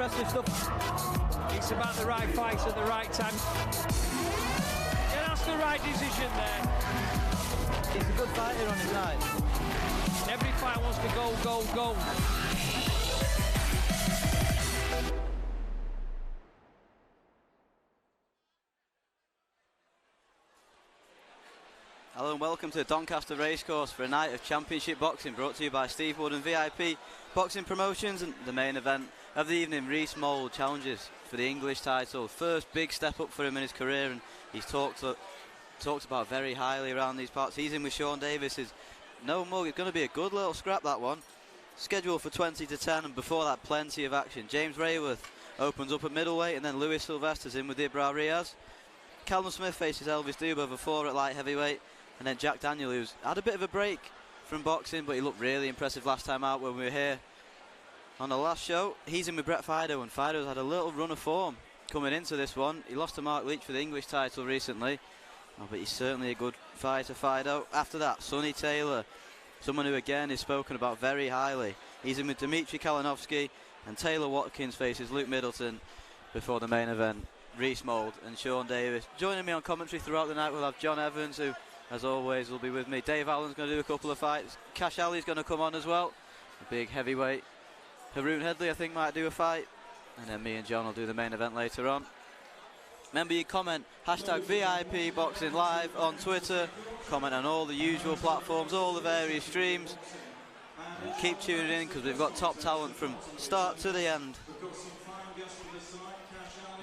impressive stuff. It's about the right fight at the right time. Yeah, that's the right decision there. He's a good fighter on his side. Every fight wants to go, go, go. Hello and welcome to Doncaster Racecourse for a night of championship boxing brought to you by Steve Wood and VIP Boxing Promotions, and the main event of the evening, Rhys Mould challenges for the English title. First big step up for him in his career, and he's talked about very highly around these parts. He's in with Sean Davis. Is no mug. It's going to be a good little scrap, that one. Scheduled for 20 to 10, and before that plenty of action. James Rayworth opens up at middleweight, and then Lois Sylvester's in with Ibra Riaz. Callum Smith faces Elvis Dube over 4 at light heavyweight. And then Jack Daniel, who's had a bit of a break from boxing, but he looked really impressive last time out when we were here on the last show. He's in with Bret Fido, and Fido's had a little run of form coming into this one. He lost to Mark Leach for the English title recently, but he's certainly a good fighter, Fido. After that, Sonny Taylor, someone who again is spoken about very highly. He's in with Dmitry Kalinowski, and Taylor Watkins faces Luke Middleton before the main event, Rhys Mould and Sean Davis. Joining me on commentary throughout the night, we'll have John Evans, who as always will be with me. Dave Allen's going to do a couple of fights. Cash Ali's going to come on as well, a big heavyweight. Haroon Headley, I think, might do a fight. And then me and John will do the main event later on. Remember, you comment, hashtag VIP Boxing Live on Twitter. Comment on all the usual platforms, all the various streams. And keep tuning in, because we've got top talent from start to the end.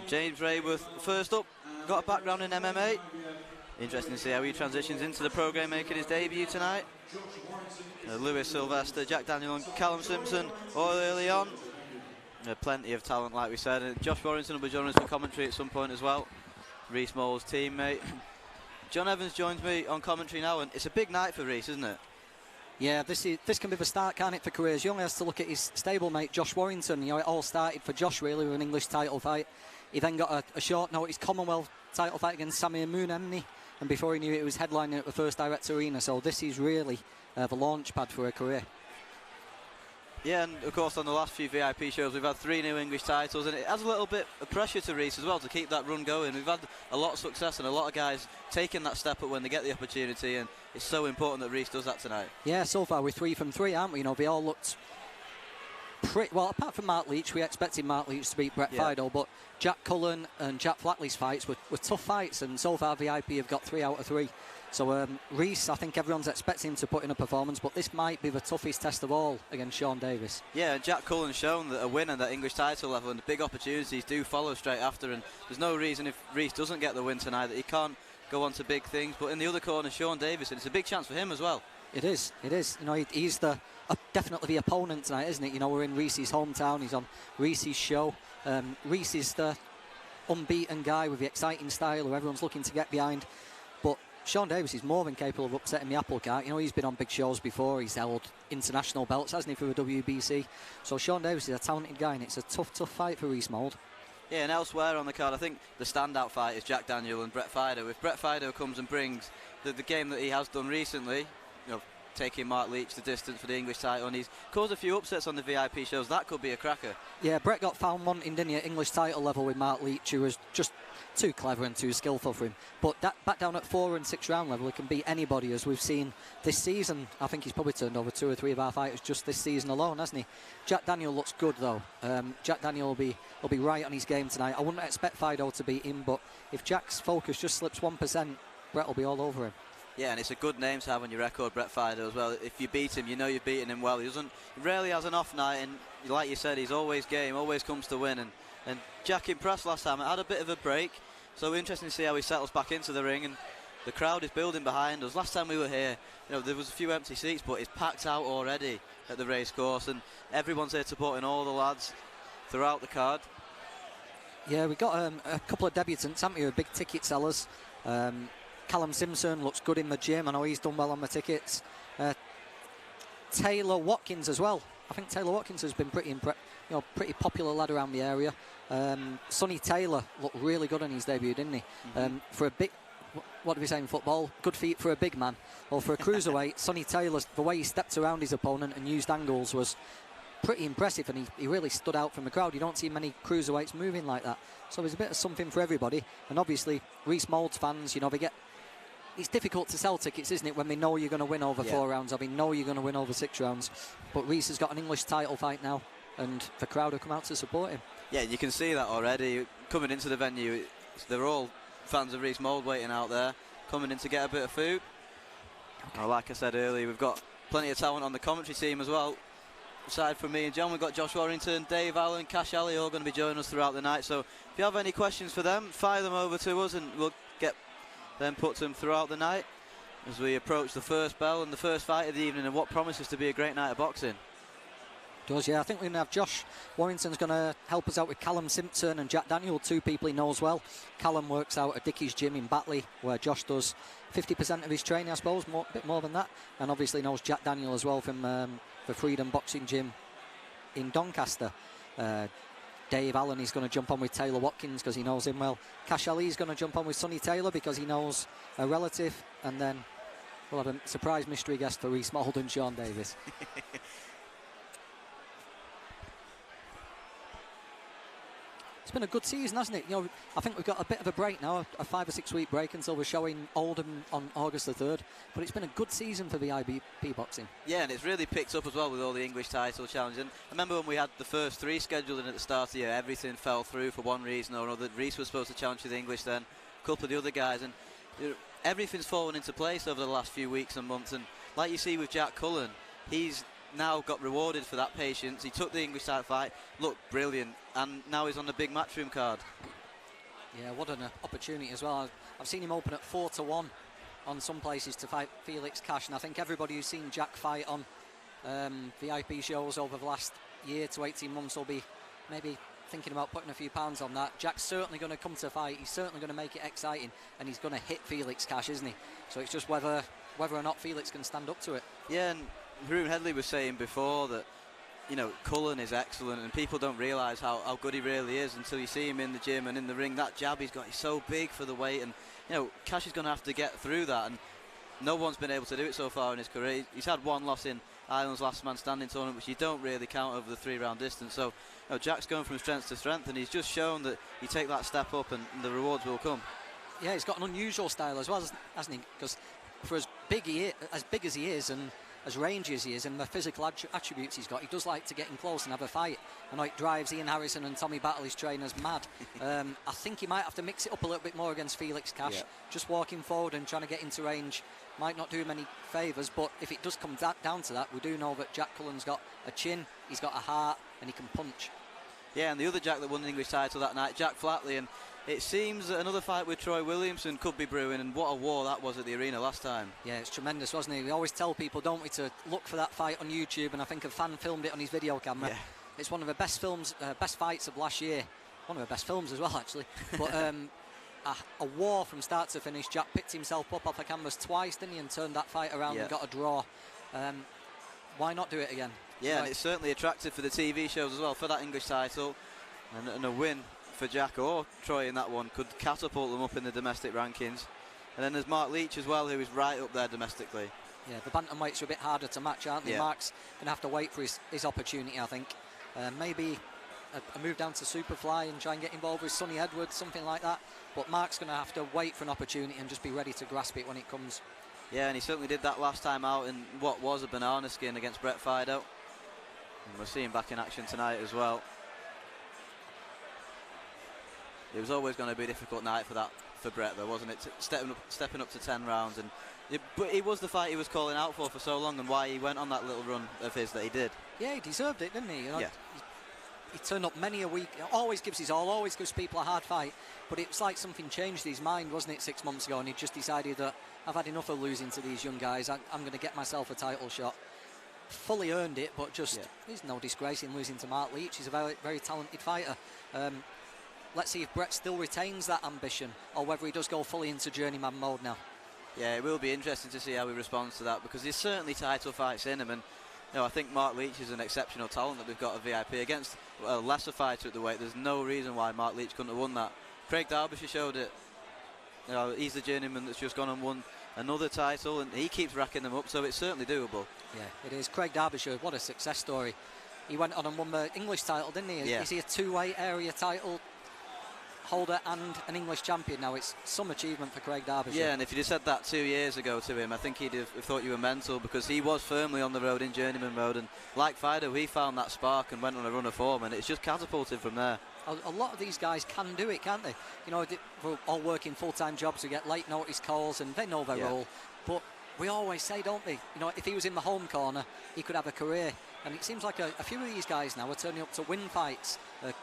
James Rayworth, first up, got a background in MMA. Interesting to see how he transitions into the programme, making his debut tonight. Lois Sylvester, Jack Daniel and Callum Simpson all early on. Plenty of talent, like we said. And Josh Warrington will be joining us for commentary at some point as well. Rhys Mould's teammate. John Evans joins me on commentary now, and it's a big night for Rhys, isn't it? Yeah, this can be the start, can't it, for careers? He only has to look at his stablemate, Josh Warrington. You know, it all started for Josh, really, with an English title fight. He then got a short notice Commonwealth title fight against Samir Munemni. And before he knew it, was headlining at the First Direct Arena. So this is really the launch pad for a career. Yeah, and of course on the last few VIP shows we've had 3 new English titles, and it adds a little bit of pressure to Rhys as well to keep that run going. We've had a lot of success and a lot of guys taking that step up when they get the opportunity, and it's so important that Rhys does that tonight. Yeah, so far we're 3 from 3, aren't we? You know, they all looked pretty well, apart from Mark Leach. We expected Mark Leach to beat Bret Fido, but Jack Cullen and Jack Flatley's fights were tough fights, and so far VIP have got 3 out of 3. So Rhys, I think everyone's expecting him to put in a performance, but this might be the toughest test of all against Sean Davis. Yeah, and Jack Cullen's shown that a win at that English title level and the big opportunities do follow straight after, and there's no reason if Rhys doesn't get the win tonight that he can't go on to big things. But in the other corner, Sean Davis, and it's a big chance for him as well. It is. You know, he's definitely the opponent tonight, isn't it? You know, we're in Rhys's hometown. He's on Rhys's show. Rhys is the unbeaten guy with the exciting style who everyone's looking to get behind. But Sean Davis is more than capable of upsetting the apple cart. You know, he's been on big shows before. He's held international belts, hasn't he, for the WBC? So Sean Davis is a talented guy, and it's a tough fight for Rhys Mould. Yeah, and elsewhere on the card, I think the standout fight is Jack Daniel and Bret Fido. If Bret Fido comes and brings the game that he has done recently, you know, taking Mark Leach the distance for the English title, and he's caused a few upsets on the VIP shows, that could be a cracker. Yeah, Bret got found wanting, didn't he, at English title level with Mark Leach, who was just too clever and too skillful for him. But that back down at 4 and 6 round level, he can beat anybody, as we've seen this season. I think he's probably turned over 2 or 3 of our fighters just this season alone, hasn't he? Jack Daniel looks good though. Jack Daniel will be right on his game tonight. I wouldn't expect Fido to beat him, but if Jack's focus just slips 1%, Bret will be all over him. Yeah, and it's a good name to have on your record, Bret Fido, as well. If you beat him, you know you've beaten him well. He rarely has an off night, and like you said, he's always game, always comes to win. And Jack impressed last time. It had a bit of a break, so interesting to see how he settles back into the ring. And the crowd is building behind us. Last time we were here, you know, there was a few empty seats, but it's packed out already at the racecourse, and everyone's here supporting all the lads throughout the card. Yeah, we got a couple of debutants, haven't we? Big ticket sellers. Callum Simpson looks good in the gym. I know he's done well on the tickets. Taylor Watkins as well. I think Taylor Watkins has been pretty popular lad around the area. Sonny Taylor looked really good on his debut, didn't he? For a big, what do we say in football? Good feet for a big man. Or for a cruiserweight, Sonny Taylor, the way he stepped around his opponent and used angles was pretty impressive, and he really stood out from the crowd. You don't see many cruiserweights moving like that. So there's a bit of something for everybody. And obviously, Reece Moulds fans, you know, it's difficult to sell tickets, isn't it, when they know you're going to win over 4 rounds, or they know you're going to win over 6 rounds. But Reece has got an English title fight now, and the crowd have come out to support him. Yeah, you can see that already. Coming into the venue, they're all fans of Reece Mould waiting out there, coming in to get a bit of food. Okay. Well, like I said earlier, we've got plenty of talent on the commentary team as well. Aside from me and John, we've got Josh Warrington, Dave Allen, Cash Alley, all going to be joining us throughout the night. So if you have any questions for them, fire them over to us and we'll get them put to them throughout the night as we approach the first bell and the first fight of the evening and what promises to be a great night of boxing. Does, yeah. I think we're going to have Josh Warrington's going to help us out with Callum Simpson and Jack Daniel, 2 people he knows well. Callum works out at Dickie's gym in Batley, where Josh does 50% of his training, I suppose, a bit more than that. And obviously knows Jack Daniel as well from the Freedom Boxing Gym in Doncaster. Dave Allen is going to jump on with Taylor Watkins because he knows him well. Cash Ali is going to jump on with Sonny Taylor because he knows a relative. And then we'll have a surprise mystery guest for Reece Mould and Sean Davis. It's been a good season, hasn't it? You know, I think we've got a bit of a break now, a 5 or 6 week break until we're showing Oldham on August the 3rd. But it's been a good season for VIP boxing. Yeah, and it's really picked up as well with all the English title challenges. And I remember when we had the first 3 scheduled in at the start of the year, everything fell through for one reason or another. Reece was supposed to challenge for the English then, a couple of the other guys, and you know, everything's fallen into place over the last few weeks and months. And like you see with Jack Cullen, he's now got rewarded for that patience. He took the English title fight, looked brilliant, and now he's on the big matchroom card. Yeah, what an opportunity as well. I've seen him open at 4-1 on some places to fight Felix Cash, and I think everybody who's seen Jack fight on VIP shows over the last year to 18 months will be maybe thinking about putting a few pounds on that. Jack's certainly going to come to fight, he's certainly going to make it exciting, and he's going to hit Felix Cash, isn't he? So it's just whether or not Felix can stand up to it. Yeah, and Haroon Headley was saying before that, you know, Cullen is excellent and people don't realise how good he really is until you see him in the gym and in the ring. That jab he's got is so big for the weight, and you know, Cash is going to have to get through that, and no one's been able to do it so far in his career. He's had one loss in Ireland's Last Man Standing tournament, which you don't really count over the 3-round distance. So you know, Jack's going from strength to strength, and he's just shown that you take that step up and the rewards will come. Yeah, he's got an unusual style as well, hasn't he? Because for as big as he is and as rangy as he is and the physical attributes he's got, he does like to get in close and have a fight. I know it drives Ian Harrison and Tommy Battle, his trainers, mad. I think he might have to mix it up a little bit more against Felix Cash. Yeah. Just walking forward and trying to get into range might not do him any favours, but if it does come down to that, we do know that Jack Cullen's got a chin, he's got a heart, and he can punch. Yeah, and the other Jack that won the English title that night, Jack Flatley, and it seems that another fight with Troy Williamson could be brewing, and what a war that was at the arena last time. Yeah, it's tremendous, wasn't it? We always tell people, don't we, to look for that fight on YouTube, and I think a fan filmed it on his video camera. Yeah. It's one of the best films, best fights of last year. One of the best films as well, actually. But a war from start to finish. Jack picked himself up off the canvas twice, didn't he, and turned that fight around and got a draw. Why not do it again? Yeah, right. And it's certainly attractive for the TV shows as well, for that English title, and a win for Jack or Troy in that one could catapult them up in the domestic rankings. And then there's Mark Leach as well, who is right up there domestically. Yeah, the bantamweights are a bit harder to match, aren't they? Yeah. Mark's going to have to wait for his opportunity, I think. Maybe a move down to Superfly and try and get involved with Sonny Edwards, something like that. But Mark's going to have to wait for an opportunity and just be ready to grasp it when it comes. Yeah, and he certainly did that last time out in what was a banana skin against Bret Fido. And we'll see him back in action tonight as well. It was always going to be a difficult night for Bret, though, wasn't it? Stepping up to 10 rounds, but it was the fight he was calling out for so long, and why he went on that little run of his that he did. Yeah, he deserved it, didn't he? You know, yeah. He turned up many a week. Always gives his all. Always gives people a hard fight. But it's like something changed his mind, wasn't it, 6 months ago? And he just decided that I've had enough of losing to these young guys. I'm going to get myself a title shot. Fully earned it, but just there's no disgrace in losing to Mark Leach. He's a very, very talented fighter. Let's see if Bret still retains that ambition or whether he does go fully into journeyman mode now. Yeah, it will be interesting to see how he responds to that, because there's certainly title fights in him, and you know, I think Mark Leach is an exceptional talent that we've got at VIP. Against a lesser fighter at the weight, there's no reason why Mark Leach couldn't have won that. Craig Derbyshire showed it. You know, he's the journeyman that's just gone and won another title, and he keeps racking them up, so it's certainly doable. Yeah, it is. Craig Derbyshire, what a success story. he went on and won the English title, didn't he? Yeah. Is he a two-way area title holder and an English champion now? It's some achievement for Craig Derbyshire. Yeah, and if you'd have said that 2 years ago to him, I think he'd have thought you were mental, because he was firmly on the road in Journeyman Road, and like Fido, he found that spark and went on a run of form, and it's just catapulted from there. A lot of these guys can do it, can't they? You know, we're all working full-time jobs, we get late notice calls, and they know their role. But we always say, don't we? You know, if he was in the home corner, he could have a career. And it seems like a few of these guys now are turning up to win fights.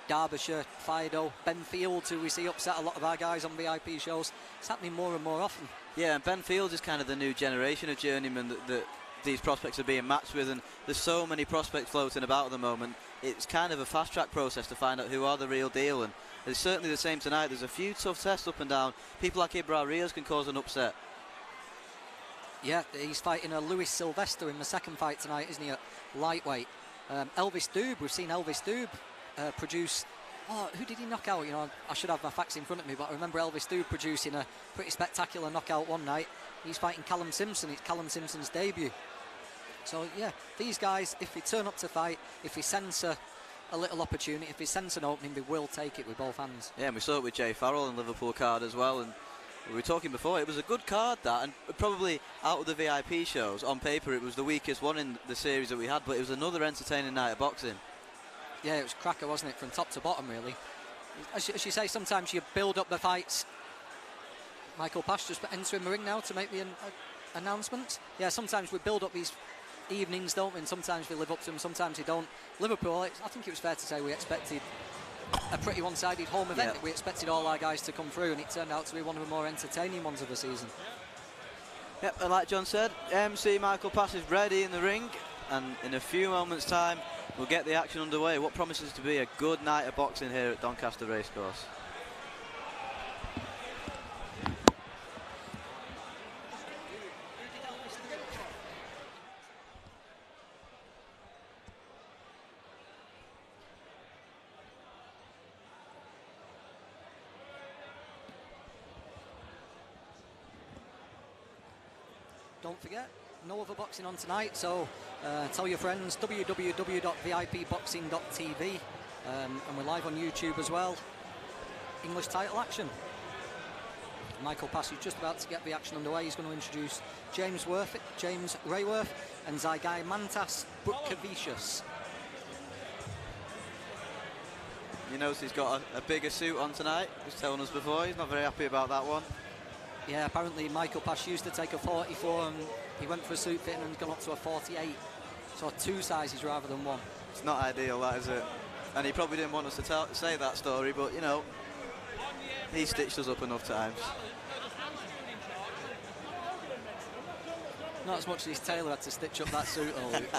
Derbyshire, Fido, Ben Fields, who we see upset a lot of our guys on VIP shows. It's happening more and more often. Yeah, and Ben Fields is kind of the new generation of journeymen that these prospects are being matched with, and there's so many prospects floating about at the moment. It's kind of a fast-track process to find out who are the real deal, and it's certainly the same tonight. There's a few tough tests up and down. People like Ibra Rios can cause an upset. Yeah, he's fighting a Lois Sylvester in the second fight tonight, isn't he, at lightweight. Elvis Doob, we've seen Elvis Doob produce... Oh, who did he knock out? You know, I should have my facts in front of me, but I remember Elvis Doob producing a pretty spectacular knockout one night. He's fighting Callum Simpson. It's Callum Simpson's debut. So, yeah, these guys, if they turn up to fight, if they sense a little opportunity, if they sense an opening, they will take it with both hands. Yeah, and we saw it with Jay Farrell and Liverpool card as well, and we were talking before, it was a good card, that, and probably out of the VIP shows, on paper it was the weakest one in the series that we had, but it was another entertaining night of boxing. Yeah, it was cracker, wasn't it, from top to bottom, really. As you say, sometimes you build up the fights. Michael Pash just entering the ring now to make the announcement. Yeah, sometimes we build up these evenings, don't we, and sometimes we live up to them, sometimes we don't. Liverpool, I think it was fair to say we expected a pretty one-sided home event. Yeah. We expected all our guys to come through, and it turned out to be one of the more entertaining ones of the season. Yep, and like John said, MC Michael Pash is ready in the ring, and in a few moments' time we'll get the action underway. What promises to be a good night of boxing here at Doncaster Racecourse. Don't forget, no other boxing on tonight, so tell your friends, www.vipboxing.tv, and we're live on YouTube as well. English title action. Michael Pass is just about to get the action underway. He's going to introduce James Rayworth and Zygai Mantas Butkavicius. You notice he's got a bigger suit on tonight. He was telling us before, he's not very happy about that one. Yeah, apparently Michael Pash used to take a 44 and he went for a suit fitting and gone up to a 48. So 2 sizes rather than 1. It's not ideal, that, is it? And he probably didn't want us to say that story, but, you know, he stitched us up enough times. Not as much as his tailor had to stitch up that suit all week.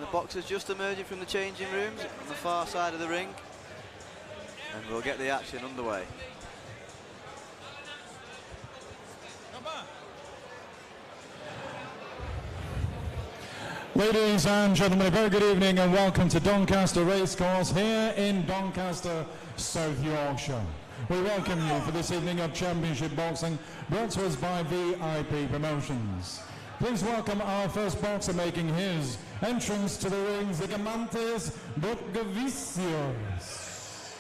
The boxers just emerging from the changing rooms on the far side of the ring, and we'll get the action underway. Ladies and gentlemen, a very good evening and welcome to Doncaster Racecourse here in Doncaster, South Yorkshire. We welcome you for this evening of Championship Boxing, brought to us by VIP Promotions. Please welcome our first boxer making his entrance to the ring, Zigamantes Butkavicius.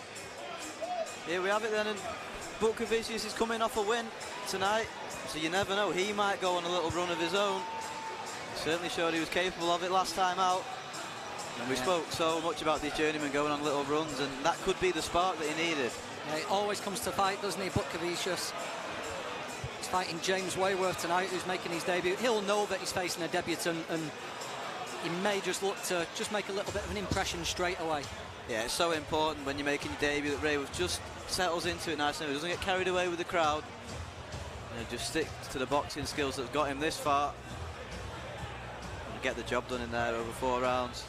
Here we have it then, and Butkavicius is coming off a win tonight, so you never know, he might go on a little run of his own. He certainly showed he was capable of it last time out. And we spoke so much about these journeymen going on little runs, and that could be the spark that he needed. Yeah, he always comes to fight, doesn't he, Butkavicius? He's fighting James Rayworth tonight, who's making his debut. He'll know that he's facing a debutant, and he may just look to just make a little bit of an impression straight away. Yeah, it's so important when you're making your debut that Rayworth just settles into it nicely. He doesn't get carried away with the crowd. And just sticks to the boxing skills that got him this far. And get the job done in there over 4 rounds.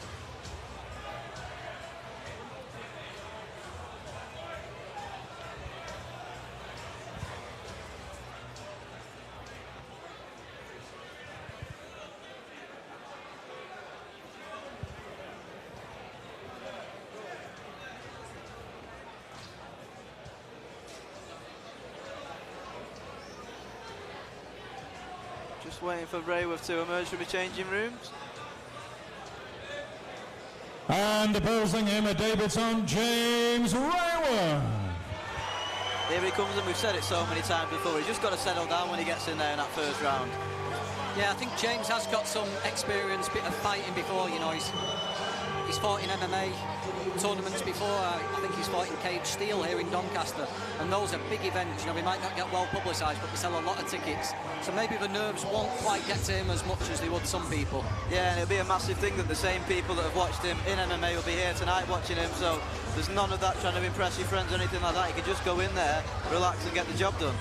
Just waiting for Rayworth to emerge from the changing rooms. And opposing him, a debutant, James Rayworth. Here he comes, and we've said it so many times before, he's just got to settle down when he gets in there in that first round. Yeah, I think James has got some experience, bit of fighting before, you know, he's fought in MMA tournaments before. I think he's fought in cage steel here in Doncaster, and those are big events, you know, they might not get well publicised, but they sell a lot of tickets, so maybe the nerves won't quite get to him as much as they would some people. Yeah, and it'll be a massive thing that the same people that have watched him in MMA will be here tonight watching him, so there's none of that trying to impress your friends or anything like that. You can just go in there, relax and get the job done.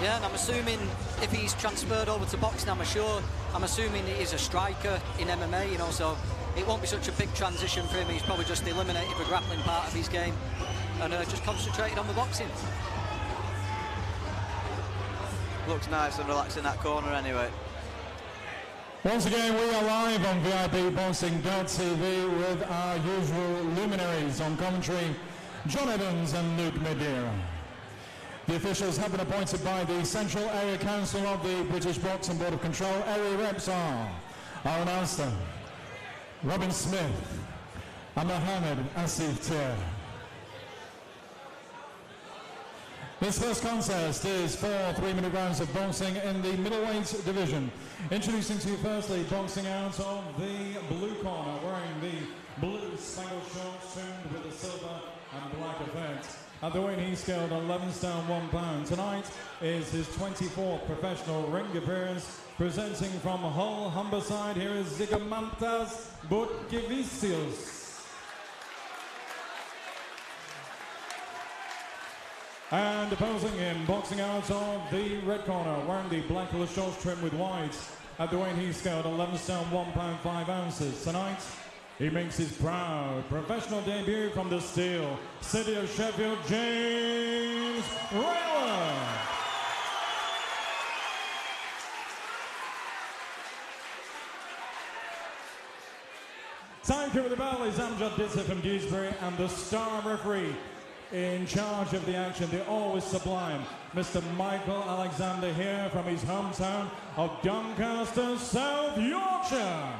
Yeah, and I'm assuming if he's transferred over to boxing, I'm assuming he is a striker in MMA, you know, so it won't be such a big transition for him. He's probably just eliminated the grappling part of his game and just concentrated on the boxing. Looks nice and relaxed in that corner anyway. Once again, we are live on VIPBoxing.tv with our usual luminaries on commentary, John Evans and Luke Madeira. The officials have been appointed by the Central Area Council of the British Boxing Board of Control. Area reps are Aaron Alston, Robin Smith, and Mohammed Asif Tir. This first contest is 4 3-minute rounds of boxing in the middleweight division. Introducing to you firstly, boxing out of the blue corner, wearing the blue spangled shorts trimmed with the silver and black effect. At the weight he's scaled 11 stone 1 pound. Tonight is his 24th professional ring appearance. Presenting from Hull, Humberside, here is Zigomantas Butkevicius. And opposing him, boxing out of the red corner, wearing the black colour shorts trimmed with white. At the weight he's scaled 11 stone 1 pound 5 ounces. Tonight, he makes his proud professional debut from the steel city of Sheffield, James Rayworth. Time for the bell is Amjad Dizza from Dewsbury, and the star referee in charge of the action, the always sublime Mr. Michael Alexander, here from his hometown of Doncaster, South Yorkshire.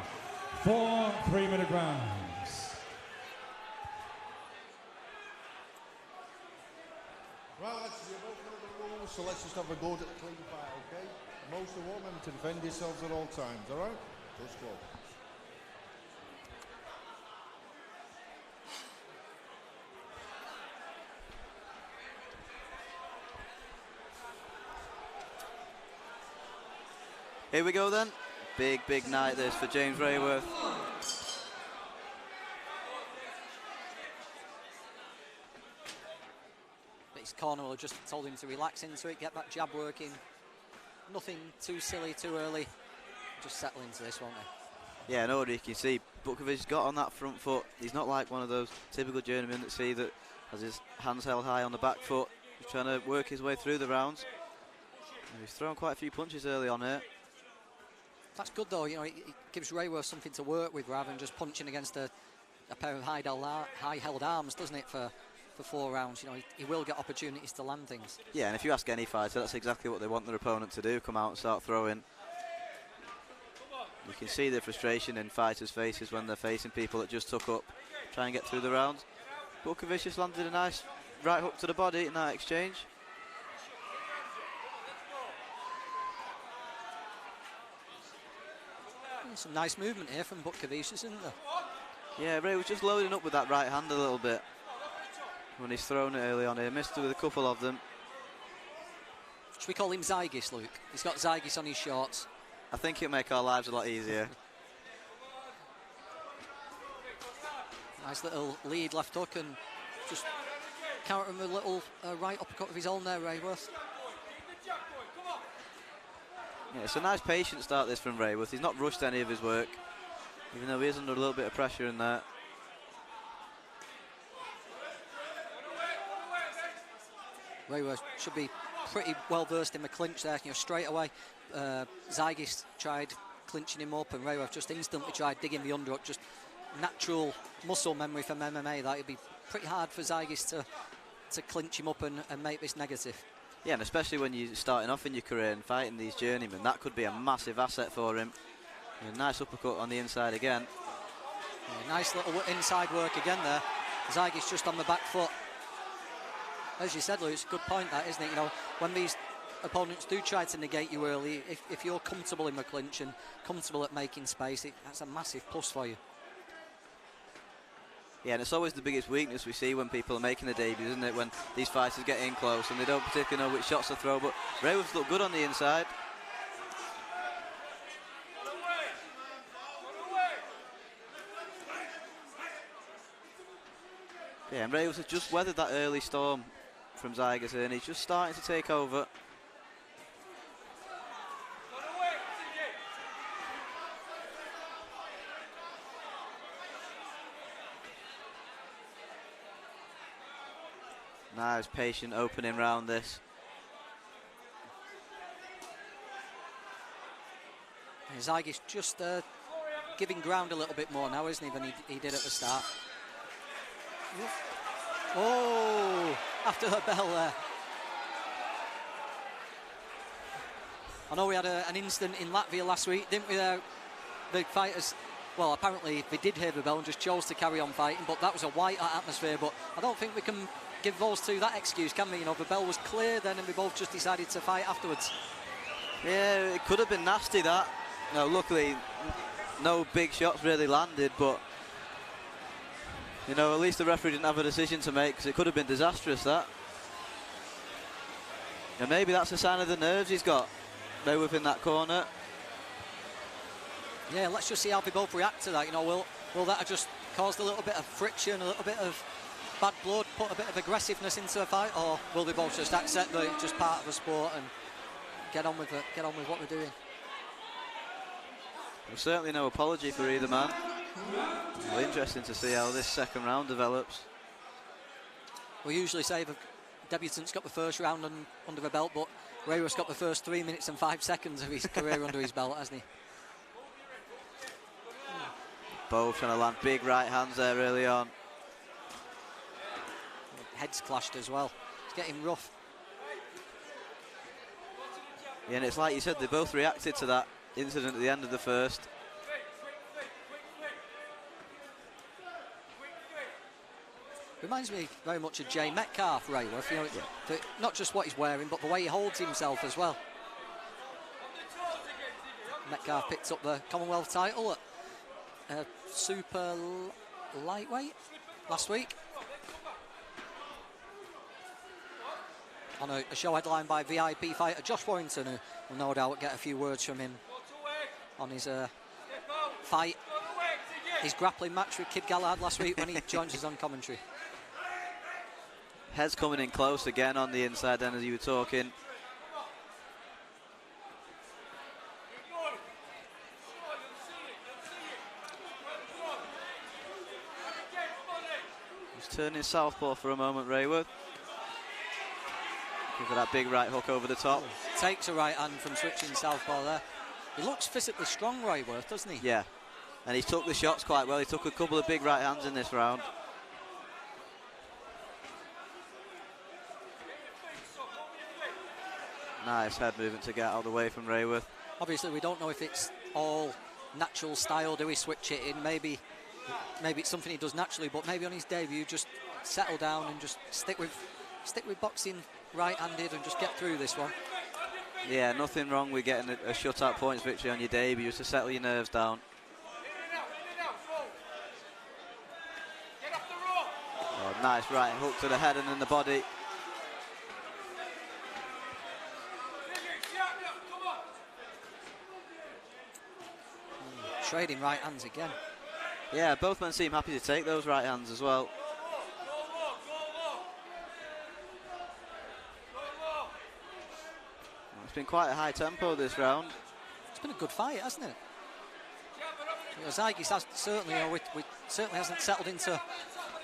4 3-minute rounds. Right, you both know the rules, so let's just have a go at the clean fight, okay? Most of all, remember to defend yourselves at all times, all right? Just go. Here we go then. Big night this for James Rayworth. But his corner will just told him to relax into it, get that jab working. Nothing too silly, too early. Just settle into this, won't they? Yeah, no, you can see Butkevicius got on that front foot. He's not like one of those typical journeymen that see that has his hands held high on the back foot. He's trying to work his way through the rounds. And he's thrown quite a few punches early on here. That's good though, you know, it gives Rayworth something to work with rather than just punching against a pair of high-held arms, doesn't it, for 4 rounds. You know, he will get opportunities to land things. Yeah, and if you ask any fighter, that's exactly what they want their opponent to do, come out and start throwing. You can see the frustration in fighters' faces when they're facing people that just took up, try and get through the rounds. Butkevicius landed a nice right hook to the body in that exchange. Some nice movement here from Butkevicius, isn't there? Yeah, Ray was just loading up with that right hand a little bit when he's thrown it early on here. Missed with a couple of them. Should we call him Zygis, Luke? He's got Zygis on his shorts. I think it'll make our lives a lot easier. Nice little lead left hook and just countering with a little right uppercut of his own there, Rayworth. Yeah, it's a nice patient start this from Rayworth. He's not rushed any of his work, even though he is under a little bit of pressure in there. Rayworth should be pretty well versed in the clinch there. You know, straight away, Zygis tried clinching him up, and Rayworth just instantly tried digging the underhook. Just natural muscle memory from MMA. That it'd be pretty hard for Zygis to clinch him up and make this negative. Yeah, and especially when you're starting off in your career and fighting these journeymen, that could be a massive asset for him. A nice uppercut on the inside again. Yeah, nice little inside work again there. Zygi's just on the back foot. As you said, Lou, it's a good point that, isn't it? You know, when these opponents do try to negate you early, if you're comfortable in the clinch and comfortable at making space, that's a massive plus for you. Yeah, and it's always the biggest weakness we see when people are making their debuts, isn't it? When these fighters get in close and they don't particularly know which shots to throw. But Rayworth's looked good on the inside. Yeah, and Rayworth has just weathered that early storm from Zygas, and he's just starting to take over. Nice, patient opening round this. Zygi's just giving ground a little bit more now, isn't he, than he did at the start. Oh, after the bell there. I know we had an incident in Latvia last week, didn't we? The fighters, well, apparently they did hear the bell and just chose to carry on fighting, but that was a white-hot atmosphere. But I don't think we can give those two that excuse, can we? You know, the bell was clear then and we both just decided to fight afterwards. Yeah, it could have been nasty, that. No, luckily, no big shots really landed, but, you know, at least the referee didn't have a decision to make, because it could have been disastrous, that. And maybe that's a sign of the nerves he's got. They're within that corner. Yeah, let's just see how they both react to that. You know, will that have just caused a little bit of friction, a little bit of bad blood, put a bit of aggressiveness into a fight, or will they both just accept that it's just part of the sport and get on with what they're doing? Well, certainly no apology for either man. Well, interesting to see how this second round develops. We usually say the debutant's got the first round under the belt, but Rayworth's got the first 3 minutes and 5 seconds of his career under his belt, hasn't he? Both trying to land big right hands there early on. Heads clashed as well. It's getting rough. Yeah, and it's like you said, they both reacted to that incident at the end of the first. Reminds me very much of Jay Metcalf, Rayworth. You know, yeah. Not just what he's wearing, but the way he holds himself as well. Metcalf picked up the Commonwealth title at super lightweight last week. On a show headlined by VIP fighter Josh Warrington, who will no doubt get a few words from him on his fight, his grappling match with Kid Galahad last week when he joins us on commentary. Head's coming in close again on the inside then, as you were talking. He's turning southpaw for a moment, Rayworth. Give it that big right hook over the top. Takes a right hand from switching southpaw there. He looks physically strong, Rayworth, doesn't he? Yeah, and he took the shots quite well. He took a couple of big right hands in this round. Nice head movement to get out of the way from Rayworth. Obviously, we don't know if it's all natural style. Do we switch it in? Maybe it's something he does naturally, but maybe on his debut, just settle down and just stick with boxing right-handed and just get through this one. Yeah, nothing wrong with getting a shutout points victory on your debut, just to settle your nerves down. Oh, nice right hook to the head and then the body. Trading right hands again. Yeah, both men seem happy to take those right hands as well. It's been quite a high tempo this round. It's been a good fight, hasn't it? You know, Zygi's has certainly, certainly hasn't settled into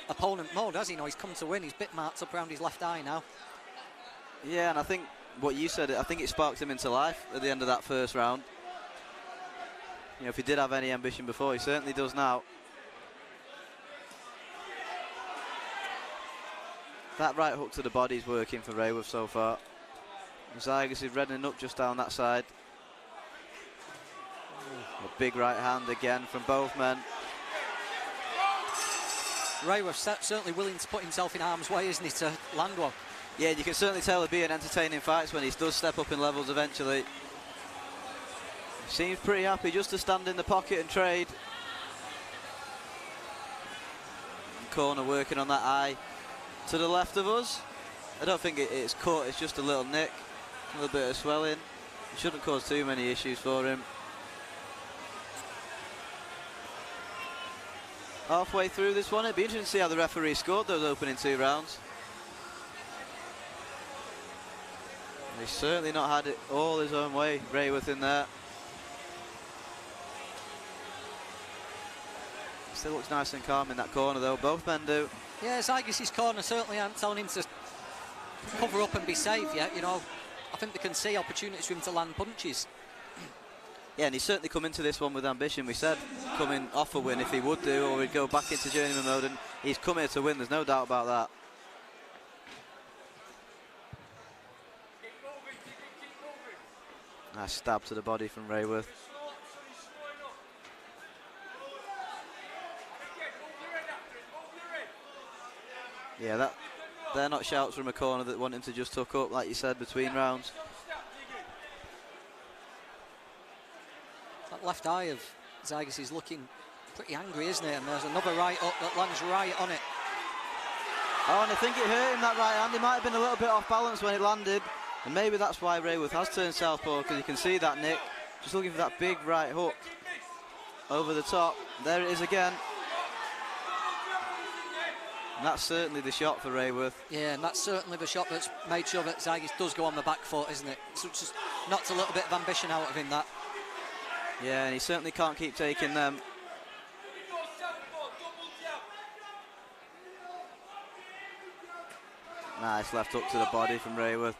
opponent mode, has he? You know, he's come to win. He's bit marked up around his left eye now. Yeah, and I think what you said, I think it sparked him into life at the end of that first round. You know, if he did have any ambition before, he certainly does now. That right hook to the body is working for Rayworth so far. Zygas is reddening up just down that side. A big right hand again from both men. Rayworth's certainly willing to put himself in harm's way, isn't he, to land one? Yeah, you can certainly tell it'll be an entertaining fight when he does step up in levels eventually. Seems pretty happy just to stand in the pocket and trade. Corner working on that eye to the left of us. I don't think it's cut, it's just a little nick, a little bit of swelling. It shouldn't cause too many issues for him. Halfway through this one, it'd be interesting to see how the referee scored those opening 2 rounds. He's certainly not had it all his own way, Rayworth in there. Still looks nice and calm in that corner though, both men do. Yeah, Zygas' corner certainly aren't telling him to cover up and be safe yet, you know. I think they can see opportunities for him to land punches. Yeah, and he's certainly come into this one with ambition. We said coming off a win if he would do, or he'd go back into journeyman mode, and he's come here to win, there's no doubt about that. Nice stab to the body from Rayworth. Yeah, they're not shouts from a corner that want him to just tuck up, like you said, between rounds. That left eye of Zygas is looking pretty angry, isn't it? And there's another right up that lands right on it. Oh, and I think it hurt him, that right hand. He might have been a little bit off balance when it landed. And maybe that's why Rayworth has turned southpaw, because you can see that nick. Just looking for that big right hook over the top. There it is again. And that's certainly the shot for Rayworth. Yeah, and that's certainly the shot that's made sure that Zygas does go on the back foot, isn't it? So it's just knocked a little bit of ambition out of him, that. Yeah, and he certainly can't keep taking them. Nice left hook to the body from Rayworth.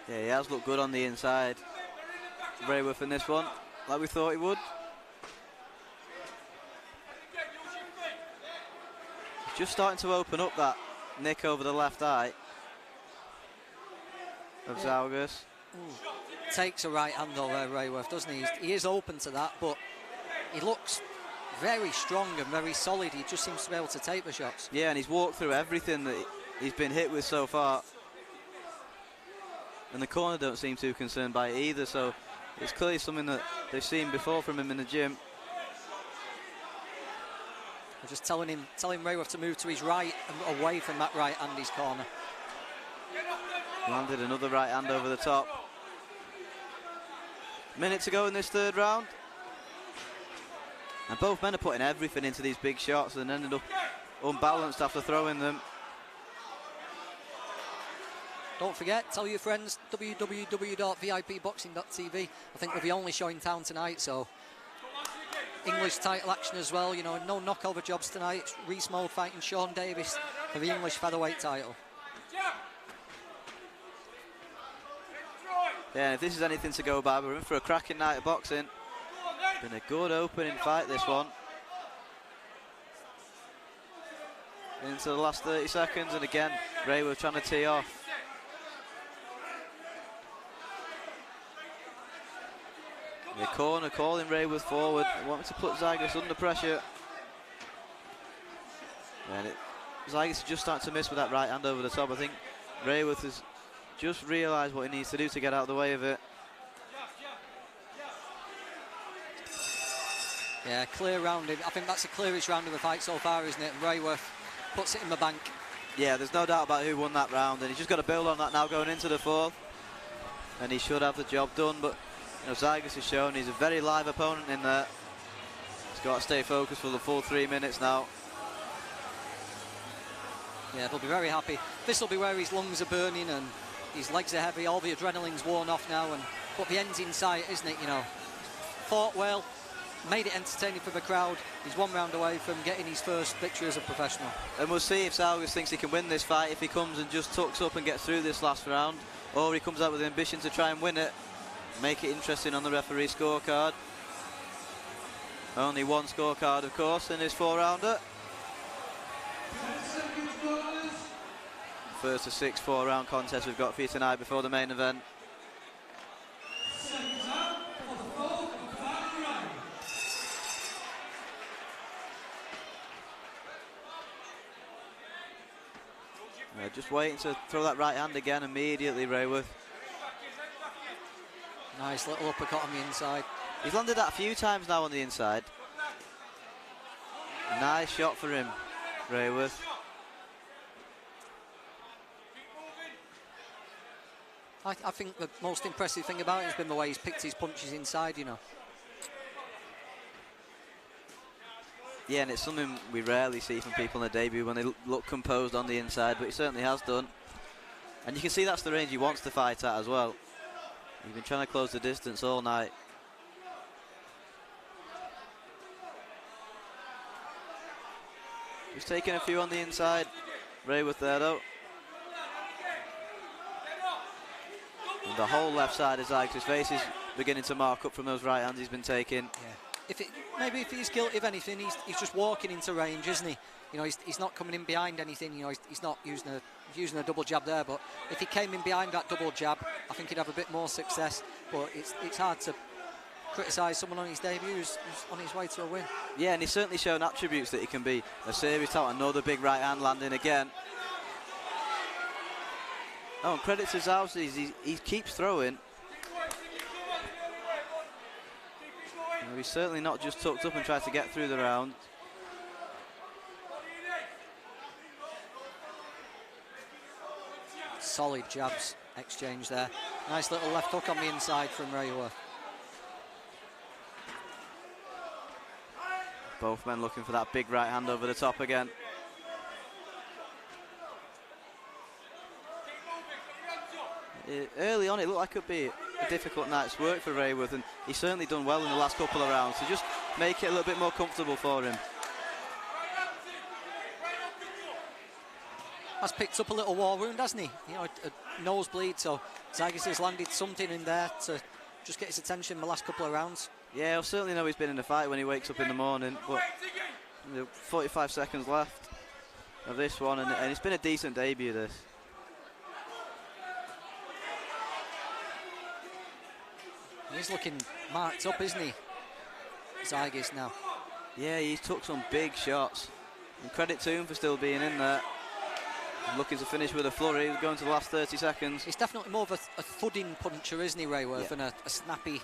Yeah, he has looked good on the inside. Rayworth in this one, like we thought he would. Just starting to open up that nick over the left eye of Zygas. Takes a right hand though there, Rayworth, doesn't he? He is open to that, but he looks very strong and very solid. He just seems to be able to take the shots. Yeah, and he's walked through everything that he's been hit with so far. And the corner don't seem too concerned by it either, so it's clearly something that they've seen before from him in the gym. They're just telling Rayworth to move to his right and away from that right hand, his corner. Landed another right hand over the top. Minute to go in this 3rd round. And both men are putting everything into these big shots and ended up unbalanced after throwing them. Don't forget, tell your friends, www.vipboxing.tv. I think we're the only show in town tonight, so English title action as well. You know, no knockover jobs tonight. It's Reece Mould fighting Sean Davis for the English featherweight title. Yeah, and if this is anything to go by, we're in for a cracking night of boxing. Been a good opening fight, this one. Into the last 30 seconds, and again, Rayworth trying to tee off. The corner calling Rayworth forward, wanting to put Zygas under pressure. And Zygas is just starting to miss with that right hand over the top. I think Rayworth has just realised what he needs to do to get out of the way of it. Yeah, clear round. I think that's the clearest round of the fight so far, isn't it? And Rayworth puts it in the bank. Yeah, there's no doubt about who won that round, and he's just got to build on that now going into the 4th. And he should have the job done, but you know, Zygas has shown he's a very live opponent in there. He's got to stay focused for the full 3 minutes now. Yeah, they'll be very happy. This will be where his lungs are burning and his legs are heavy, all the adrenaline's worn off now, but the end's in sight, isn't it, you know? Fought well, made it entertaining for the crowd. He's 1 round away from getting his first victory as a professional. And we'll see if Zygas thinks he can win this fight, if he comes and just tucks up and gets through this last round, or he comes out with the ambition to try and win it, make it interesting on the referee scorecard. Only 1 scorecard, of course, in this 4-rounder. First of 6 4-round contests we've got for you tonight before the main event. Just waiting to throw that right hand again immediately, Rayworth. Nice little uppercut on the inside. He's landed that a few times now on the inside. Nice shot for him, Rayworth. I think the most impressive thing about it has been the way he's picked his punches inside, you know. Yeah, and it's something we rarely see from people in their debut when they look composed on the inside, but he certainly has done. And you can see that's the range he wants to fight at as well. He's been trying to close the distance all night. He's taking a few on the inside. Rayworth there though. And the whole left side is like his face is beginning to mark up from those right hands he's been taking. Yeah. Maybe if he's guilty of anything, he's just walking into range, isn't he? You know, he's not coming in behind anything. You know, he's not using a double jab there. But if he came in behind that double jab, I think he'd have a bit more success. But it's hard to criticise someone on his debut who's on his way to a win. Yeah, and he's certainly shown attributes that he can be a serious talent. Another big right hand landing again. Oh, and credit to Zaus, he keeps throwing. He's certainly not just tucked up and tried to get through the round. Solid jabs exchange there. Nice little left hook on the inside from Rayworth. Both men looking for that big right hand over the top again. Early on it looked like it could be a difficult night's work for Rayworth, and he's certainly done well in the last couple of rounds to just make it a little bit more comfortable for him. Has picked up a little war wound, hasn't he? You know, a nosebleed, so Zygis has landed something in there to just get his attention in the last couple of rounds. Yeah, he'll certainly know he's been in a fight when he wakes up in the morning, but 45 seconds left of this one, and it's been a decent debut, this. He's looking marked up, isn't he? Zygis now. Yeah, he's took some big shots. And credit to him for still being in there. Looking to finish with a flurry, going to the last 30 seconds. He's definitely more of a thudding puncher, isn't he, Rayworth, and a snappy,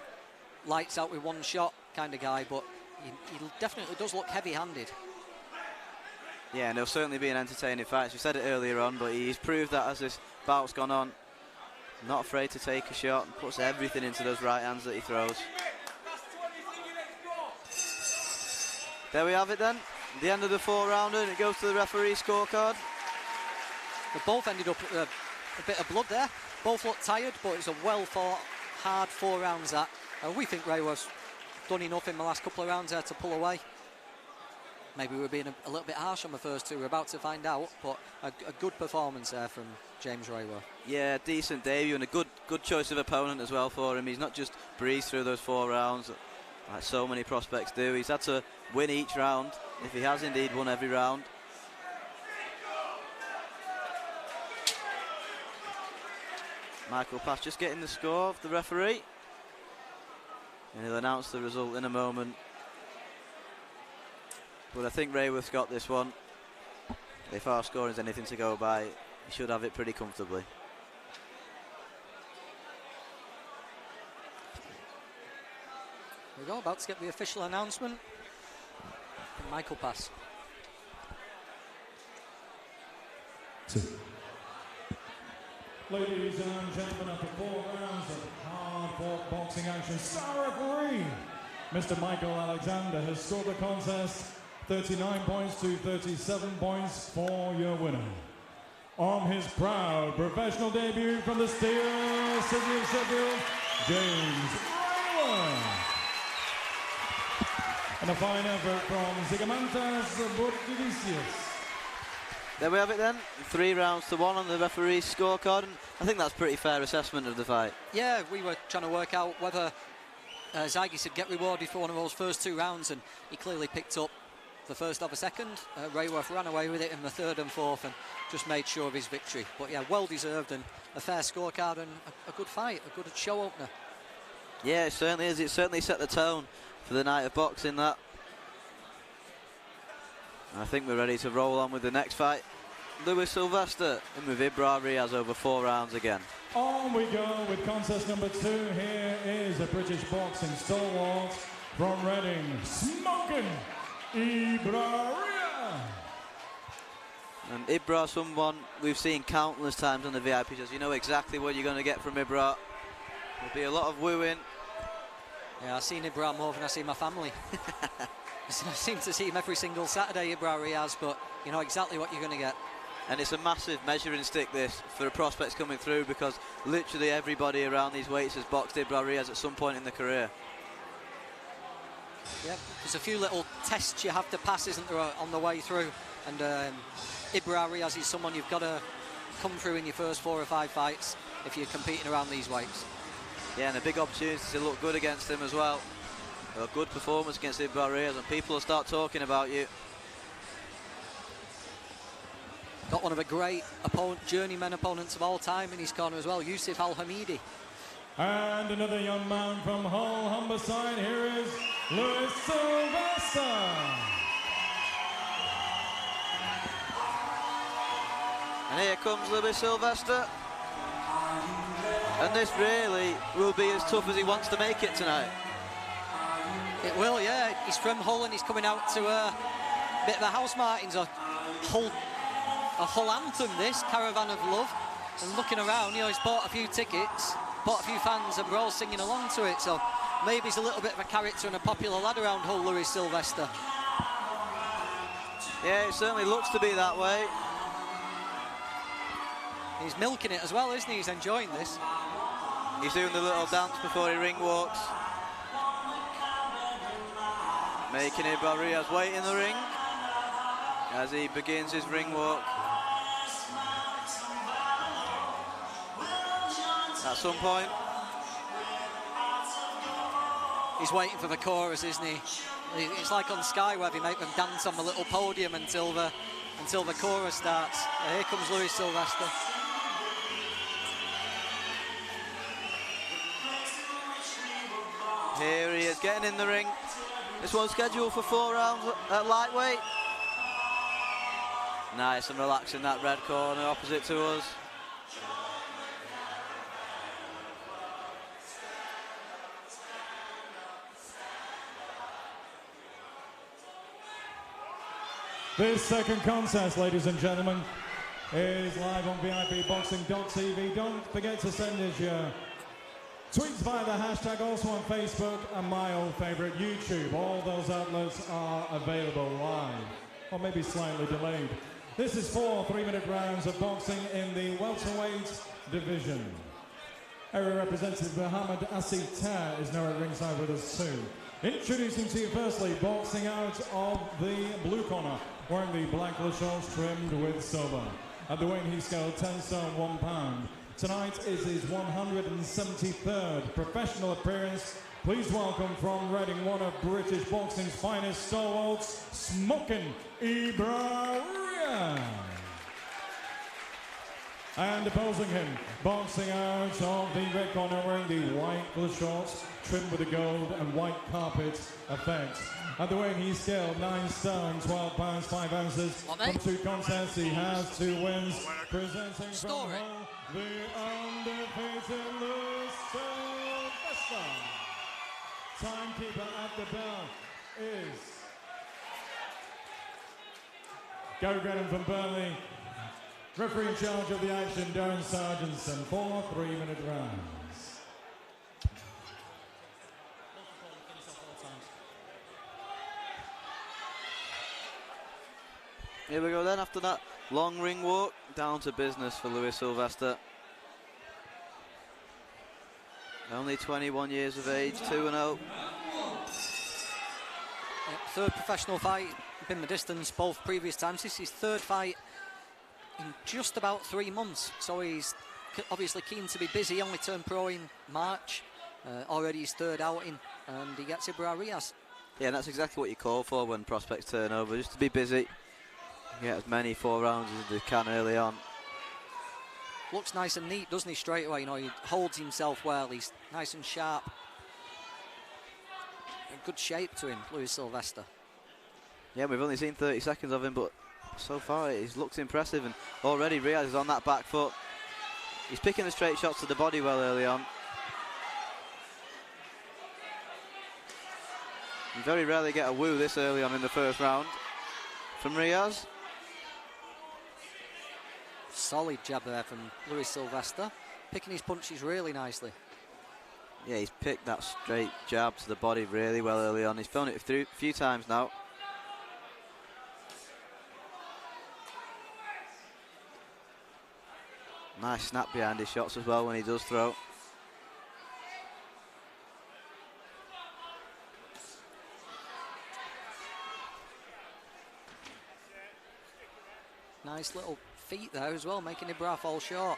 lights out with one shot kind of guy, but he definitely does look heavy-handed. Yeah, and he'll certainly be an entertaining fight. We said it earlier on, but he's proved that as this bout's gone on. Not afraid to take a shot and puts everything into those right hands that he throws. There we have it then. The end of the 4-rounder, and it goes to the referee scorecard. They both ended up with a bit of blood there. Both looked tired, but it's a well-fought, hard 4 rounds that. We think Rayworth's done enough in the last couple of rounds there to pull away. Maybe we're being a little bit harsh on the first two. We're about to find out, but a good performance there from James Rayworth. Yeah, decent debut and a good choice of opponent as well for him. He's not just breezed through those 4 rounds like so many prospects do. He's had to win each round, if he has indeed won every round. Michael Pass just getting the score of the referee. And he'll announce the result in a moment. But I think Rayworth's got this one. If our scoring is anything to go by, he should have it pretty comfortably. Here we go, about to get the official announcement from Michael Pass. 2. Ladies and gentlemen, after 4 rounds of hard-fought boxing action, star referee Mr. Michael Alexander has scored the contest 39 points to 37 points for your winner. On his proud professional debut from the steel city of Sheffield, James Rayworth. And a fine effort from Zigamantas Bordivicius. There we have it then, 3 rounds to 1 on the referee's scorecard, and I think that's a pretty fair assessment of the fight. Yeah, we were trying to work out whether Zygis would get rewarded for one of those first 2 rounds, and he clearly picked up the first of a second. Rayworth ran away with it in the third and fourth and just made sure of his victory. But yeah, well deserved and a fair scorecard and a good fight, a good show opener. Yeah, it certainly is. It certainly set the tone for the night of boxing, that. I think we're ready to roll on with the next fight. Lois Sylvester in with Ibra Riaz over 4 rounds again. On we go with contest number 2. Here is a British boxing stalwart from Reading, Smoking Ibra Riaz. And Ibra, someone we've seen countless times on the VIP shows. You know exactly what you're going to get from Ibra. There'll be a lot of wooing. Yeah, I've seen Ibra more than I see my family. I seem to see him every single Saturday, Ibra Riaz, but you know exactly what you're going to get. And it's a massive measuring stick, this, for the prospects coming through, because literally everybody around these weights has boxed Ibra Riaz at some point in their career. Yep, there's a few little tests you have to pass, isn't there, on the way through? And Ibra Riaz is someone you've got to come through in your first 4 or 5 fights if you're competing around these weights. Yeah, and a big opportunity to look good against him as well. A good performance against Ibra Riaz, and people will start talking about you. Got one of the great journeyman opponents of all time in his corner as well, Yusuf Al-Hamidi. And another young man from Hull, Humberside. Here is Lois Sylvester. And here comes Lois Sylvester. And this really will be as tough as he wants to make it tonight. It will, yeah. He's from Hull and he's coming out to a bit of a house martins, a Hull anthem, this, Caravan of Love. And looking around, you know, he's bought a few tickets, bought a few fans, and we're all singing along to it. So maybe he's a little bit of a character and a popular lad around Hull, Lois Sylvester. Yeah, it certainly looks to be that way. He's milking it as well, isn't he? He's enjoying this. He's doing the little dance before he ring walks. Making Ibra Riaz wait in the ring as he begins his ring walk. At some point, he's waiting for the chorus, isn't he? It's like on Sky where they make them dance on the little podium until the chorus starts. Here comes Lois Sylvester. Here he is getting in the ring. This one's scheduled for 4 rounds at lightweight. Nice and relaxed in that red corner opposite to us. This second contest, ladies and gentlemen, is live on VIPboxing.tv. Don't forget to send us your tweets via the hashtag, also on Facebook and my old favourite, YouTube. All those outlets are available live, or maybe slightly delayed. This is 4 3-minute rounds of boxing in the welterweight division. Area representative Mohammed Asif Tar is now at ringside with us too. Introducing to you firstly, boxing out of the blue corner, wearing the black shorts trimmed with silver. At the weight he scaled 10 stone 1 pound. Tonight is his 173rd professional appearance. Please welcome from Reading, one of British boxing's finest stalwarts, Smoking Ibra Riaz. And opposing him, boxing out of the red corner, wearing the white shorts trimmed with the gold and white carpet effect. At the weight he scaled 9 stone 12 pounds 5 ounces. From 2 contests he has 2 wins. Presenting from Hull, the undefeated Lois Sylvester. Timekeeper at the bell is Gary Grennan from Burnley. Referee in charge of the action, Darren Sargentson, 4 3-minute rounds. Here we go then, after that long ring walk, down to business for Lois Sylvester. Only 21 years of age, 2-0. Third professional fight, been the distance both previous times. This is his 3rd fight in just about 3 months, so he's obviously keen to be busy. Only turned pro in March, already his 3rd outing, and he gets Ibra Riaz. Yeah, and that's exactly what you call for when prospects turn over, just to be busy. Get as many 4 rounds as they can early on. Looks nice and neat, doesn't he, straight away? You know, he holds himself well. He's nice and sharp. A good shape to him, Lois Sylvester. Yeah, we've only seen 30 seconds of him, but so far he's looked impressive, and already Riaz is on that back foot. He's picking the straight shots to the body well early on. You very rarely get a woo this early on in the first round from Riaz. Solid jab there from Lois Sylvester, picking his punches really nicely. Yeah, he's picked that straight jab to the body really well early on. He's thrown it through a few times now. Nice snap behind his shots as well when he does throw. Nice little feet there as well, making Ibra fall short.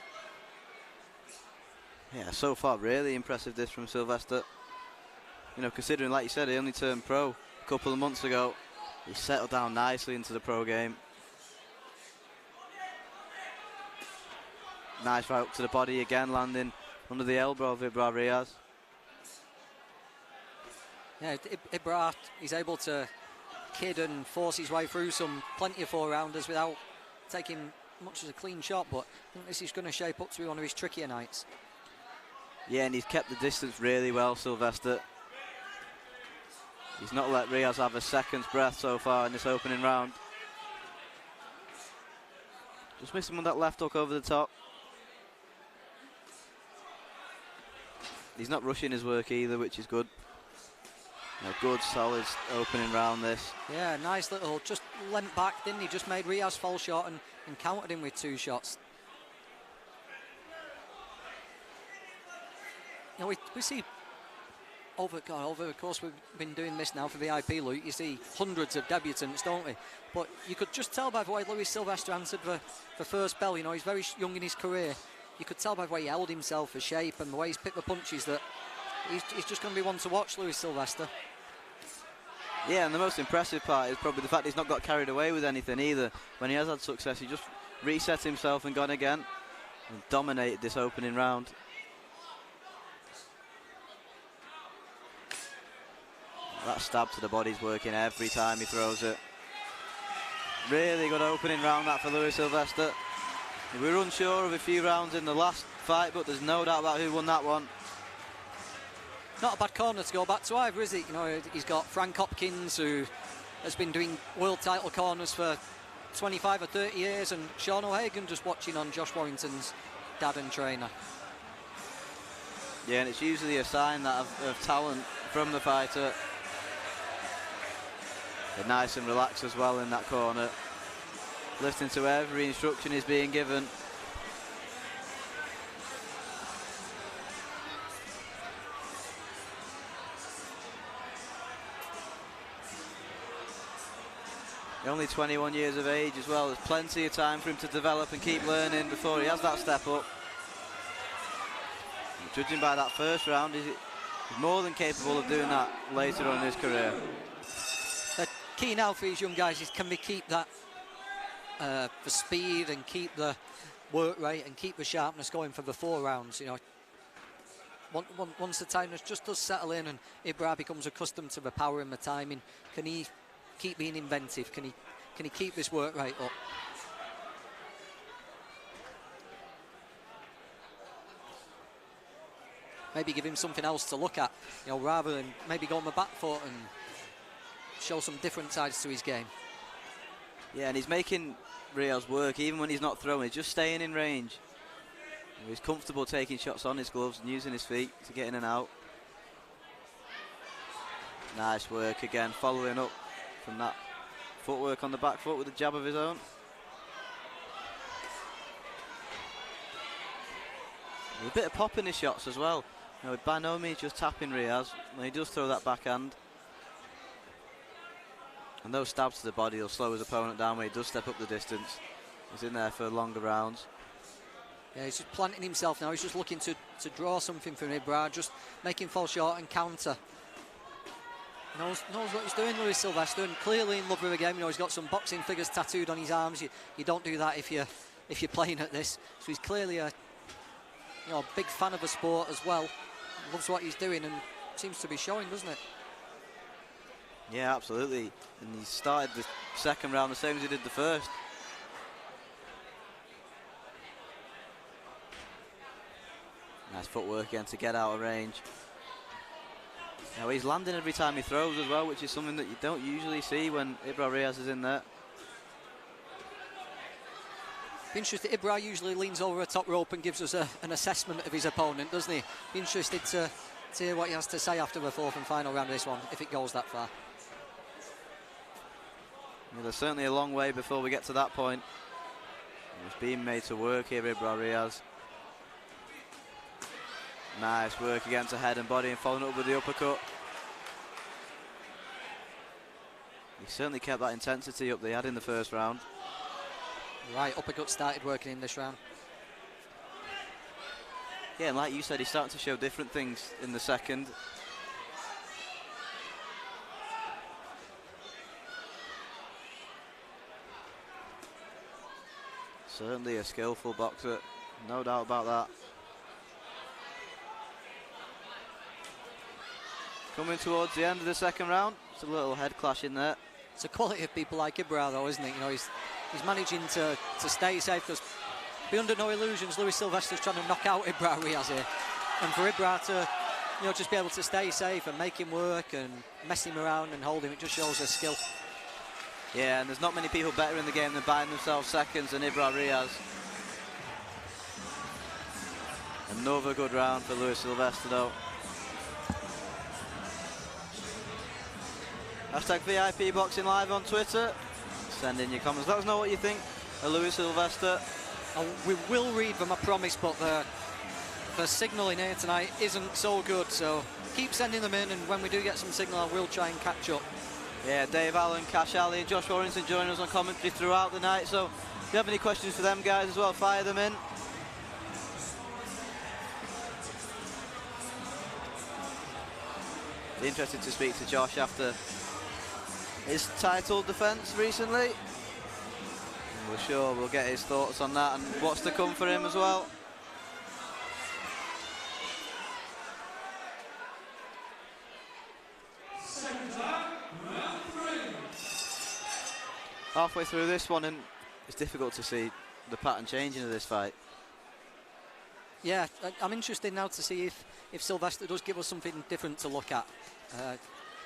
Yeah, so far really impressive this from Sylvester. You know, considering, like you said, he only turned pro a couple of months ago. He's settled down nicely into the pro game. Nice right up to the body again, landing under the elbow of Ibra Riaz. Yeah, Ibra, he's able to kid and force his way through plenty of 4-rounders without taking much as a clean shot, but I think this is going to shape up to be one of his trickier nights. Yeah, and he's kept the distance really well, Sylvester. He's not let Riaz have a second's breath so far in this opening round. Just missing with that left hook over the top. He's not rushing his work either, which is good. A good, solid opening round this. Yeah, nice little, just leant back, didn't he? Just made Riaz fall short and countered him with 2 shots. You know, we see over the course we've been doing this now for VIP, Luke, you see hundreds of debutants, don't we? But you could just tell by the way Lois Sylvester answered the first bell. You know, he's very young in his career. You could tell by the way he held himself for shape and the way he's picked the punches that he's just going to be one to watch, Lois Sylvester. Yeah, and the most impressive part is probably the fact he's not got carried away with anything either. When he has had success, he just reset himself and gone again and dominated this opening round. That stab to the body's working every time he throws it. Really good opening round that for Lois Sylvester. We were unsure of a few rounds in the last fight, but there's no doubt about who won that one. Not a bad corner to go back to either, is it? You know, he's got Frank Hopkins, who has been doing world title corners for 25 or 30 years, and Sean O'Hagan just watching on Josh Warrington's dad and trainer. Yeah, and it's usually a sign that of talent from the fighter. They're nice and relaxed as well in that corner, listening to every instruction he's being given. Only 21 years of age as well. There's plenty of time for him to develop and keep learning before he has that step up. And judging by that first round, he's more than capable of doing that later on in his career. The key now for these young guys is, can they keep that the speed and keep the work rate and keep the sharpness going for the 4 rounds? You know, once the tightness just does settle in and Ibra becomes accustomed to the power and the timing, can he keep being inventive? Can he keep this work rate up? Maybe give him something else to look at, you know, rather than maybe go on the back foot and show some different sides to his game. Yeah, and he's making Riaz work even when he's not throwing. He's just staying in range. He's comfortable taking shots on his gloves and using his feet to get in and out. Nice work again, following up from that footwork on the back foot with a jab of his own. There's a bit of pop in his shots as well. You know, by no means just tapping Riaz when he does throw that backhand. And those stabs to the body will slow his opponent down when he does step up the distance. He's in there for longer rounds. Yeah, he's just planting himself now. He's just looking to draw something from Ibra, just make him fall short and counter. Knows what he's doing, Lois Sylvester, and clearly in love with the game. You know, he's got some boxing figures tattooed on his arms. You don't do that if you're playing at this. So he's clearly a big fan of the sport as well. Loves what he's doing and seems to be showing, doesn't it? Yeah, absolutely. And he started the second round the same as he did the first. Nice footwork again to get out of range. Now he's landing every time he throws as well, which is something that you don't usually see when Ibra Riaz is in there. Be interested. Ibra usually leans over a top rope and gives us an assessment of his opponent, doesn't he? Be interested to hear what he has to say after the fourth and final round of this one, if it goes that far. Well, there's certainly a long way before we get to that point. He's being made to work here, Ibra Riaz. Nice work against the head and body and following up with the uppercut. He certainly kept that intensity up that he had in the first round. Right, uppercut started working in this round. Yeah, and like you said, he's starting to show different things in the second. Certainly a skillful boxer, no doubt about that. Coming towards the end of the second round, it's a little head clash in there. It's a quality of people like Ibra, though, isn't it? You know, he's managing to stay safe, because be under no illusions, Lois Sylvester's trying to knock out Ibra Riaz here, and for Ibra to, you know, just be able to stay safe and make him work and mess him around and hold him, it just shows his skill. Yeah, and there's not many people better in the game than buying themselves seconds than Ibra Riaz. Another good round for Lois Sylvester, though. Hashtag VIP Boxing Live on Twitter. Send in your comments. Let us know what you think of Lois Sylvester. We will read them, I promise, but the signal in here tonight isn't so good, so keep sending them in, and when we do get some signal, I will try and catch up. Yeah, Dave Allen, Cash Ali and Josh Warrington joining us on commentary throughout the night, so if you have any questions for them guys as well, fire them in. Be interested to speak to Josh after his title defence recently. We're sure we'll get his thoughts on that and what's to come for him as well. Halfway through this one, and it's difficult to see the pattern changing of this fight. Yeah, I'm interested now to see if Sylvester does give us something different to look at.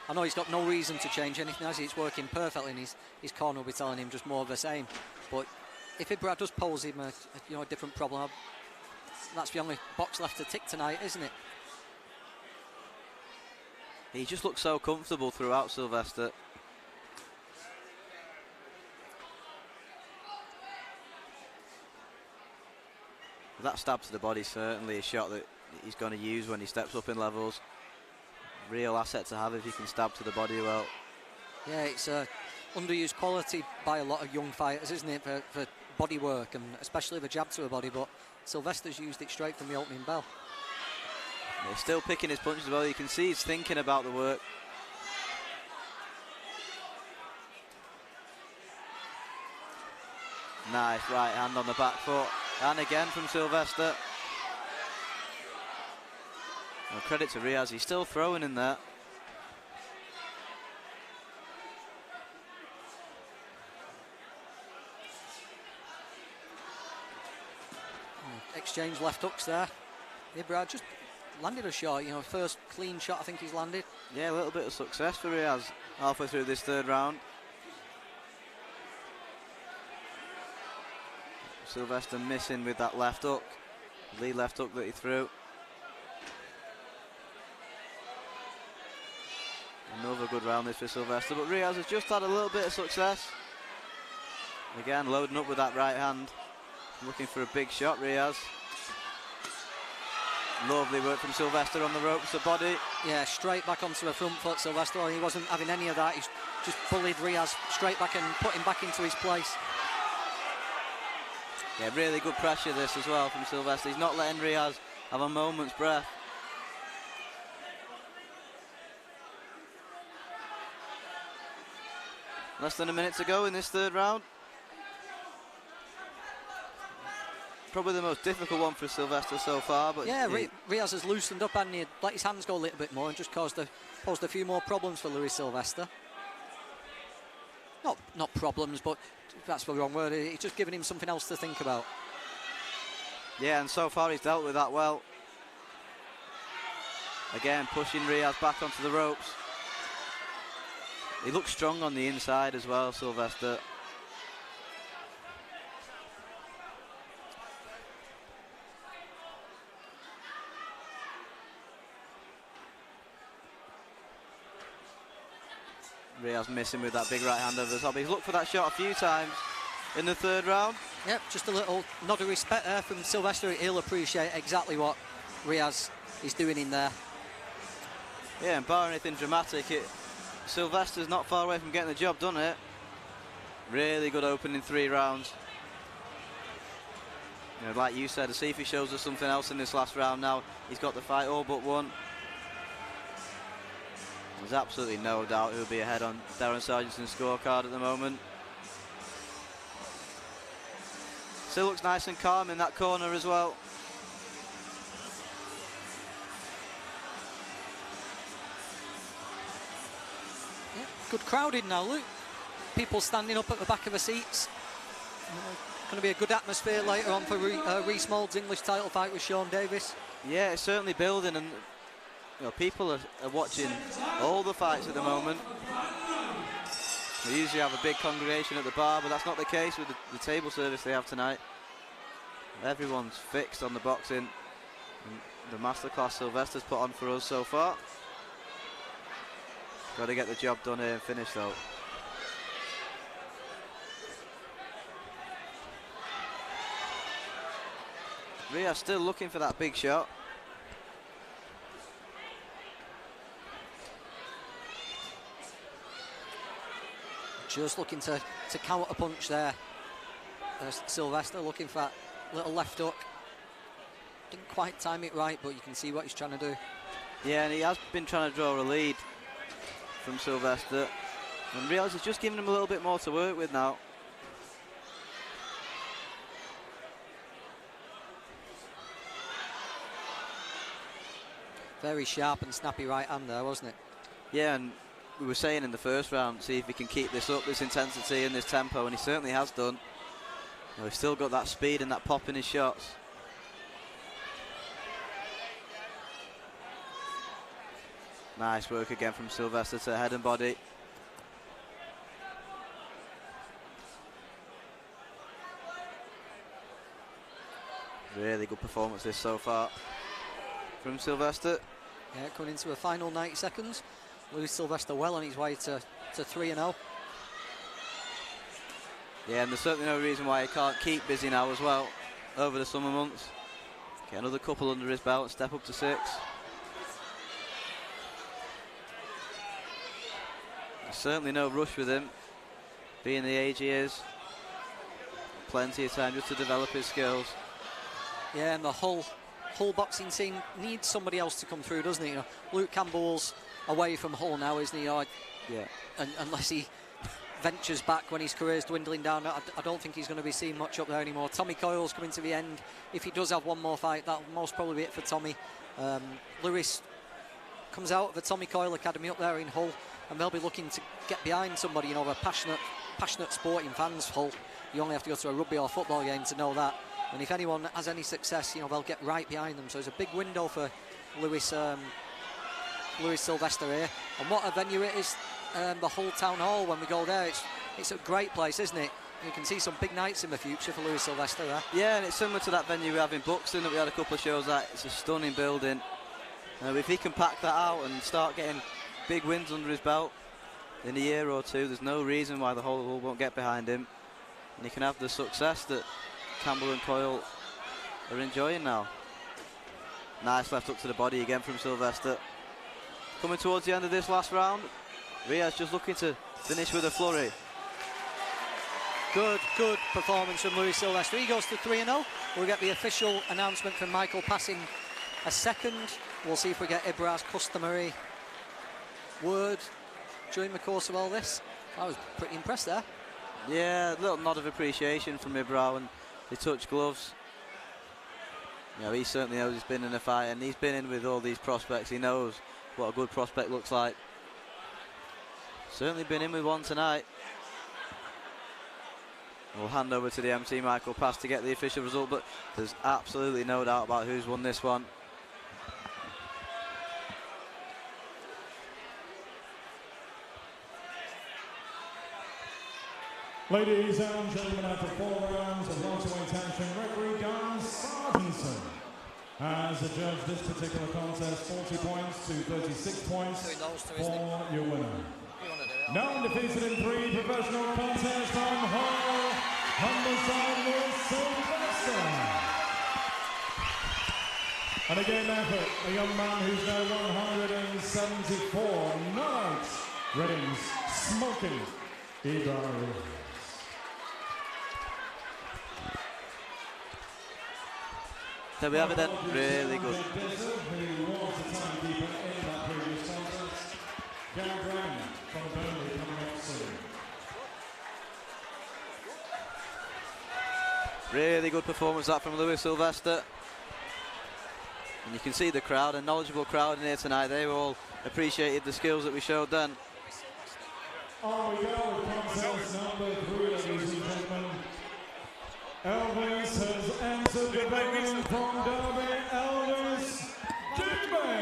I know he's got no reason to change anything, as it's working perfectly, and his corner will be telling him just more of the same. But if Ibra does pose him a different problem, that's the only box left to tick tonight, isn't it? He just looks so comfortable throughout, Sylvester. That stab to the body certainly a shot that he's going to use when he steps up in levels. Real asset to have if you can stab to the body well. Yeah, it's underused quality by a lot of young fighters, isn't it, for body work, and especially the jab to the body, but Sylvester's used it straight from the opening bell. Yeah, he's still picking his punches well. You can see he's thinking about the work. Nice right hand on the back foot. And again from Sylvester. Well, credit to Riaz, he's still throwing in there. Exchange left hooks there. Ibra just landed a shot, you know, first clean shot I think he's landed. Yeah, a little bit of success for Riaz halfway through this third round. Sylvester missing with that left hook, lead left hook that he threw. Another good round this for Sylvester, but Riaz has just had a little bit of success. Again, loading up with that right hand, looking for a big shot, Riaz. Lovely work from Sylvester on the ropes, the body. Yeah, straight back onto the front foot, Sylvester. He wasn't having any of that. He's just bullied Riaz straight back and put him back into his place. Yeah, really good pressure this as well from Sylvester. He's not letting Riaz have a moment's breath. Less than a minute to go in this third round. Probably the most difficult one for Sylvester so far, but yeah, Riaz has loosened up and he let his hands go a little bit more and just posed a few more problems for Lois Sylvester. Not problems, but that's the wrong word. He's just giving him something else to think about. Yeah, and so far he's dealt with that well. Again, pushing Riaz back onto the ropes. He looks strong on the inside as well, Sylvester. Riaz missing with that big right hand over the top. He's looked for that shot a few times in the third round. Yep, just a little nod of respect there from Sylvester. He'll appreciate exactly what Riaz is doing in there. Yeah, and bar anything dramatic, Sylvester's not far away from getting the job done here. Really good opening 3 rounds. You know, like you said, to see if he shows us something else in this last round now. He's got the fight all but won. There's absolutely no doubt who'll be ahead on Darren Sargent's scorecard at the moment. Still looks nice and calm in that corner as well. Yeah, good crowding now, Luke. People standing up at the back of the seats. Going to be a good atmosphere later on for Rhys Mould's English title fight with Sean Davis. Yeah, it's certainly building, and you know, people are watching all the fights at the moment. We usually have a big congregation at the bar, but that's not the case with the table service they have tonight. Everyone's fixed on the boxing, and the masterclass Sylvester's put on for us so far. Got to get the job done here and finish though. Riaz still looking for that big shot. Just looking to counter punch there. Sylvester looking for that little left hook. Didn't quite time it right, but you can see what he's trying to do. Yeah, and he has been trying to draw a lead from Sylvester. And Riaz is just giving him a little bit more to work with now. Very sharp and snappy right hand there, wasn't it? Yeah, and we were saying in the first round, see if he can keep this up, this intensity and this tempo, and he certainly has done. You know, he's still got that speed and that pop in his shots. Nice work again from Sylvester to head and body. Really good performances so far from Sylvester. Yeah, coming into the final 90 seconds. Lois Sylvester well on his way to 3-0. Yeah, and there's certainly no reason why he can't keep busy now as well over the summer months. Get another couple under his belt, step up to 6. There's certainly no rush with him, being the age he is. Plenty of time just to develop his skills. Yeah, and the whole boxing scene needs somebody else to come through, doesn't it? You know, Luke Campbell's away from Hull now, isn't he? You know, yeah. And unless he ventures back when his career's dwindling down, I don't think he's going to be seen much up there anymore. Tommy Coyle's coming to the end. If he does have one more fight, that'll most probably be it for Tommy. Lewis comes out of the Tommy Coyle Academy up there in Hull, and they'll be looking to get behind somebody, you know, the passionate sporting fans. Hull, you only have to go to a rugby or football game to know that. And if anyone has any success, you know, they'll get right behind them. So it's a big window for Lois Sylvester here. And what a venue it is, the Hull Town Hall. When we go there, it's a great place, isn't it? You can see some big nights in the future for Lois Sylvester there. Yeah, and it's similar to that venue we have in Buxton that we had a couple of shows at. It's a stunning building. If he can pack that out and start getting big wins under his belt in a year or two, there's no reason why the whole won't get behind him. And he can have the success that Campbell and Coyle are enjoying now. Nice left hook to the body again from Sylvester. Coming towards the end of this last round, Riaz just looking to finish with a flurry. Good performance from Lois Sylvester. He goes to 3-0. We'll get the official announcement from Michael passing a second. We'll see if we get Ibrah's customary word during the course of all this. I was pretty impressed there. Yeah, a little nod of appreciation from Ibra when they touch gloves. You know, he certainly knows he's been in a fight, and he's been in with all these prospects. He knows what a good prospect looks like. Certainly been in with one tonight. We'll hand over to the MC Michael Pass to get the official result, but there's absolutely no doubt about who's won this one. Ladies and gentlemen, after 4 rounds of welterweight action, referee Don Sartinson has adjudged this particular contest 40 points to 36 points for your winner. Now undefeated in 3 professional contests on Hall, homicide Lois Sylvester. And again effort, a young man who's now 174, not Reading's smoking Ibra. There we have it then, really good. Really good performance that from Lois Sylvester. And you can see the crowd, a knowledgeable crowd in here tonight. They all appreciated the skills that we showed then. On we go with contest number 3, ladies and gentlemen. Elvis has entered the building from Derby. Elvis Dubé.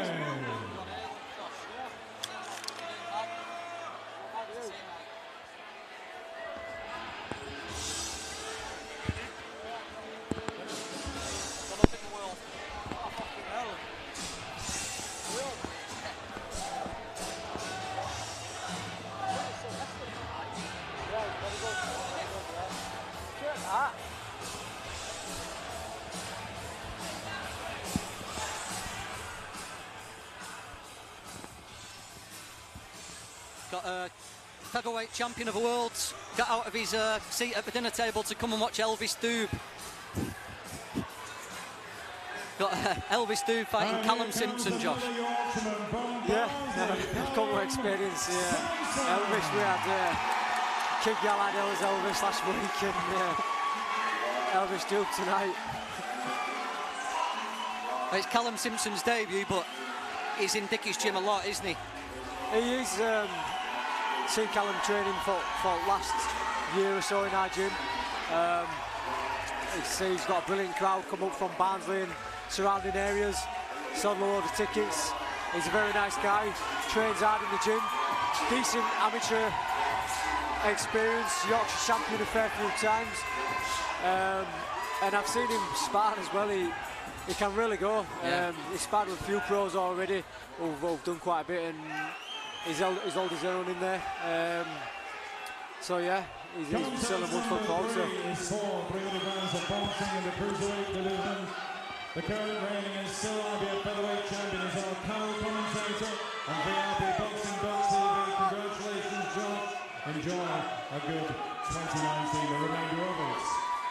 Got a featherweight champion of the world got out of his seat at the dinner table to come and watch Elvis Dube. Got Elvis Dube fighting Callum Simpson, Josh. Yeah, I've got more experience. Yeah. Elvis, we had Kid Gallade's Elvis last week, and Elvis Dube tonight. It's Callum Simpson's debut, but he's in Dickie's gym a lot, isn't he? He is. Seen Callum training for last year or so in our gym. He's got a brilliant crowd come up from Barnsley and surrounding areas. Sold a load of tickets. He's a very nice guy. Trains hard in the gym. Decent amateur experience. Yorkshire champion a fair few times. And I've seen him spar as well. He can really go. Yeah. He's sparred with a few pros already who've done quite a bit, and he's held his own in there. So yeah, he's still a good foot forward. So. Is for 300 rounds of boxing in the cruiserweight division. The current reigning and still IBF featherweight champion is our co-commentator on VIP Boxing.tv. Congratulations, Josh. Enjoy a good 2019, the remainder of it.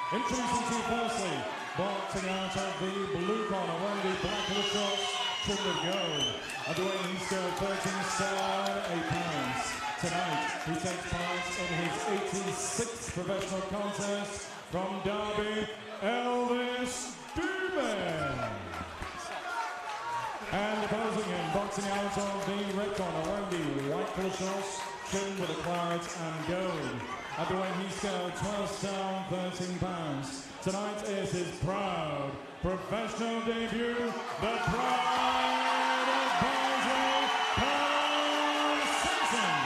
Introducing to you firstly, boxing out of the blue corner, wearing the black of the shorts, trimmed with gold. Underweight in scale 13 stone, 8 pounds. Tonight, he takes part in his 86th professional contest from Derby, Elvis Dube. And opposing him, boxing out of the red corner, wearing the white collar shorts, trimmed with a claret and gold. Underweight in scale 12 stone, 13 pounds. Tonight is his proud professional debut, the pride of Barnsley, Callum Simpson.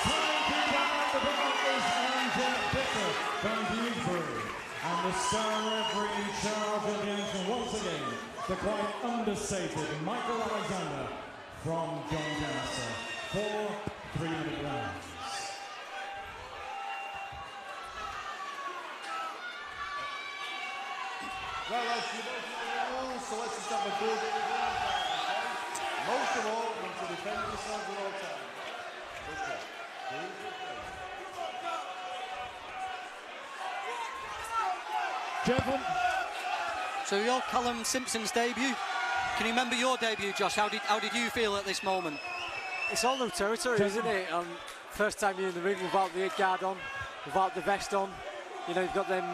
Timekeeper at the bell is Angel Bitter from Dewsbury. And the star referee in charge of the action once again, the quite understated Michael Alexander from Doncaster for 300 rounds. Well, lads, you both know the rules, so let's just have a go at the ground fight, okay? Most of all, want to defend themselves at all times. Okay. Gentlemen. So you're Callum Simpson's debut. Can you remember your debut, Josh? How did you feel at this moment? It's all new territory, isn't it? first time you're in the ring without the head guard on, without the vest on. You know, you've got them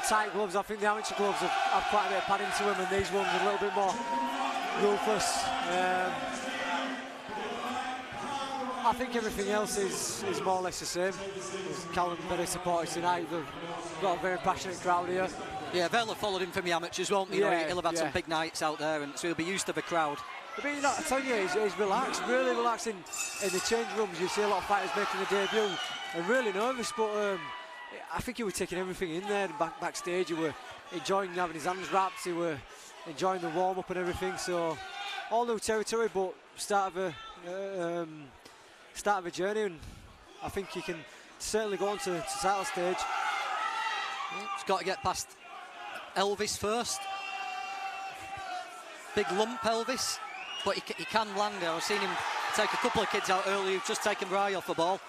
tight gloves. I think the amateur gloves have quite a bit of padding to them, and these ones are a little bit more ruthless. I think everything else is more or less the same. Callum very supported tonight. They've got a very passionate crowd here. Yeah, they'll have followed him from the amateurs, won't they? You know, Yeah, he'll have had yeah. some big nights out there, and so he'll be used to the crowd. But you know, I tell you, he's relaxed, really relaxed in the change rooms. You see a lot of fighters making a debut and really nervous, but I think he was taking everything in there. And backstage, he were enjoying having his hands wrapped. He were enjoying the warm up and everything. So all new territory, but start of a journey, and I think he can certainly go on to title stage. He's got to get past Elvis first. Big lump, Elvis, but he can land it. I've seen him take a couple of kids out earlier who've just taken their eye off the ball.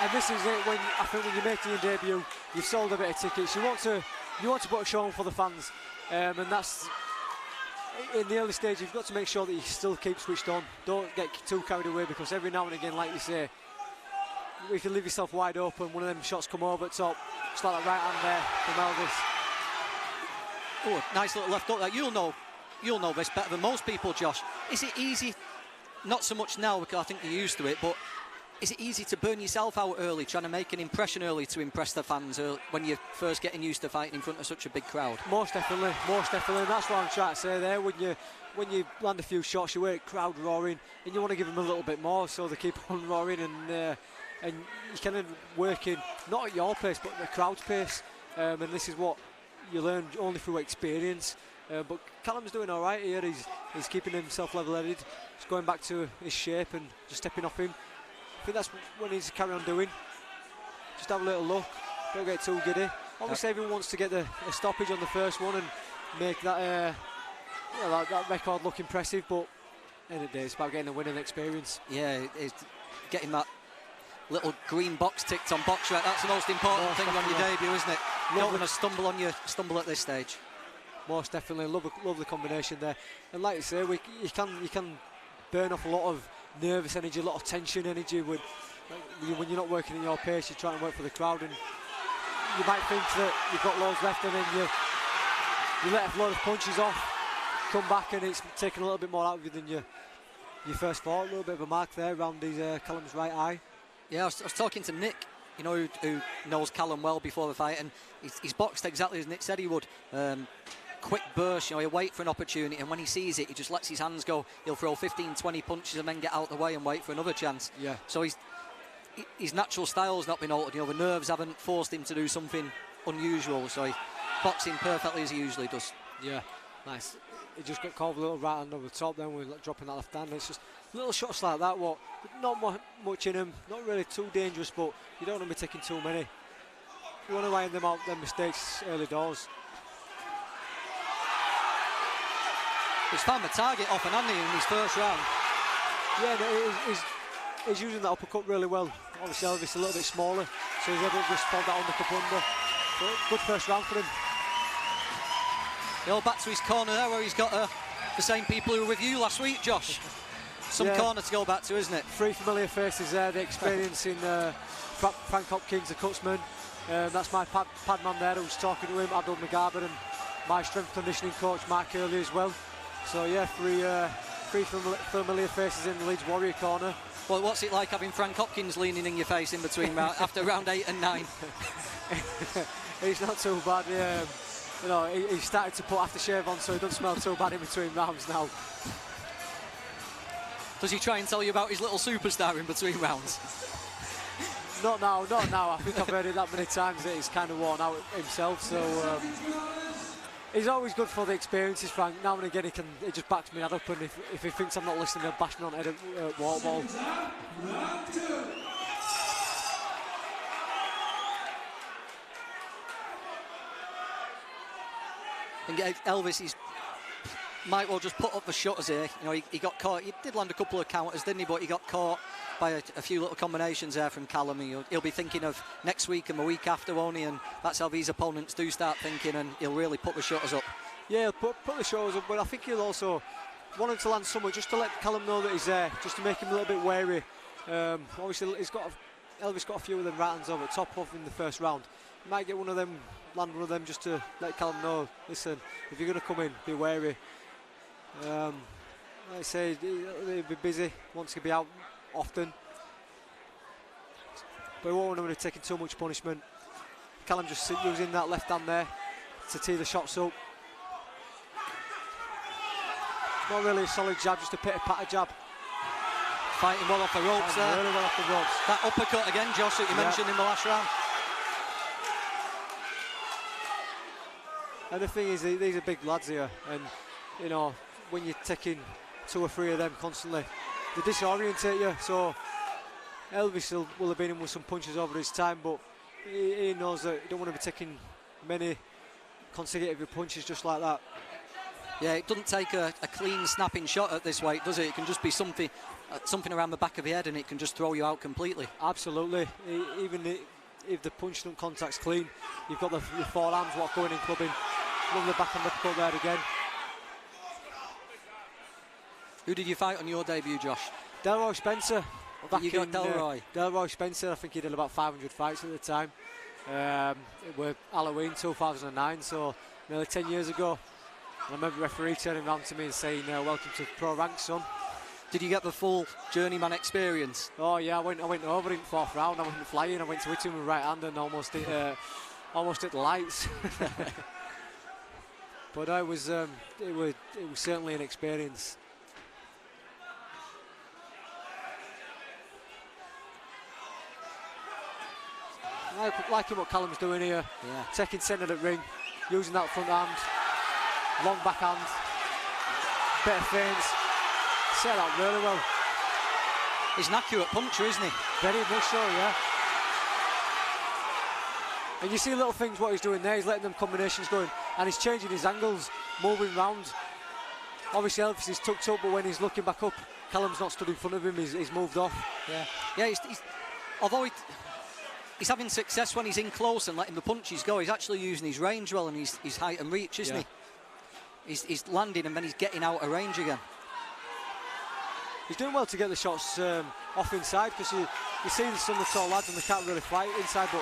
And this is it, I think when you're making your debut, you've sold a bit of tickets. You want to put a show on for the fans, and that's in the early stage. You've got to make sure that you still keep switched on. Don't get too carried away, because every now and again, like you say, if you leave yourself wide open, one of them shots come over the top, just like that right hand there from Elvis. Oh, nice little left hook there. You'll know this better than most people, Josh. Is it easy? Not so much now, because I think you're used to it, but is it easy to burn yourself out early, trying to make an impression early to impress the fans when you're first getting used to fighting in front of such a big crowd? Most definitely. And that's what I'm trying to say there. When you land a few shots, you hear crowd roaring, and you want to give them a little bit more, so they keep on roaring, and you kind of working not at your pace, but at the crowd's pace. And this is what you learn only through experience. But Callum's doing all right here. He's keeping himself level-headed. He's going back to his shape and just stepping off him. I think that's what he needs to carry on doing. Just have a little look. Don't get too giddy. Obviously, everyone wants to get a stoppage on the first one and make that that record look impressive. But at the end of the day, it's about getting a winning experience. Yeah, it's getting that little green box ticked on box rec. That's the most important thing on your debut, isn't it? You don't want to stumble at this stage. Most definitely. Love the combination there. And like you say, you can burn off a lot of nervous energy, a lot of tension energy when you're not working at your pace. You're trying to work for the crowd, and you might think that you've got loads left, and then you let a load of punches off, come back, and it's taking a little bit more out of you than you first thought. A little bit of a mark there around Callum's right eye. Yeah, I was talking to Nick, you know, who knows Callum well before the fight, and he's boxed exactly as Nick said he would. Quick burst, you know, he'll wait for an opportunity, and when he sees it, he just lets his hands go. He'll throw 15-20 punches and then get out of the way and wait for another chance. Yeah. So his natural style's not been altered. You know, the nerves haven't forced him to do something unusual, so he's boxing perfectly as he usually does. Yeah, nice. He just got caught with a little right hand over the top then with dropping that left hand. It's just little shots like that, not much in them, not really too dangerous, but you don't want to be taking too many. You want to iron them out, them mistakes early doors. He's found the target off and on in his first round. Yeah, no, he's using that uppercut really well. Obviously Elvis a little bit smaller, so he's able to just fold that undercut under. So good first round for him. He'll back to his corner there where he's got the same people who were with you last week, Josh. Some corner to go back to, isn't it? Three familiar faces there, the experience in Frank Hopkins, the cutsman. That's my pad man there who's talking to him, Abdul McGarber, and my strength conditioning coach, Mark Early, as well. So yeah, three familiar faces in the Leeds Warrior corner. Well, what's it like having Frank Hopkins leaning in your face in between after round 8 and 9? He's not too bad. You know, he started to put aftershave on, so he doesn't smell too bad in between rounds now. Does he try and tell you about his little superstar in between rounds? Not now. I think I've heard it that many times that he's kind of worn out himself. So he's always good for the experiences, Frank. Now and again, he just backs me head up, and if he thinks I'm not listening, he'll bash me on the head at wall ball. And Elvis, might well just put up the shutters here. You know, he got caught. He did land a couple of counters, didn't he? But he got caught by a few little combinations there from Callum. He'll be thinking of next week and the week after, won't he? And that's how these opponents do start thinking, and he'll really put the shutters up. Yeah, he'll put the shutters up, but I think he'll also want him to land somewhere just to let Callum know that he's there, just to make him a little bit wary Obviously, Elvis got a few of them right hands over top off in the first round. He might get one of them, land one of them just to let Callum know, listen, if you're going to come in, be wary. Like I say, he'll be busy, wants to be out often. But he won't want to be taking too much punishment. Callum just using that left hand there to tee the shots up. Not really a solid jab, just a pitter-patter jab. Fighting well off the ropes there. Really well off the ropes. That uppercut again, Josh, that you mentioned in the last round. And the thing is, these are big lads here, and you know, when you're taking 2 or 3 of them constantly, they disorientate you. So Elvis will have been in with some punches over his time, but he knows that you don't want to be taking many consecutive punches just like that. Yeah, it doesn't take a clean snapping shot at this weight, does it? It can just be something around the back of your head and it can just throw you out completely. Absolutely. Even if the punch don't contact's clean, you've got your forearms what going in clubbing. Love the back and uppercut there again. Who did you fight on your debut, Josh? Delroy Spencer. You got Delroy? Delroy Spencer, I think he did about 500 fights at the time. It was Halloween 2009, so nearly 10 years ago. I remember the referee turning around to me and saying, welcome to Pro Rank, son. Did you get the full journeyman experience? Oh yeah, I went over in the 4th round. I went flying. I went to hit him with right hand and almost hit the lights. But it was certainly an experience. Liking what Callum's doing here. Yeah. Taking centre of the ring, using that front hand, long backhand, bit of feints. Set that really well. He's an accurate puncher, isn't he? Very much so, yeah. And you see little things what he's doing there. He's letting them combinations going, and he's changing his angles, moving round. Obviously Elvis is tucked up, but when he's looking back up, Callum's not stood in front of him. He's moved off. Yeah. Although he's having success when he's in close and letting the punches go. He's actually using his range well and his height and reach, isn't he? He's landing and then he's getting out of range again. He's doing well to get the shots off inside, because you see some of the tall lads and they can't really fight inside, but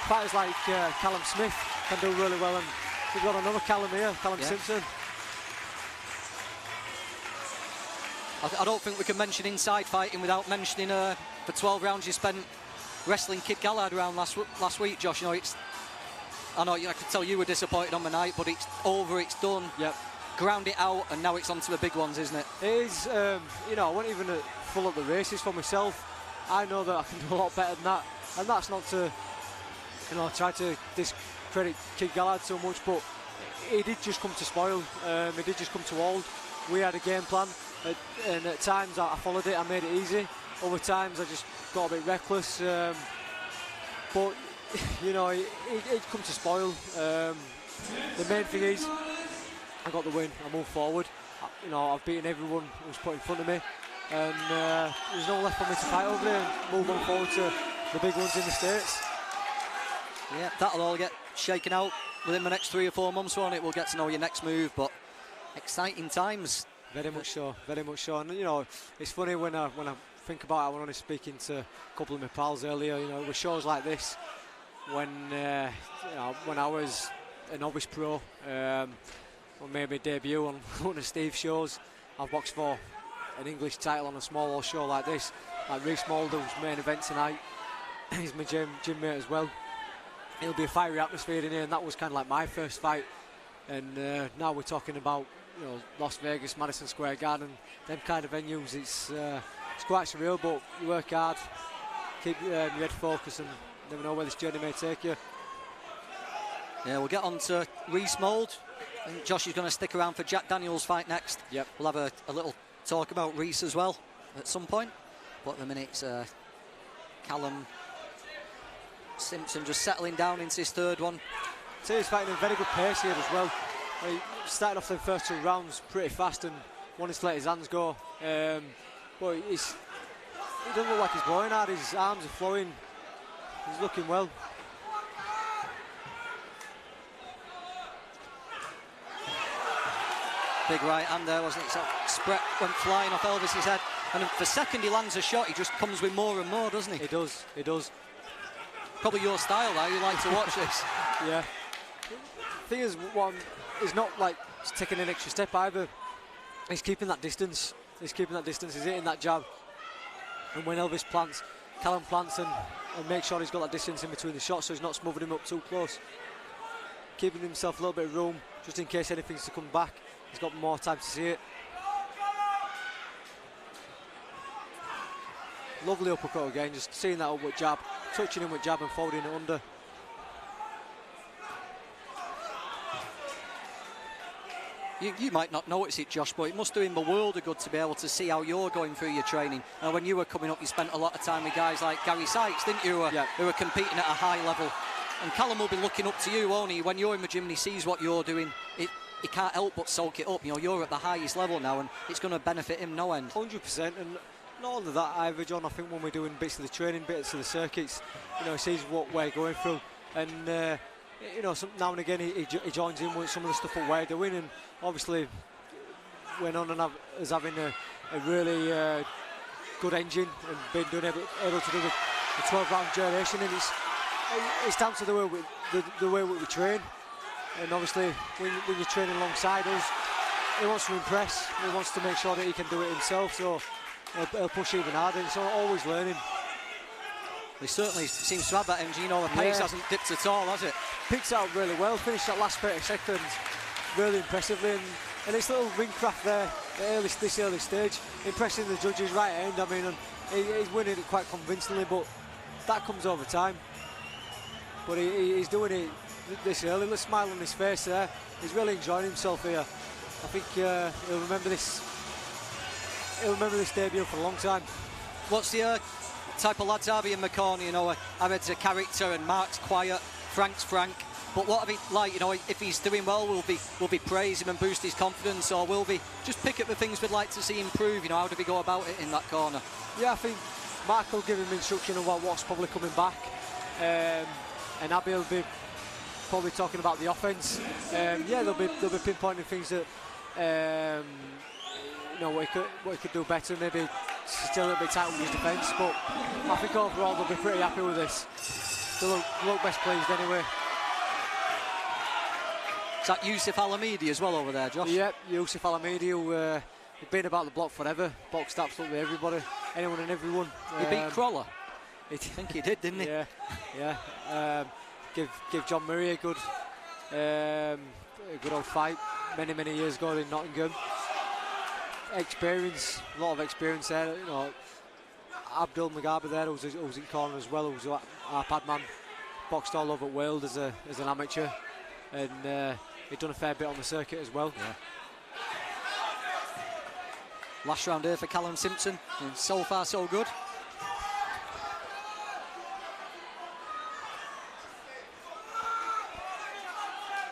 fighters like Callum Smith can do really well, and we've got another Callum here, Callum Simpson. I don't think we can mention inside fighting without mentioning the 12 rounds you spent wrestling Kid Gallard around last week, Josh. You know, I could tell you were disappointed on the night, but it's over, it's done. Yep. Ground it out, and now it's on to the big ones, isn't it? It is. I wasn't even full up the races for myself. I know that I can do a lot better than that, and that's not to, try to discredit Kid Gallard so much, but he did just come to spoil. He did just come to hold. We had a game plan, and at times I followed it. I made it easy. Other times I just got a bit reckless. But it come to spoil. The main thing is, I got the win. I moved forward. I've beaten everyone who's put in front of me, and there's no left for me to fight over there. And move on forward to the big ones in the States. Yeah, that'll all get shaken out within the next 3 or 4 months, won't it? We'll get to know your next move, but exciting times. Very much so. Very much so. And it's funny when I think about it. I was only speaking to a couple of my pals earlier. With shows like this, when I was a novice pro. I made my debut on one of Steve's shows. I've boxed for an English title on a small show like this. Like Reece Mulder's main event tonight. He's my gym mate as well. It'll be a fiery atmosphere in here, and that was kind of like my first fight. And now we're talking about Las Vegas, Madison Square Garden, them kind of venues. It's quite surreal, but you work hard, keep your head focused, and never know where this journey may take you. Yeah, we'll get on to Reece Mould. I think Josh is going to stick around for Jack Daniels' fight next. Yep. We'll have a little talk about Reece as well at some point. But at the minute, it's Callum Simpson just settling down into his 3rd one. So he's fighting at a very good pace here as well. He started off the first 2 rounds pretty fast and wanted to let his hands go. But he doesn't look like he's going hard. His arms are flowing. He's looking well. Big right hand there, wasn't it? So Bret went flying off Elvis's head. And the second he lands a shot, he just comes with more and more, doesn't he? He does, he does. Probably your style, though. You like to watch this. Yeah. The thing is, one is not like taking an extra step either. He's keeping that distance. He's keeping that distance. He's hitting that jab. And when Elvis plants, Callum plants and make sure he's got that distance in between the shots, so he's not smothering him up too close. Keeping himself a little bit of room, just in case anything's to come back. He's got more time to see it. Lovely uppercut again, just seeing that upward jab, touching him with jab and folding it under. You might not notice it, Josh, but it must do him the world of good to be able to see how you're going through your training. And when you were coming up, you spent a lot of time with guys like Gary Sykes, didn't you, who were competing at a high level. And Callum will be looking up to you, won't he? When you're in the gym and he sees what you're doing, he can't help but soak it up. You know, you're at the highest level now, and it's going to benefit him no end. 100%, and not only that either, John. I think when we're doing bits of the training, bits of the circuits, you know, he sees what we're going through, and you know, now and again he joins in with some of the stuff that we're doing, and obviously went on and as having a really good engine and been able to do the 12-round duration, and it's down to the way we train. And obviously when you're training alongside us, he wants to impress, he wants to make sure that he can do it himself, so he'll push even harder. It's always learning. He certainly seems to have that engine. You know, the pace hasn't dipped at all, has it? Picked out really well, finished that last 30 seconds really impressively, and his little ring craft there at this early stage, impressing the judges right at end. I mean, and he's winning it quite convincingly, but that comes over time. But he's doing it this early. The smile on his face there, he's really enjoying himself here. I think he'll remember this debut for a long time. What's the type of lads are we in the corner? You know, Ahmed's a character and Mark's quiet, Frank's Frank. But what are we like? You know, if he's doing well, will we praise him and boost his confidence, or will we just pick up the things we'd like to see improve? You know, how do we go about it in that corner? Yeah, I think Mark will give him instruction about what's probably coming back, and Abby will be probably talking about the offence. Yeah, they'll be pinpointing things that you know, what he could do better. Maybe still a little bit tight with his defence, but I think overall they'll be pretty happy with this. They'll look best pleased anyway. Is that Yusuf Alamidi as well over there, Josh? Yep, Yusuf Alamidi, who he's been about the block forever, boxed absolutely everybody, anyone and everyone. He beat Crawler. I think he did, didn't he? Yeah. Give John Murray a good old fight many years ago in Nottingham. Experience, a lot of experience there. You know, Abdul Mugabe there, who's in corner as well, who's our pad man, boxed all over Wales as an amateur, and he'd done a fair bit on the circuit as well. Yeah. Last round here for Callum Simpson, and so far so good.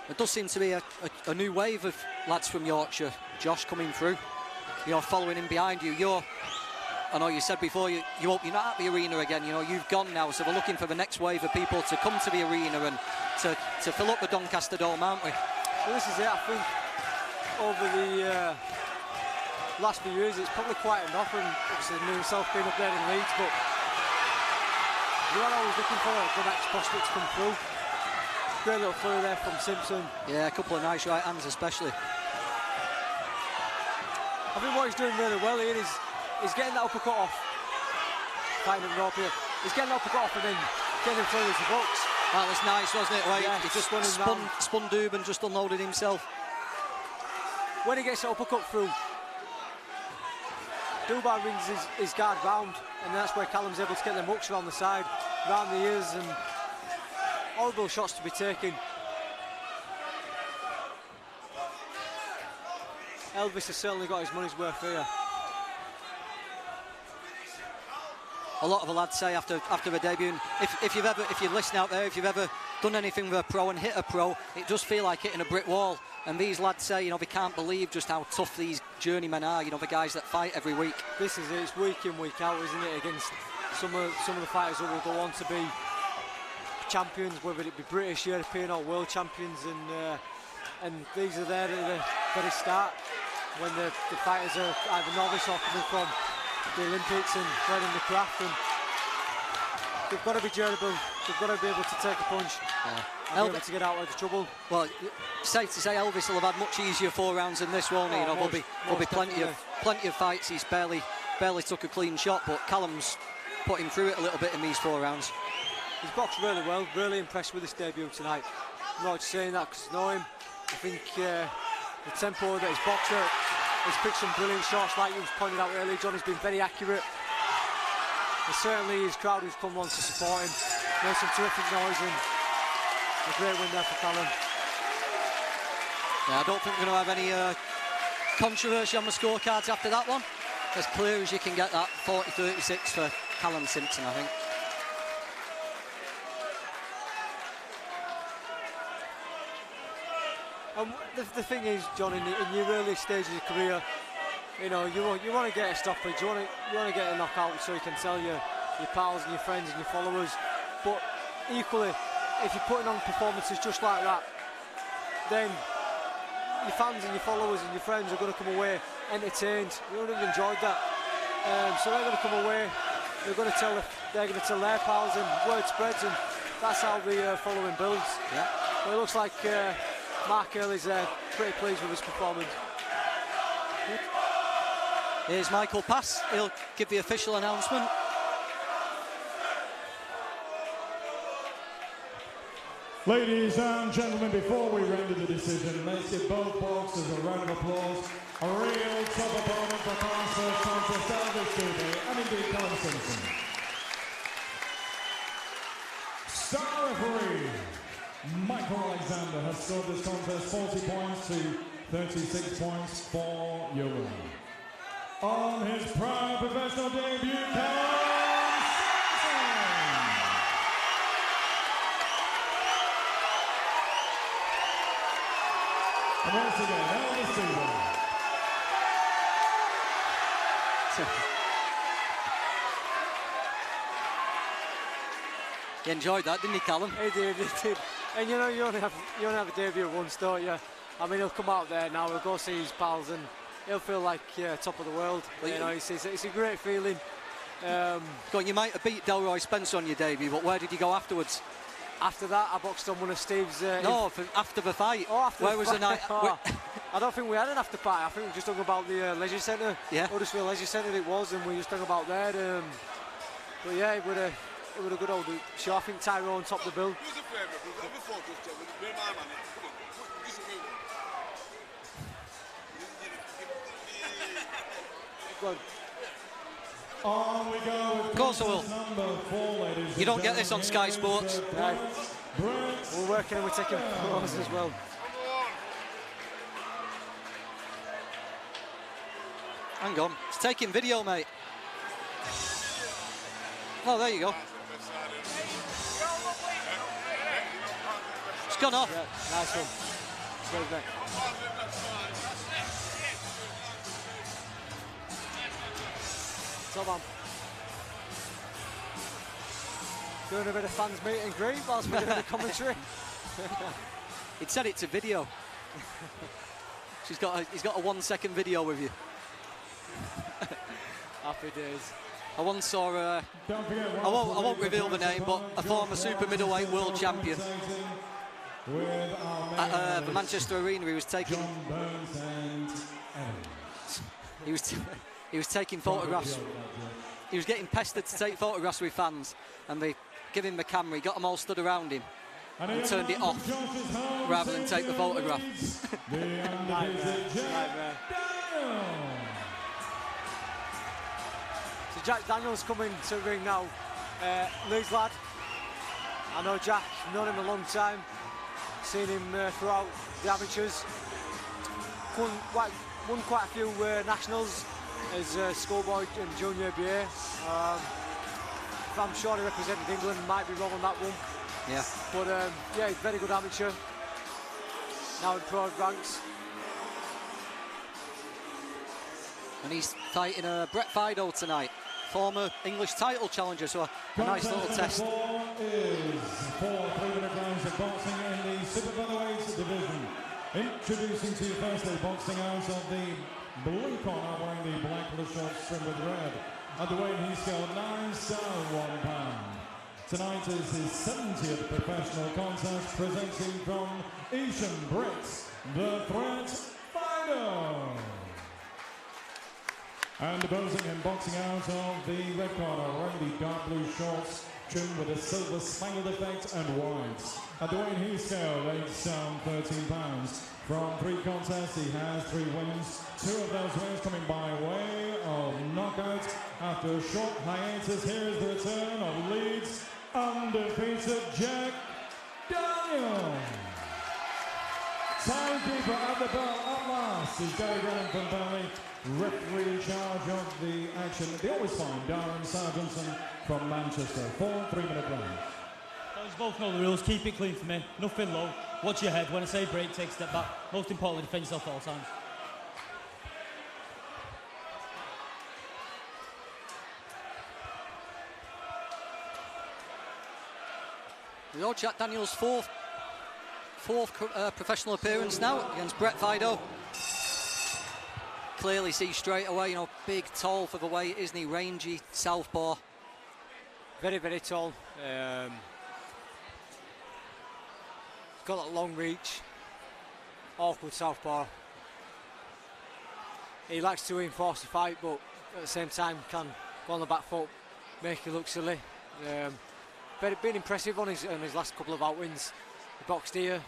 There does seem to be a new wave of lads from Yorkshire, Josh, coming through. You know, following in behind you. I know you said before you're not at the arena again. You know, you've gone now, so we're looking for the next wave of people to come to the arena and to fill up the Doncaster Dome, aren't we? Well, this is it. I think over the last few years it's probably quietened off, and obviously me myself being up there in Leeds, but you are always looking for the next prospect to come through. Great little flurry there from Simpson. Yeah, a couple of nice right hands especially. I think what he's doing really well here is he's getting that uppercut off. Fighting him rope here. He's getting that uppercut off and then getting him through with the box. That was nice, wasn't it? Right? Yeah, he just spun Doob and just unloaded himself. When he gets that uppercut through, Dubai rings his guard round, and that's where Callum's able to get them hooks around the side, round the ears, and horrible shots to be taken. Elvis has certainly got his money's worth here. A lot of the lads say after the debut, if you're listening out there, if you've ever done anything with a pro and hit a pro, it does feel like hitting a brick wall. And these lads say, you know, they can't believe just how tough these journeymen are. You know, the guys that fight every week. This is it. It's week in, week out, isn't it? Against some of the fighters who will go on to be champions, whether it be British, European, or world champions. And these are there at the very start, when the fighters are either novice or coming from the Olympics and learning the craft, and they've got to be durable. They've got to be able to take a punch and be able to get out of the trouble. Well, safe to say Elvis will have had much easier 4 rounds than this, won't he? You know, there'll be plenty of fights. He's barely took a clean shot, but Callum's put him through it a little bit in these 4 rounds. He's boxed really well. Really impressed with his debut tonight. I'm not just saying that because I know him. I think the tempo that he's boxed at, he's picked some brilliant shots, like you was pointed out earlier. John has been very accurate. And certainly his crowd who's come on to support him made some terrific noise, and a great win there for Callum. Yeah, I don't think we're going to have any controversy on the scorecards after that one. As clear as you can get that, 40-36 for Callum Simpson, I think. The thing is, John, in your early stages of your career, you know, you want to get a stoppage, you want to get a knockout, so you can tell your pals and your friends and your followers. But equally, if you're putting on performances just like that, then your fans and your followers and your friends are going to come away entertained. You would have enjoyed that. So they're going to come away. They're going to tell their pals, and word spreads, and that's how the following builds. Yeah. But it looks like Mark Early's pretty pleased with his performance. Good. Here's Michael Pass. He'll give the official announcement. Ladies and gentlemen, before we render the decision, let's give both boxers a round of applause. A real top opponent for Pastor contest Elvis Duby and indeed Callum Simpson. Star referee Michael Alexander has scored this contest 40 points to 36 points for your win. On his proud professional debut, Callum Simpson. And once again, Elvis Duby. He enjoyed that, didn't he, Callum? He did. And you know, you only have a debut once, don't you? I mean, he'll come out there now, he'll go see his pals, and he'll feel like top of the world. Well, you know, it's a great feeling. Go on, you might have beat Delroy Spencer on your debut, but where did you go afterwards? After that, I boxed on one of Steve's... after the fight. Oh, after where the was fight. the night? I don't think we had an after party. I think we just talking about the leisure centre. Yeah. Huddersfield Leisure Centre it was, and we just talking about there. But yeah, it was a good old show. I think Tyrone topped the bill. Who's the favourite? Before Go on. On we go with Of course I will. number 4, ladies. You don't get this on Sky Sports. Right. We're working and we're taking photos as well. Hang on, it's taking video, mate. Oh, there you go. It's gone off. Yeah, nice one. Well done. Top on. Doing a bit of fans meet and greet whilst we're doing the commentary. He'd said it's a video. He's got a 1-second video with you. Happy days. I once saw, I won't reveal the name, but a former super middleweight world champion at the Manchester Arena. He was taking, he was taking photographs. He was getting pestered to take photographs with fans, and they give him the camera. He got them all stood around him and turned it off rather than take the photograph. So Jack Daniels coming to the ring now. Leeds lad. I know Jack, known him a long time. Seen him throughout the amateurs. Won quite a few nationals as schoolboy and junior BA. I'm sure he represented England, might be wrong on that one. Yeah. But yeah, he's a very good amateur. Now in pro ranks. And he's fighting Bret Fido tonight, former English title challenger, so a nice little test. 4 is 300 grams of boxing in the super featherweight division. Introducing to you firstly, boxing out of the blue corner wearing the black shorts trimmed with red. At the weight he scaled 9 stone 1 pound. Tonight is his 70th professional contest, presenting from Asian Brits, the Threat Fighter. And opposing him, boxing out of the red corner, wearing the dark blue shorts, trimmed with a silver spangled effect and white. At the weight he scaled 8 stone 13 pounds. From 3 contests, he has 3 wins. 2 of those wins coming by way of knockout. After a short hiatus, here is the return of Leeds undefeated Jack Daniel. Timekeeper at the bell at last is Gary Brennan from Burnley. Referee in charge of the action. They always find Darren Sargentson from Manchester. 4 3-minute round. Those both know the rules. Keep it clean for me. Nothing low. Watch your head. When I say break, take a step back. Most importantly, defend yourself at all times. We know Jack Daniels' fourth professional appearance now against Bret Fido. Clearly see straight away, you know, big, tall for the weight, isn't he? Rangy, southpaw. Very, very tall. Got that long reach. Awkward southpaw. He likes to enforce the fight, but at the same time can go on the back foot, make you look silly. Been impressive on his last couple of outwins. He boxed here.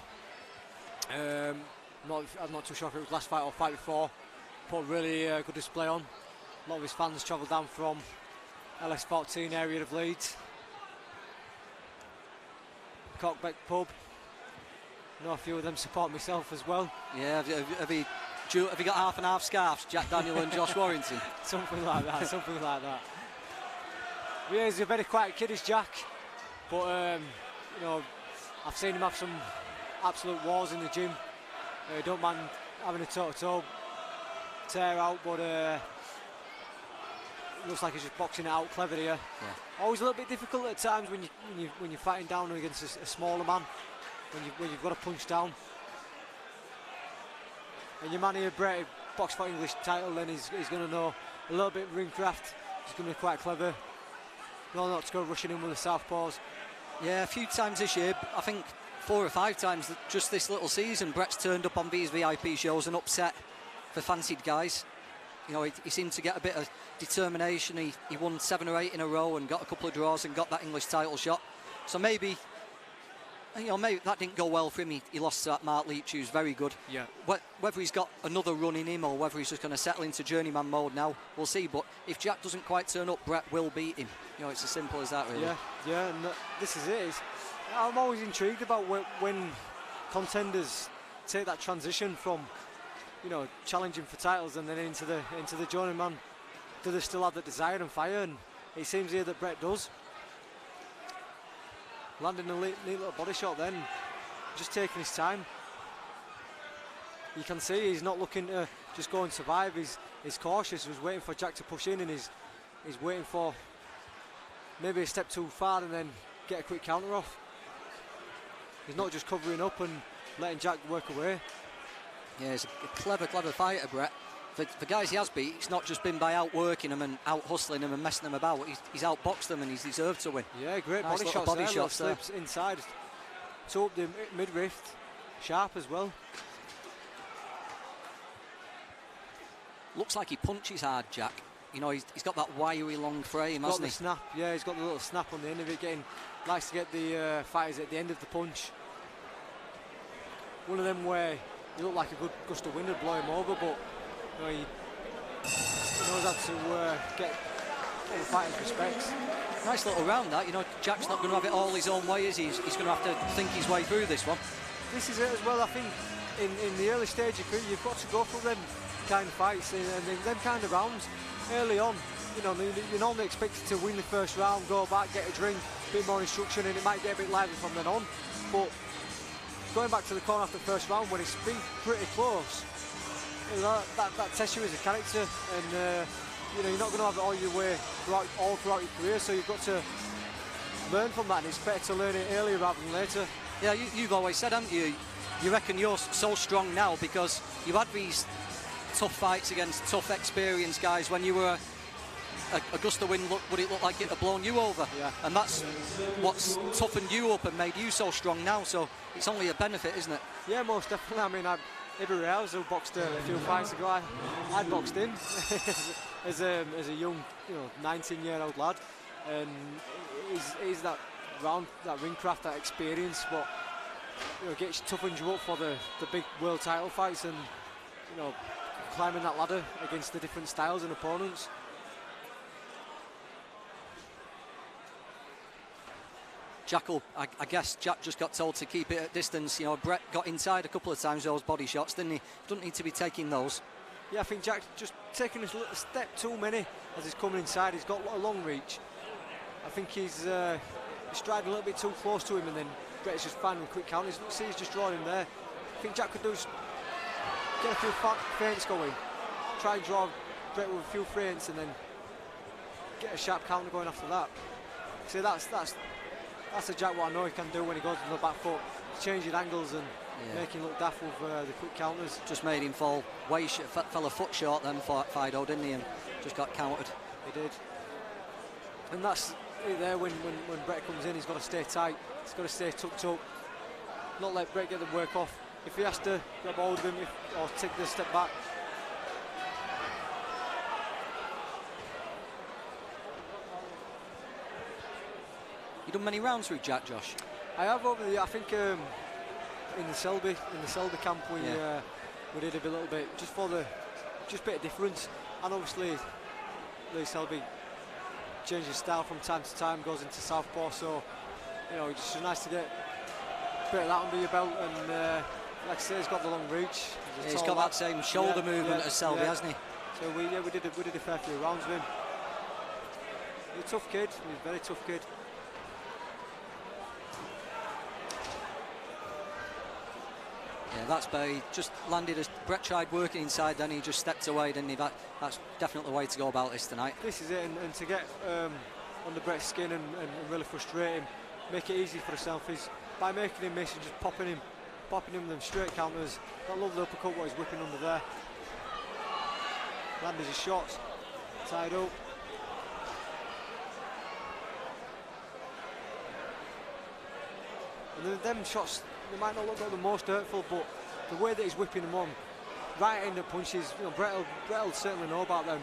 I'm not too sure if it was last fight or fight before. Put a really good display on. A lot of his fans travelled down from LS14 area of Leeds. Cockbeck pub. I know a few of them support myself as well. Yeah, have you got half and half scarves, Jack Daniel and Josh Warrington? Something like that, something like that. Yeah, he's a very quiet kid, is Jack. But, you know, I've seen him have some absolute wars in the gym. Don't mind having a toe-to-toe tear out, but looks like he's just boxing it out clever here. Yeah. Always a little bit difficult at times when you're fighting down against a smaller man, when you've got to punch down. And your man here, Bret, boxed for English title, then he's going to know a little bit of ring craft. He's going to be quite clever. No, not to go rushing in with the southpaws. Yeah, a few times this year, I think 4 or 5 times just this little season, Bret's turned up on these VIP shows and upset the fancied guys. You know, he seemed to get a bit of determination. He won 7 or 8 in a row and got a couple of draws and got that English title shot. So maybe, you know, maybe that didn't go well for him. He lost to that Mark Leach, who's very good. Yeah. Whether he's got another run in him or whether he's just going to settle into journeyman mode now, we'll see. But if Jack doesn't quite turn up, Bret will beat him. You know, it's as simple as that, really. Yeah, and this is it. I'm always intrigued about when contenders take that transition from, you know, challenging for titles and then into the journeyman. Do they still have the desire and fire? And it seems here that Bret does. Landing a neat little body shot then, just taking his time. You can see he's not looking to just go and survive. He's cautious. He's waiting for Jack to push in, and he's waiting for maybe a step too far and then get a quick counter off. He's not just covering up and letting Jack work away. Yeah, he's a clever fighter, Bret. The guys he has beat, it's not just been by outworking them and out-hustling them and messing them about. He's outboxed them and he's deserved to win. Yeah, great nice body shots slips inside. Toe up the mid-rift, sharp as well. Looks like he punches hard, Jack. You know, he's got that wiry long frame, hasn't he? Got the snap, yeah, he's got the little snap on the end of it. Likes to get the fighters at the end of the punch. One of them where he looked like a good gust of wind would blow him over, but you know, he knows how to get all the fighters' respects. Nice little round that. You know, Jack's not going to have it all his own way, is he? He's going to have to think his way through this one. This is it as well. I think in the early stage you've got to go for them kind of fights and them kind of rounds early on. You know, you're normally expected to win the first round, go back, get a drink, a bit more instruction, and it might get a bit lively from then on. But going back to the corner after the first round, when it's been pretty close, you know, that tests you as a character, and you know, you're not going to have it all your way all throughout your career, so you've got to learn from that, and it's better to learn it earlier rather than later. Yeah, you've always said, haven't you? You reckon you're so strong now because you had these tough fights against tough, experienced guys. When you were a gust of wind, would it look like it had blown you over? Yeah. And that's what's toughened you up and made you so strong now. So it's only a benefit, isn't it? Yeah, most definitely. I mean, everywhere else who boxed a few fights ago, I boxed in as a young, 19-year-old lad, and he's that ring craft, that experience, but gets toughened you up for the big world title fights, and climbing that ladder against the different styles and opponents. Jackal, I guess Jack just got told to keep it at distance. Bret got inside a couple of times those body shots, didn't he? Doesn't need to be taking those. Yeah, I think Jack's just taking a little step too many as he's coming inside. He's got a long reach. I think he's striding a little bit too close to him, and then Bret's just finding quick counters. See, he's just drawing him there. I think Jack could do is get a few feints going, try and draw Bret with a few feints, and then get a sharp counter going after that. See, that's a Jack what I know he can do when he goes to the back foot, changing angles and making look daft with the quick counters. Just made him fall fell a foot short then for Fido, didn't he? And just got countered. He did. And that's it there when Bret comes in. He's got to stay tight. He's got to stay tucked up. Not let Bret get the work off. If he has to grab hold of him or take the step back. You done many rounds with Jack, Josh? I have over the. I think in the Selby camp we did a little bit just for the bit of difference, and obviously Lee Selby changes style from time to time, goes into southpaw, so it's just nice to get a bit of that under your belt, and like I say, he's got the long reach. He's got that same shoulder movement as Selby, hasn't he? So we did a fair few rounds with him. He's a tough kid. He's a very tough kid. Yeah, that's Barry. Just landed as Bret tried working inside, then he just stepped away, didn't he? That's definitely the way to go about this tonight. This is it, and to get under Bret's skin and really frustrate him, make it easy for himself is by making him miss and just popping him them straight counters. That lovely uppercut what he's whipping under there. Landed his shots, tied up. And them shots, they might not look like the most hurtful, but the way that he's whipping them on, right-handed punches, Bret will certainly know about them.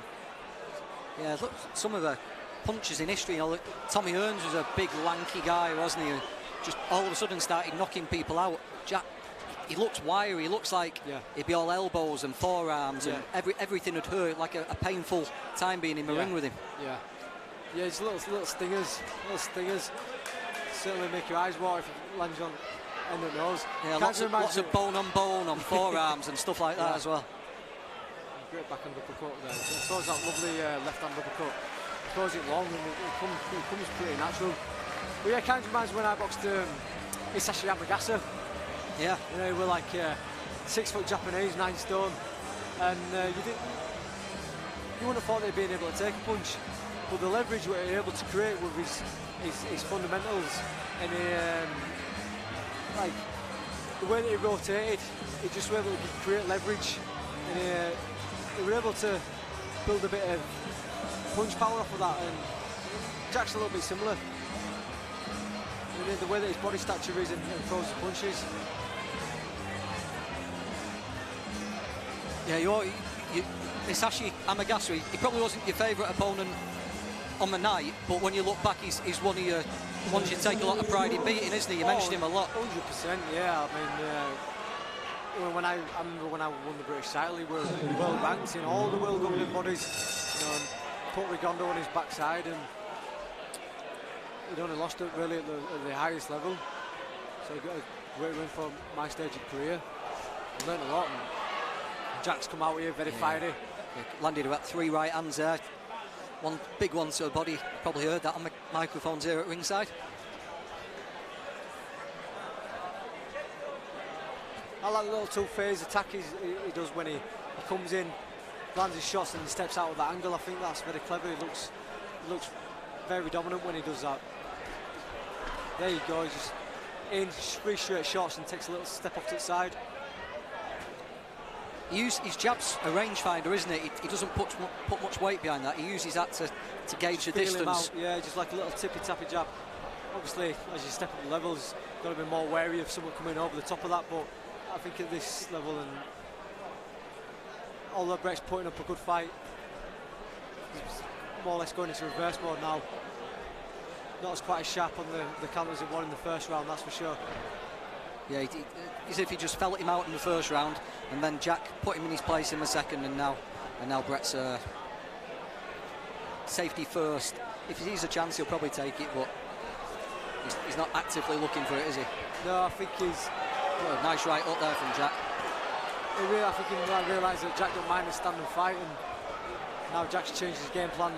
Yeah, look, some of the punches in history, Tommy Hearns was a big lanky guy, wasn't he? Who just all of a sudden started knocking people out. Jack, he looks wiry, he looks like he'd be all elbows and forearms, and everything would hurt, like a painful time being in the ring with him. Yeah, it's little stingers, certainly make your eyes water if it lands on end of nose. Yeah, lots of bone on forearms and stuff like that as well. Great backhand uppercut there. So throws that lovely left-hand uppercut. Throws it long and it comes pretty natural. But yeah, kind of reminds me when I boxed Hisashi Yamagasa. Yeah. We're like 6 foot Japanese, 9 stone, and you wouldn't have thought they'd been able to take a punch, but the leverage we were able to create with his fundamentals and like the way that he rotated, he just was able to create leverage, and they were able to build a bit of punch power off of that. And Jack's a little bit similar. The way that his body stature is and throws the punches. Yeah, Hisashi Yamagasa, he probably wasn't your favourite opponent on the night, but when you look back, he's one of your ones you take a lot of pride in beating, isn't he? You mentioned him a lot. 100%, yeah. I mean, when I remember when I won the British title, he was well ranked in all the world governing bodies. Put Rigondo on his backside, and he'd only lost it really at the highest level. So he got a great win for my stage of career. I learned a lot. And Jack's come out here very fiery. Landed about 3 right hands there. One big one to the body. Probably heard that on the microphones here at ringside. I like the little two-phase attack he does when he comes in, lands his shots and he steps out of that angle. I think that's very clever. He looks very dominant when he does that. There you go, he just aims 3 straight shots and takes a little step off to the side. his jab's a rangefinder, isn't it? He doesn't put much weight behind that. He uses that to gauge the distance. Yeah, just like a little tippy-tappy jab. Obviously, as you step up the levels, you've got to be more wary of someone coming over the top of that, but I think at this level, and although Bret's putting up a good fight, he's more or less going into reverse mode now. Not as quite as sharp on the counters he won in the first round, that's for sure. Yeah, as if he just felt him out in the first round, and then Jack put him in his place in the second, and now Bret's safety first. If he sees a chance, he'll probably take it, but he's not actively looking for it, is he? No, I think he's... Oh, nice right up there from Jack. I think he realised that Jack don't mind the stand and fight, and now Jack's changed his game plan.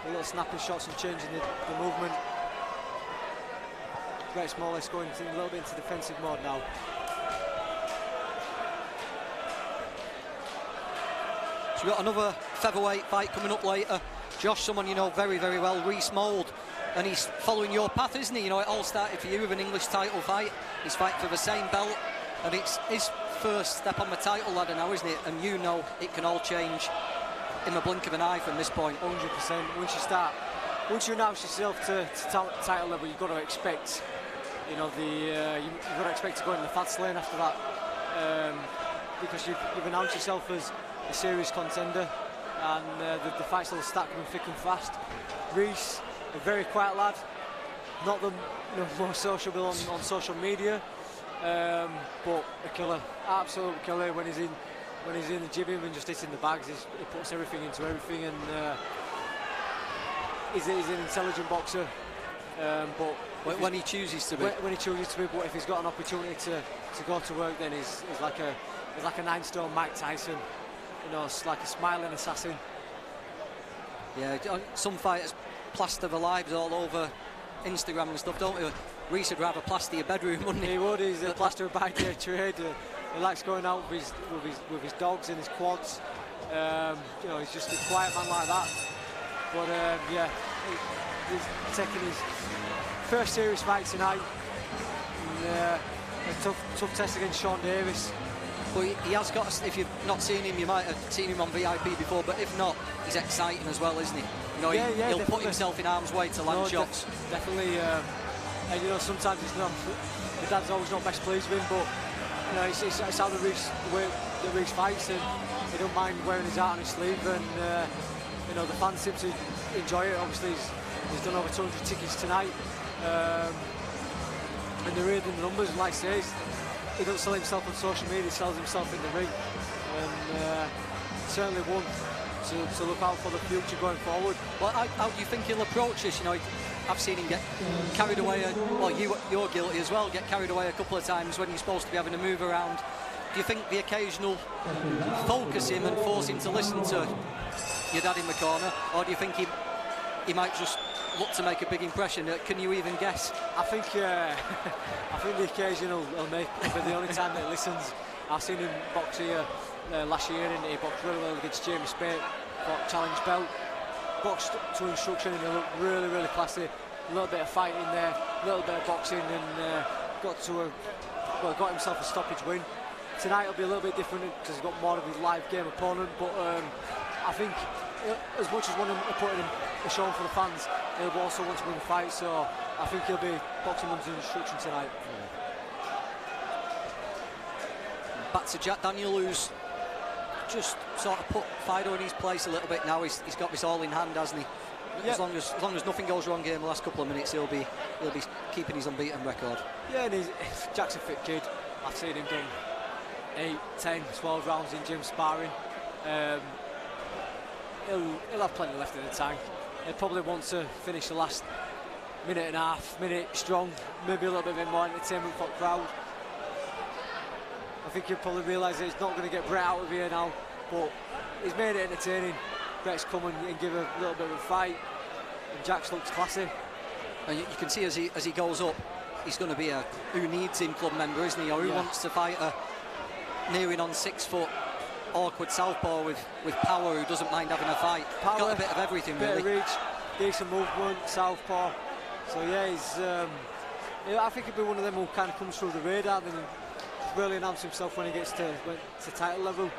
A little snapping shots and changing the movement. Bret's more or less going a little bit into defensive mode now. So we've got another featherweight fight coming up later. Josh, someone you know very, very well, Reece Mould, and he's following your path, isn't he? You know, it all started for you with an English title fight. He's fighting for the same belt, and it's his first step on the title ladder now, isn't it? And you know it can all change in the blink of an eye from this point. 100%. Once you announce yourself to title level, you've got to expect, you know, you've got to expect to go in the fast lane after that, because you've announced yourself as a serious contender, and the fights will start coming thick and fast. Reece, a very quiet lad, not the more sociable on social media, but a killer, absolute killer when he's in the gym, even just hitting the bags. He puts everything into everything, and he's an intelligent boxer. But when he chooses to be, but if he's got an opportunity to go to work, then he's like a 9-stone Mike Tyson. You know, it's like a smiling assassin. Yeah, some fighters plaster their lives all over Instagram and stuff, don't they? Reece would rather plaster your bedroom, wouldn't he? He would. He's a plaster by day trade. He likes going out with his dogs and his quads. You know, he's just a quiet man like that. But yeah, he's taking his first serious fight tonight. And, a tough test against Sean Davis. But he has got, if you've not seen him, you might have seen him on VIP before, but if not, he's exciting as well, isn't he? You know, he'll put himself in harm's way to land shots. Definitely, and you know, sometimes it's not, the dad's always not best pleased with him, but you know, it's how the Reece fights, and he don't mind wearing his heart on his sleeve, and you know, the fans seem to enjoy it. Obviously, he's done over 200 tickets tonight, and they're reading the numbers, and like I say, he doesn't sell himself on social media, he sells himself in the ring, and certainly one to look out for the future going forward. Well, how do you think he'll approach this? You know, I've seen him get carried away, well, you're guilty as well, get carried away a couple of times when you're supposed to be having a move around. Do you think the occasional focus him and force him to listen to your dad in the corner, or do you think he might just look to make a big impression? Can you even guess? I think the occasional will make it the only time that he listens. I've seen him box here last year, and he boxed really well against Jamie Spate, got challenge belt, boxed to instruction, and he looked really, really classy. A little bit of fighting there, a little bit of boxing, and got himself a stoppage win. Tonight will be a little bit different because he's got more of his live game opponent, but I think as much as wanting to put in a show for the fans, he'll also want to win the fight, so I think he'll be boxing under instruction tonight. Back to Jack Daniel, who's just sort of put Fido in his place a little bit now. He's got this all in hand, hasn't he? Yep. As long as nothing goes wrong here in the last couple of minutes, he'll be keeping his unbeaten record. Yeah, and Jack's a fit kid. I've seen him done 8, 10, 12 rounds in gym sparring. He'll have plenty left in the tank. He'll probably want to finish the last minute and a half, minute strong, maybe a little bit more entertainment for the crowd. I think he'll probably realise that he's not going to get Bret out of here now, but he's made it entertaining. Bret's come and give a little bit of a fight, and Jack's looks classy. And you can see as he goes up, he's going to be a who needs him club member, isn't he? Or who wants to fight a nearing on 6 foot awkward southpaw with power who doesn't mind having a fight. Power, got a bit of everything, bit really. Of reach, decent movement, southpaw. So yeah, he's. I think he'll be one of them who kind of comes through the radar. Then really enhance himself when he gets to title level.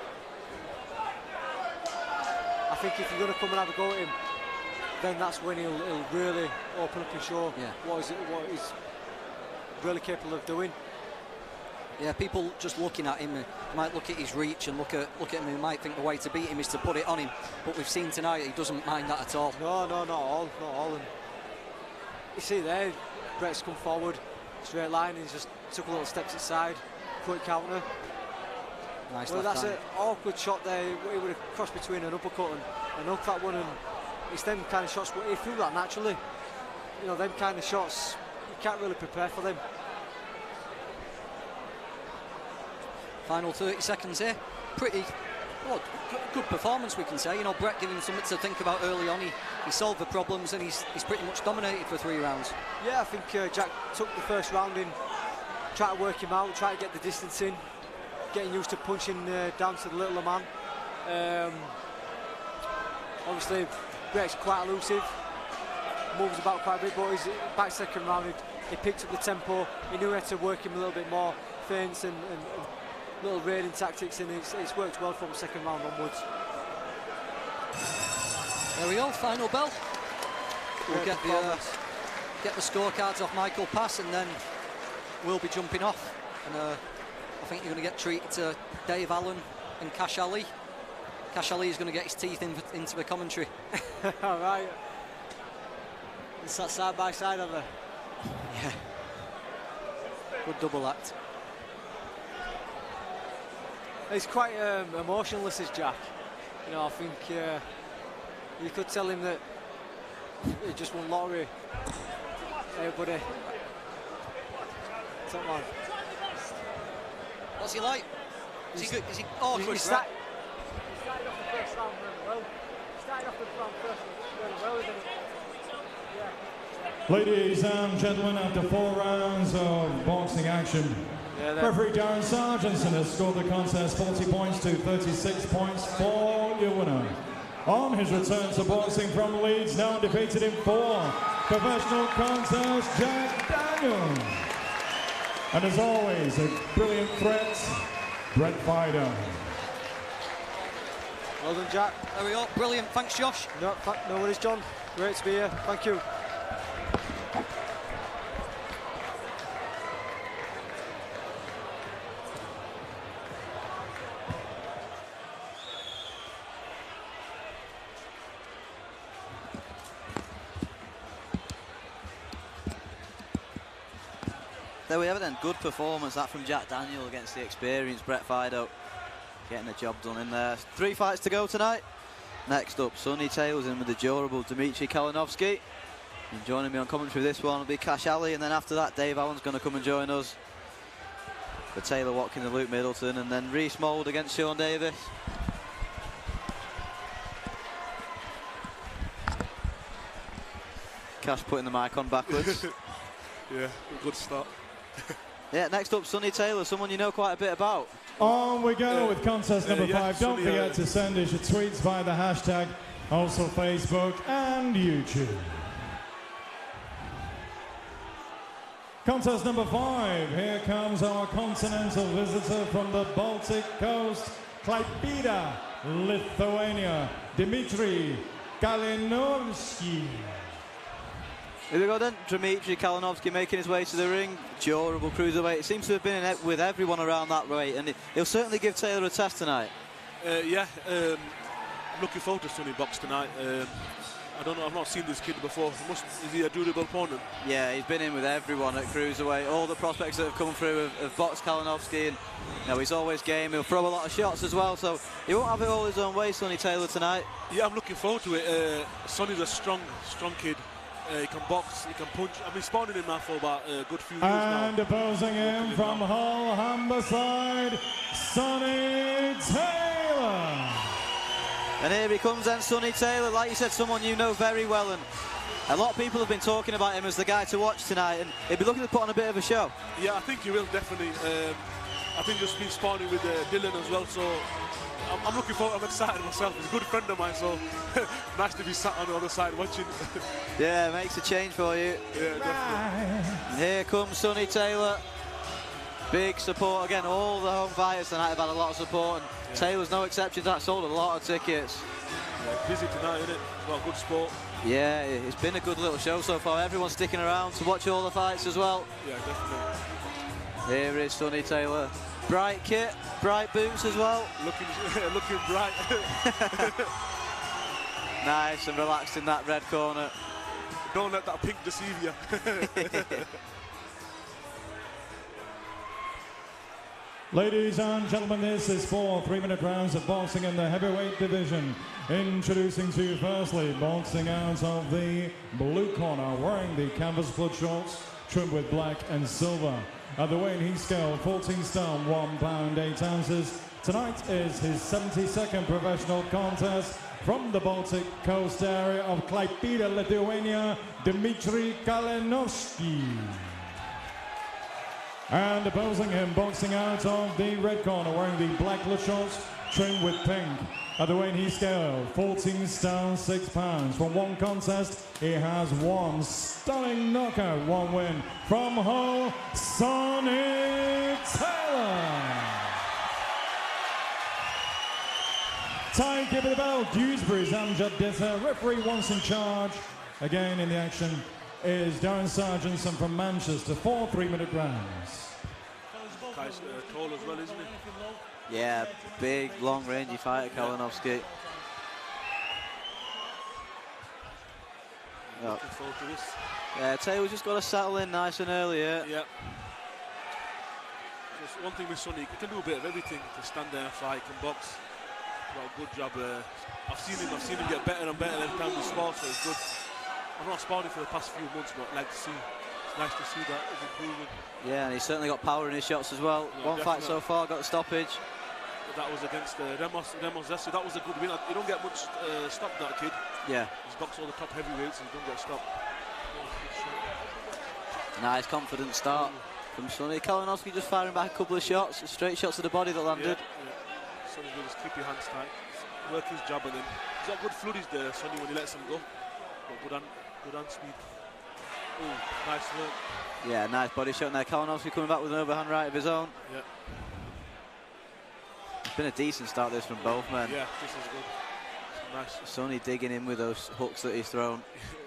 I think if you're going to come and have a go at him, then that's when he'll really open up and show what he's really capable of doing. Yeah, people just looking at him might look at his reach and look at him and might think the way to beat him is to put it on him. But we've seen tonight he doesn't mind that at all. No, not all. And you see there, Bret's come forward, straight line, he's just took a little steps aside, quick counter. Nice. Well, that's an awkward shot there. He would have crossed between an uppercut and an hook that one, and it's them kind of shots. But he threw that naturally. You know, them kind of shots, you can't really prepare for them. Final 30 seconds here. Pretty good performance, we can say. You know, Bret giving him something to think about early on. He solved the problems and he's pretty much dominated for 3 rounds. Yeah, I think Jack took the first round in, tried to work him out, tried to get the distance in, getting used to punching down to the littler man. Obviously, Bret's quite elusive, moves about quite a bit, but he's back second round. He picked up the tempo. He knew how to work him a little bit more, feints and little raiding tactics, and it's worked well from second round onwards. There we go, final bell. We'll get the scorecards off Michael Pass, and then we'll be jumping off. And I think you're going to get treated to Dave Allen and Cash Ali. Cash Ali is going to get his teeth into the commentary. All right. It's that side by side of her. Yeah. Good double act. He's quite emotionless, this Jack. You know, I think you could tell him that he just won lottery. Hey, buddy. Top man. What's he like? Is he good? Is he? Oh, good. He started off the first round really well. Started off the round first really well, isn't it? Yeah. Ladies and gentlemen, after 4 rounds of boxing action, referee Darren Sargentson has scored the contest 40 points to 36 points for your winner. On his return to boxing from Leeds, now defeated in 4 professional contests, Jack Daniels. And as always, a brilliant threat, Bret Fider. Well done, Jack. There we go. Brilliant. Thanks, Josh. No worries, John. Great to be here. Thank you. There we have it then, good performance that from Jack Daniel against the experienced Bret Fido. Getting the job done in there. 3 fights to go tonight. Next up, Sonny Taylor's in with the durable Dmitry Kalinowski. And joining me on commentary for this one will be Cash Ali, and then after that Dave Allen's going to come and join us for Taylor, Watkins and Luke Middleton, and then Reece Mould against Sean Davis. Cash putting the mic on backwards. Yeah, good start. Yeah, next up, Sonny Taylor, someone you know quite a bit about. On we go with contest number 5. Don't Sonny, forget to send us your tweets via the hashtag, also Facebook and YouTube. Contest number 5. Here comes our continental visitor from the Baltic coast, Klaipėda, Lithuania, Dmitry Kalinowski. Here we go then, Dmitry Kalinowski making his way to the ring. Durable cruiserweight. It seems to have been with everyone around that weight, and he'll certainly give Taylor a test tonight. I'm looking forward to Sonny box tonight. I don't know, I've not seen this kid before. Is he a durable opponent? Yeah, he's been in with everyone at cruiserweight. All the prospects that have come through have boxed Kalinowski, and you know, he's always game. He'll throw a lot of shots as well, so he won't have it all his own way, Sonny Taylor, tonight. Yeah, I'm looking forward to it. Sonny's a strong kid. He can box, he can punch. I've been spawning him now for about a good few years now. And opposing him from Hull Humberside, Sonny Taylor. And here he comes then, Sonny Taylor. Like you said, someone you know very well, and a lot of people have been talking about him as the guy to watch tonight, and he'll be looking to put on a bit of a show. Yeah, I think he will, definitely. I think just been spawning with Dylan as well, so I'm looking forward. I'm excited myself. He's a good friend of mine, so nice to be sat on the other side watching. Yeah, makes a change for you. Yeah, definitely. And here comes Sonny Taylor. Big support again. All the home fighters tonight have had a lot of support, and Taylor's no exception to that. Sold a lot of tickets. Yeah, busy tonight, isn't it? Well, good sport. Yeah, it's been a good little show so far. Everyone's sticking around to watch all the fights as well. Yeah, definitely. Here is Sonny Taylor. Bright kit, bright boots as well. Looking bright. Nice and relaxed in that red corner. Don't let that pink deceive you. Ladies and gentlemen, this is 4 3-minute rounds of boxing in the heavyweight division. Introducing to you firstly, boxing out of the blue corner, wearing the canvas blood shorts, trimmed with black and silver. At the weighing scale, 14 stone, 1 pound 8 ounces. Tonight is his 72nd professional contest from the Baltic Coast area of Klaipėda, Lithuania, Dmitry Kalinowski. And opposing him, boxing out of the red corner, wearing the black blood shorts, trimmed with pink. At the weighing scale, 14 stone, 6 pounds. From one contest, he has 1 stunning knockout, 1 win. From Hull, Sonny Taylor. Timekeeper of the bell, Dewsbury's Amjad Ditter. Referee once in charge. Again in the action is Darren Sargentson from Manchester. 4 3-minute rounds. Guy's tall as well, isn't he? Yeah, big, long-rangey fighter, Kalinowski. Looking forward to this. Yeah, Taylor's just got to settle in nice and early here. Yeah. Just one thing with Sonny, he can do a bit of everything. He can stand there and fight, he can box. Got a good job. I've seen him get better and better every time we spar, so it's good. I've not sparred him for the past few months, but I'd like to see. It's nice to see that he's improving. Yeah, and he's certainly got power in his shots as well. Yeah, 1 fight so far, got a stoppage. That was against Ramos Zessi. That was a good win. You don't get much stop, that kid. Yeah. He's boxed all the top heavyweights and he don't get stopped. Nice, confident start from Sonny. Kalinowski just firing back a couple of shots, straight shots to the body that landed. Yeah. Sonny will just keep your hands tight, work his jab, and then he's got good flurries there, Sonny, when he lets him go. Got good hand speed. Ooh, nice work. Yeah, nice body shot there. Kalinowski coming back with an overhand right of his own. Yeah. It's been a decent start this from both men. Yeah, this is good. Nice. Sonny digging in with those hooks that he's thrown.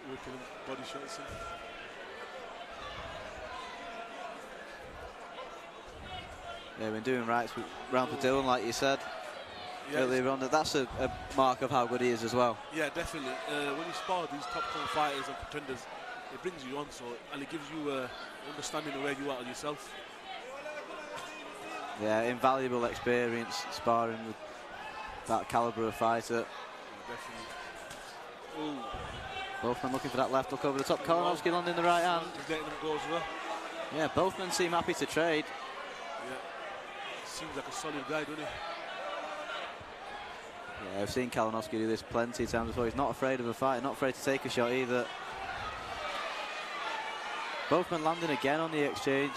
Working body shots in. Yeah, been doing rights round for Dylan, like you said earlier on. That's a mark of how good he is as well. Yeah, definitely. When you spar these top fighters and contenders, it brings you on, and it gives you understanding of where you are yourself. Yeah, invaluable experience sparring with that calibre of fighter. Yeah, definitely. Ooh. Both men looking for that left hook over the top. Kalinowski landing the right hand. He's letting them go as well. Yeah, both men seem happy to trade. Yeah. Seems like a solid guy, doesn't he? Yeah, I've seen Kalinowski do this plenty of times before. He's not afraid of a fight, not afraid to take a shot either. Both men landing again on the exchange.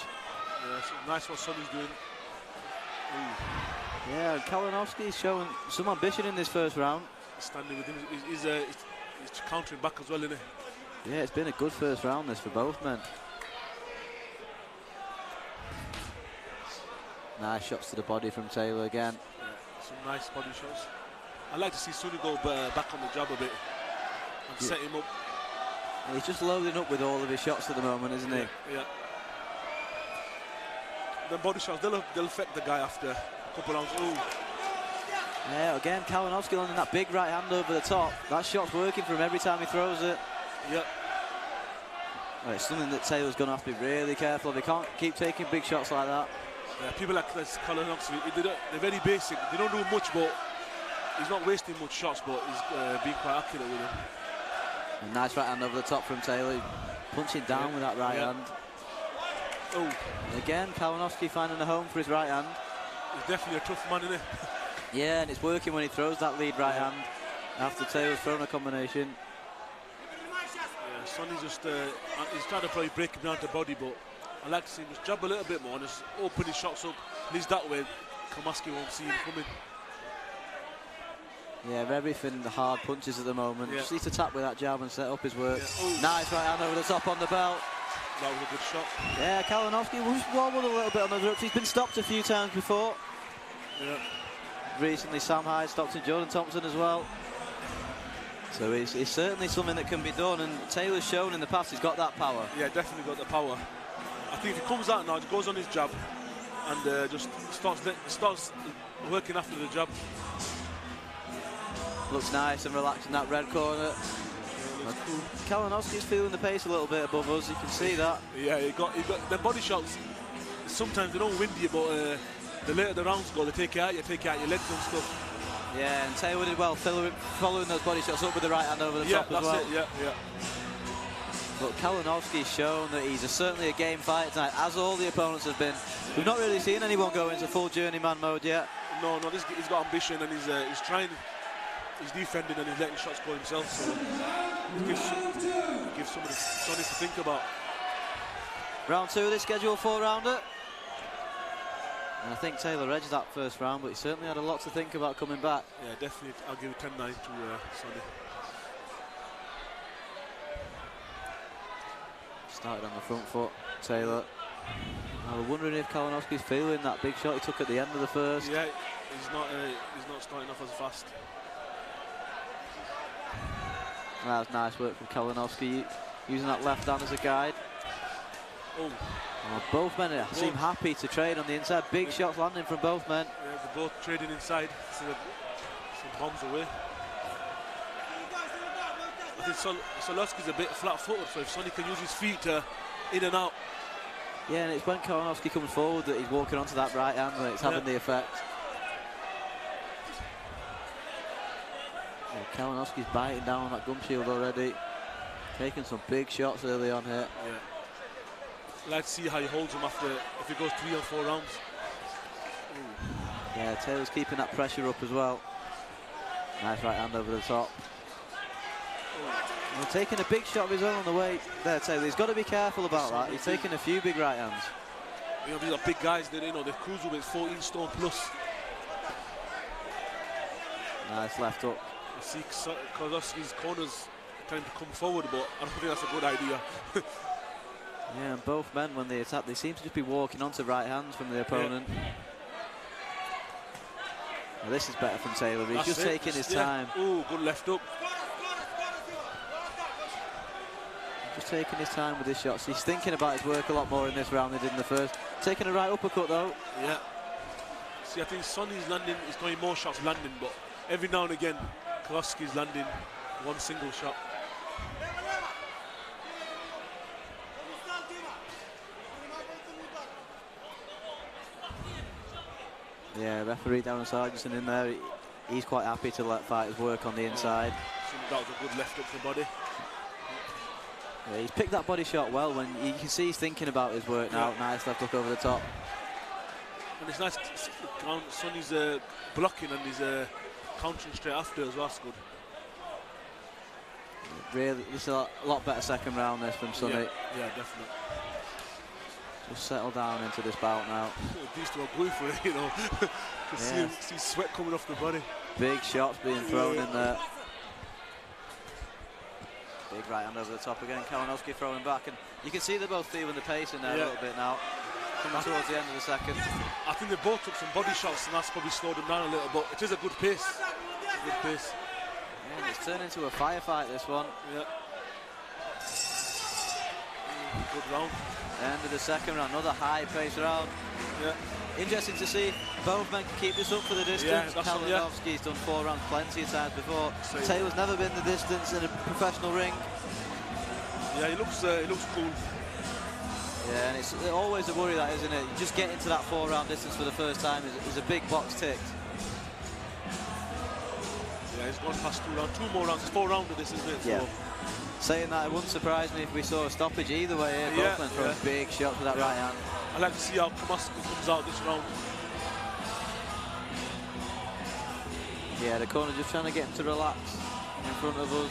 Yeah, so nice what Sonny's doing. Ooh. Yeah, Kalinowski's showing some ambition in this first round. Standing with him, he's countering back as well, isn't he? Yeah, it's been a good first round this for both men. Nice shots to the body from Taylor again. Yeah, some nice body shots. I'd like to see Sonny go back on the jab a bit and set him up. He's just loading up with all of his shots at the moment, isn't he? Yeah. The body shots, they'll affect the guy after a couple rounds. Ooh. Yeah, again, Kalinowski landing that big right hand over the top. That shot's working for him every time he throws it. Yeah. Well, it's something that Taylor's going to have to be really careful of. He can't keep taking big shots like that. Yeah, people like this Kalinowski, they're very basic. They don't do much, but he's not wasting much shots, but he's being quite accurate with them. A nice right hand over the top from Taylor. Punching down with that right hand. Oh. Again, Kalinowski finding a home for his right hand. He's definitely a tough man, isn't he? Yeah, and it's working when he throws that lead right hand after Taylor's thrown a combination. Yeah, Sonny's just, he's trying to probably break him down to body, but I like to see him just jab a little bit more and just open his shots up. At least that way, Kalinowski won't see him coming. Yeah, everything the hard punches at the moment. Yeah. Just needs to tap with that jab and set up his work. Yeah. Nice right hand over the top on the belt. That was a good shot. Yeah, Kalinowski was wobbled a little bit on the ropes. He's been stopped a few times before. Yeah. Recently, Sam Hyde stopped him, Jordan Thompson as well. So it's certainly something that can be done, and Taylor's shown in the past he's got that power. Yeah, definitely got the power. I think if he comes out now, just goes on his jab, and just starts working after the jab. Looks nice and relaxed in that red corner. Kalinowski's feeling the pace a little bit above us, you can see that. Yeah, he got the body shots. Sometimes they don't wind you, but the later the rounds go, they take it out your legs and stuff. Yeah, and Taylor did well following those body shots up with the right hand over the top as well. Yeah, yeah. But Kalinowski's shown that he's certainly a game fighter tonight, as all the opponents have been. We've not really seen anyone go into full journeyman mode yet. No, he's got ambition, and he's trying. He's defending and he's letting shots go himself. So it gives somebody something to think about. Round 2 of this schedule 4-rounder. And I think Taylor edged that first round, but he certainly had a lot to think about coming back. Yeah, definitely. I'll give it 10-9 to Sonny. Started on the front foot, Taylor. I was wondering if Kalinowski's feeling that big shot he took at the end of the first. Yeah, he's not starting off as fast. That was nice work from Kalinowski, using that left hand as a guide. Oh. Both men seem happy to trade on the inside. Big shots landing from both men. Yeah, they're both trading inside. Some bombs away. I think Solowski's a bit flat-footed, so if Sonny can use his feet in and out. Yeah, and it's when Kalinowski comes forward that he's walking onto that right hand that it's having the effect. Yeah, Kalinowski's biting down on that gum shield already. Taking some big shots early on here. Yeah. Let's see how he holds him after, if he goes 3 or 4 rounds. Ooh. Yeah, Taylor's keeping that pressure up as well. Nice right hand over the top. He's taking a big shot of his own on the way there, Taylor. He's got to be careful about that. He's taking a few big right hands. You know, these are big guys. They're cruiserweight, 14 stone plus. Nice left up. You see Kozlowski's corners trying to come forward, but I don't think that's a good idea. Yeah, and both men, when they attack, they seem to just be walking onto right hands from the opponent. Yeah. Well, this is better from Taylor. He's just taking his time. Oh, good left up. Just taking his time with his shots. He's thinking about his work a lot more in this round than he did in the first. Taking a right uppercut though. Yeah. See, I think Sonny's landing, he's going more shots landing, but every now and again, Kozlowski's landing one single shot. Yeah, referee Darren Sargentson in there. He's quite happy to let fighters work on the inside. That was a good left up the body. Yeah, he's picked that body shot well. When you can see he's thinking about his work now. Nice left hook over the top. And it's nice. Sonny's blocking and he's countering straight after as well. That's good. Really, this is a lot better second round this from Sonny. Yeah, definitely. Just settle down into this bout now. These two are going for it, you know. see sweat coming off the body. Big shots being thrown in there. Big right hand over the top again. Kalinowski throwing back, and you can see they're both feeling the pace in there a little bit now. Coming towards the end of the second. I think they both took some body shots, and that's probably slowed them down a little, but it is a good pace. Good pace. Yeah, and it's turned into a firefight, this one. Yeah. Good round. End of the second round, another high-paced round. Yeah. Interesting to see both men can keep this up for the distance. Kalinowski's done 4 rounds plenty of times before. Taylor's never been the distance in a professional ring. Yeah, he looks cool. Yeah, and it's always a worry, that, isn't it? You just get into that 4-round distance for the first time is a big box ticked. Yeah, he's gone past 2 rounds. 2 more rounds. It's 4 rounds of this, isn't it? Yeah. So. Saying that, it wouldn't surprise me if we saw a stoppage either way here. Both men throwing big shots with that right hand. I'd like to see how Kalinowski comes out this round. Yeah, the corner just trying to get him to relax in front of us.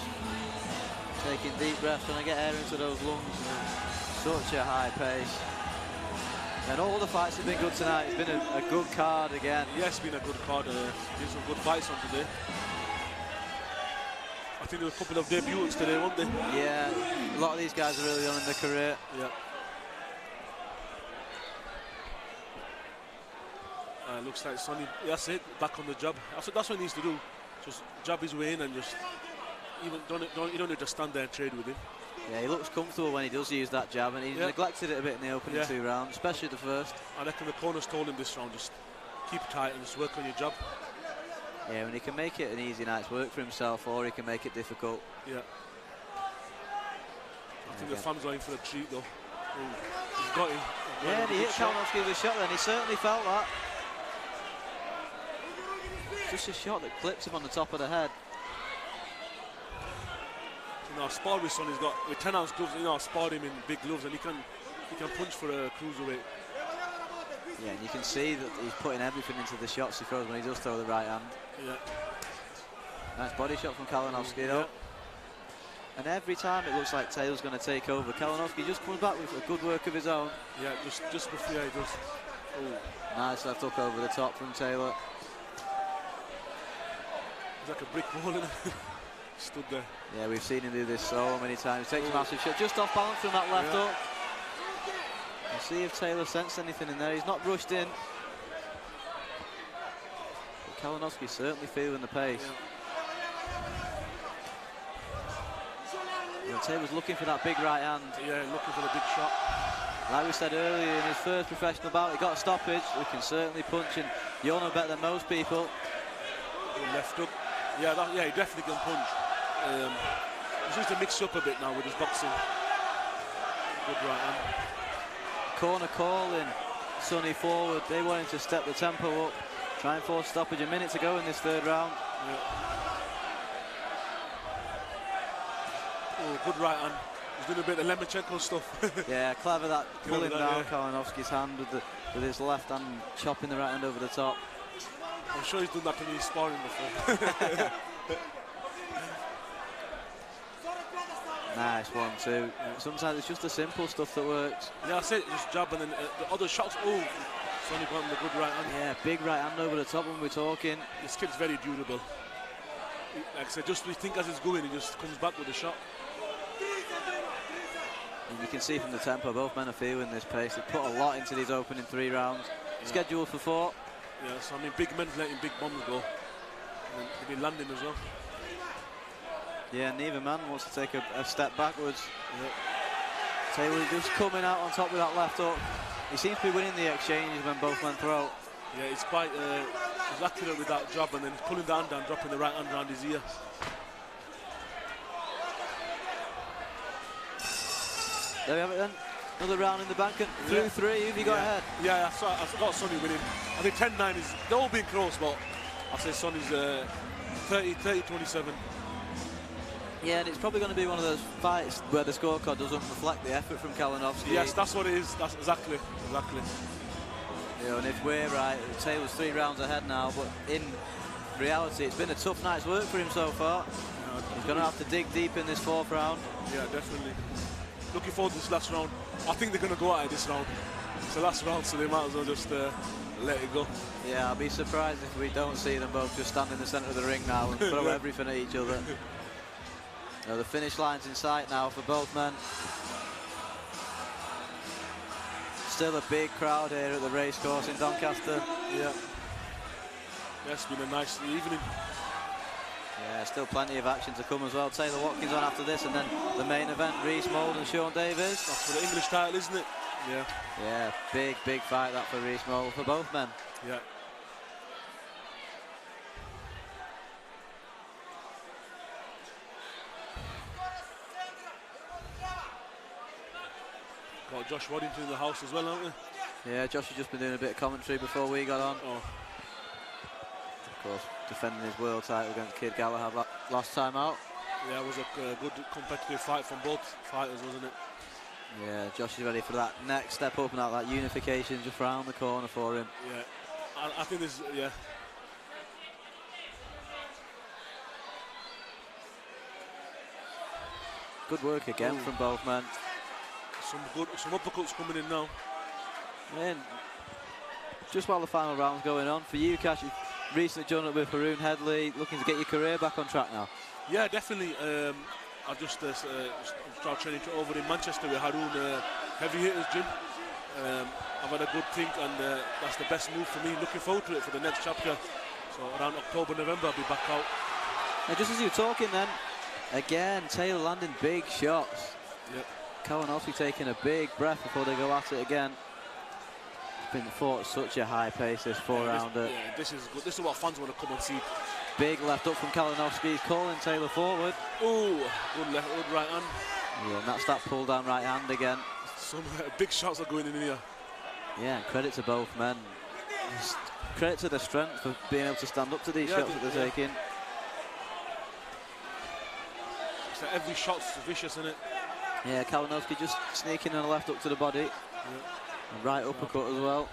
Taking deep breaths, trying to get air into those lungs. Such a high pace. And all the fights have been good tonight. It's been a good card again. Yeah, it's been a good card. There's some good fights on today. I think there were a couple of debutants today, weren't they? Yeah, a lot of these guys are really on in their career. Yeah. Looks like Sonny, that's it, back on the job. That's what he needs to do. Just jab his way in and just, you don't need to stand there and trade with him. Yeah, he looks comfortable when he does use that jab, and he neglected it a bit in the opening 2 rounds, especially the first. I reckon the corners told him this round, just keep tight and just work on your jab. Yeah, when he can make it an easy night's work for himself, or he can make it difficult. Yeah. I think the fans are in for a treat though. He's got him. Yeah, and he hit Kalinowski with a shot then, he certainly felt that. Just a shot that clips him on the top of the head. You know, I've sparred with Son, he's got with 10-ounce gloves, you know, I've sparred him in big gloves and he can punch for a cruiserweight. Yeah, and you can see that he's putting everything into the shots he throws when he does throw the right hand. Yeah. Nice body shot from Kalinowski though. And every time it looks like Taylor's going to take over, Kalinowski just comes back with a good work of his own. Yeah, just before he does. Ooh. Nice left hook over the top from Taylor. He's like a brick wall, isn't it? Stood there. Yeah, we've seen him do this so many times. Takes a massive shot, just off balance from that left hook. We'll see if Taylor sensed anything in there. He's not rushed in. But Kalinowski's certainly feeling the pace. You know, Taylor's looking for that big right hand. Yeah, looking for the big shot. Like we said earlier, in his first professional bout, he got a stoppage. We can certainly punch, and you'll know better than most people. Left hook. Yeah, he definitely can punch. He needs to mix up a bit now with his boxing. Good right hand. Corner calling Sonny forward. They want him to step the tempo up. Try and force stoppage. A minute to go in this 3rd round. Yeah. Oh, good right hand. He's doing a bit of Lemachenko stuff. Yeah, clever that pulling down yeah. Kalinowski's hand with his left hand, chopping the right hand over the top. I'm sure he's done that when he's sparring before. Nice 1-2. Sometimes it's just the simple stuff that works. Yeah, that's it. Just jab and then the other shots. Oh, Sonny got the good right hand. Yeah, big right hand over the top when we're talking. This kid's very durable. Like I said, just we think as he's going, he just comes back with a shot. And you can see from the tempo, both men are feeling this pace. They've put a lot into these opening 3 rounds. Yeah. Scheduled for 4. Yeah, so I mean, big men's letting big bombs go. And they'll be landing as well. Yeah, neither man wants to take a step backwards. Yeah. Taylor just coming out on top with that left hook. He seems to be winning the exchanges when both men throw. Yeah, he's quite he's accurate with that jab, and then he's pulling the hand down, dropping the right hand around his ear. There we have it then. Another round in the bank and through 3. Who have you got ahead? Yeah, I got Sonny winning. I think 10-9 is, they've all been close, but I say Sonny's 30-27. Yeah, and it's probably going to be one of those fights where the scorecard doesn't reflect the effort from Kalinowski. Yes, that's what it is. That's exactly. You know, and if we're right, Taylor's 3 rounds ahead now, but in reality, it's been a tough night's work for him so far. He's going to have to dig deep in this 4th round. Yeah, definitely. Looking forward to this last round. I think they're going to go out of this round. It's the last round, so they might as well just let it go. Yeah, I'll be surprised if we don't see them both just stand in the centre of the ring now and throw everything at each other. You know, the finish line's in sight now for both men. Still a big crowd here at the racecourse in Doncaster. Yeah. It's been a nice evening. Yeah, still plenty of action to come as well. Taylor Watkins on after this, and then the main event, Reece Mould and Sean Davis. That's for the English title, isn't it? Yeah. Yeah, big fight that for Reece Mould, for both men. Yeah. Got Josh Waddington in the house as well, haven't we? Yeah, Josh has just been doing a bit of commentary before we got on. Oh. Of course, defending his world title against Kid Galahad last time out. Yeah, it was a good competitive fight from both fighters, wasn't it? Yeah, Josh is ready for that next step up, and that unification just round the corner for him. Yeah, I think this, yeah. Good work again from both men. Some uppercuts coming in now. And just while the final round's going on, for you, Cash, you've recently joined up with Haroon Headley, looking to get your career back on track now. Yeah, definitely. I just started training over in Manchester with Haroon Heavy Hitters Gym. I've had a good think, and that's the best move for me. Looking forward to it for the next chapter. So around October, November, I'll be back out. Now, just as you were talking then, again, Taylor landing big shots. Yep. Kalinowski taking a big breath before they go at it again. It's been fought at such a high pace, this four-rounder. This is good. This is what fans want to come and see. Big left up from Kalinowski. He's calling Taylor forward. Oh, good right hand. Yeah, and that's that pull down right hand again. Some big shots are going in here. Yeah, and credit to both men. Just credit to their strength for being able to stand up to these shots that they're taking. So every shot's vicious, isn't it? Yeah, Kalinowski just sneaking in a left hook to the body. And right uppercut as well.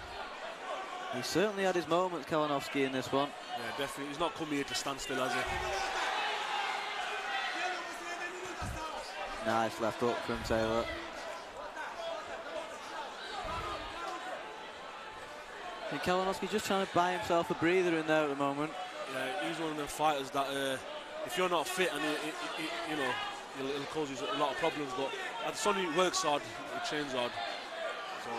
He certainly had his moments, Kalinowski, in this one. Yeah, definitely. He's not come here to stand still, has he? Nice left hook from Taylor. And Kalinowski just trying to buy himself a breather in there at the moment. Yeah, he's one of them fighters that if you're not fit, and you know, it'll cause you a lot of problems. But as somebody who works hard, he trains hard. So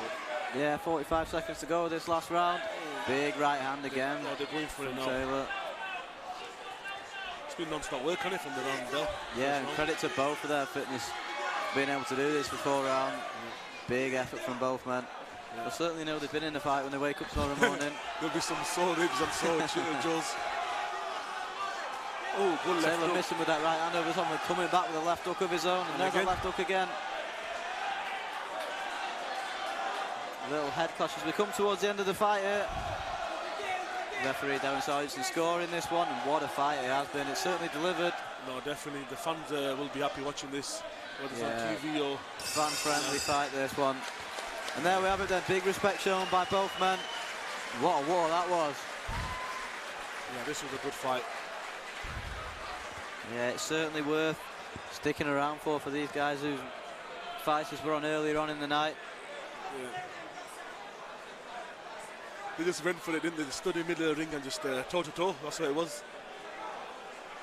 yeah, 45 seconds to go this last round. Big right hand again. They're going for it now. Taylor. It's been non-stop work, hasn't it, from the round there? Yeah, and credit to both for their fitness, being able to do this for 4 rounds. Big effort from both men. They'll certainly know they've been in the fight when they wake up tomorrow morning. There'll be some sore ribs and sore jaws. Oh, good left Taylor hook. missing with that right hand over someone, coming back with a left hook of his own, and there's a left hook again. A little head clash as we come towards the end of the fight here. Referee Darren Sargentson scoring this one, and what a fight it has been. It's certainly delivered. No, definitely. The fans will be happy watching this, whether it's on TV or... Fan-friendly fight, this one. And there we have it then, big respect shown by both men. What a war that was. Yeah, this was a good fight. Yeah, it's certainly worth sticking around for these guys whose fighters were on earlier on in the night. Yeah. They just went for it, didn't they? They stood in the middle of the ring and just toe-to-toe, that's what it was.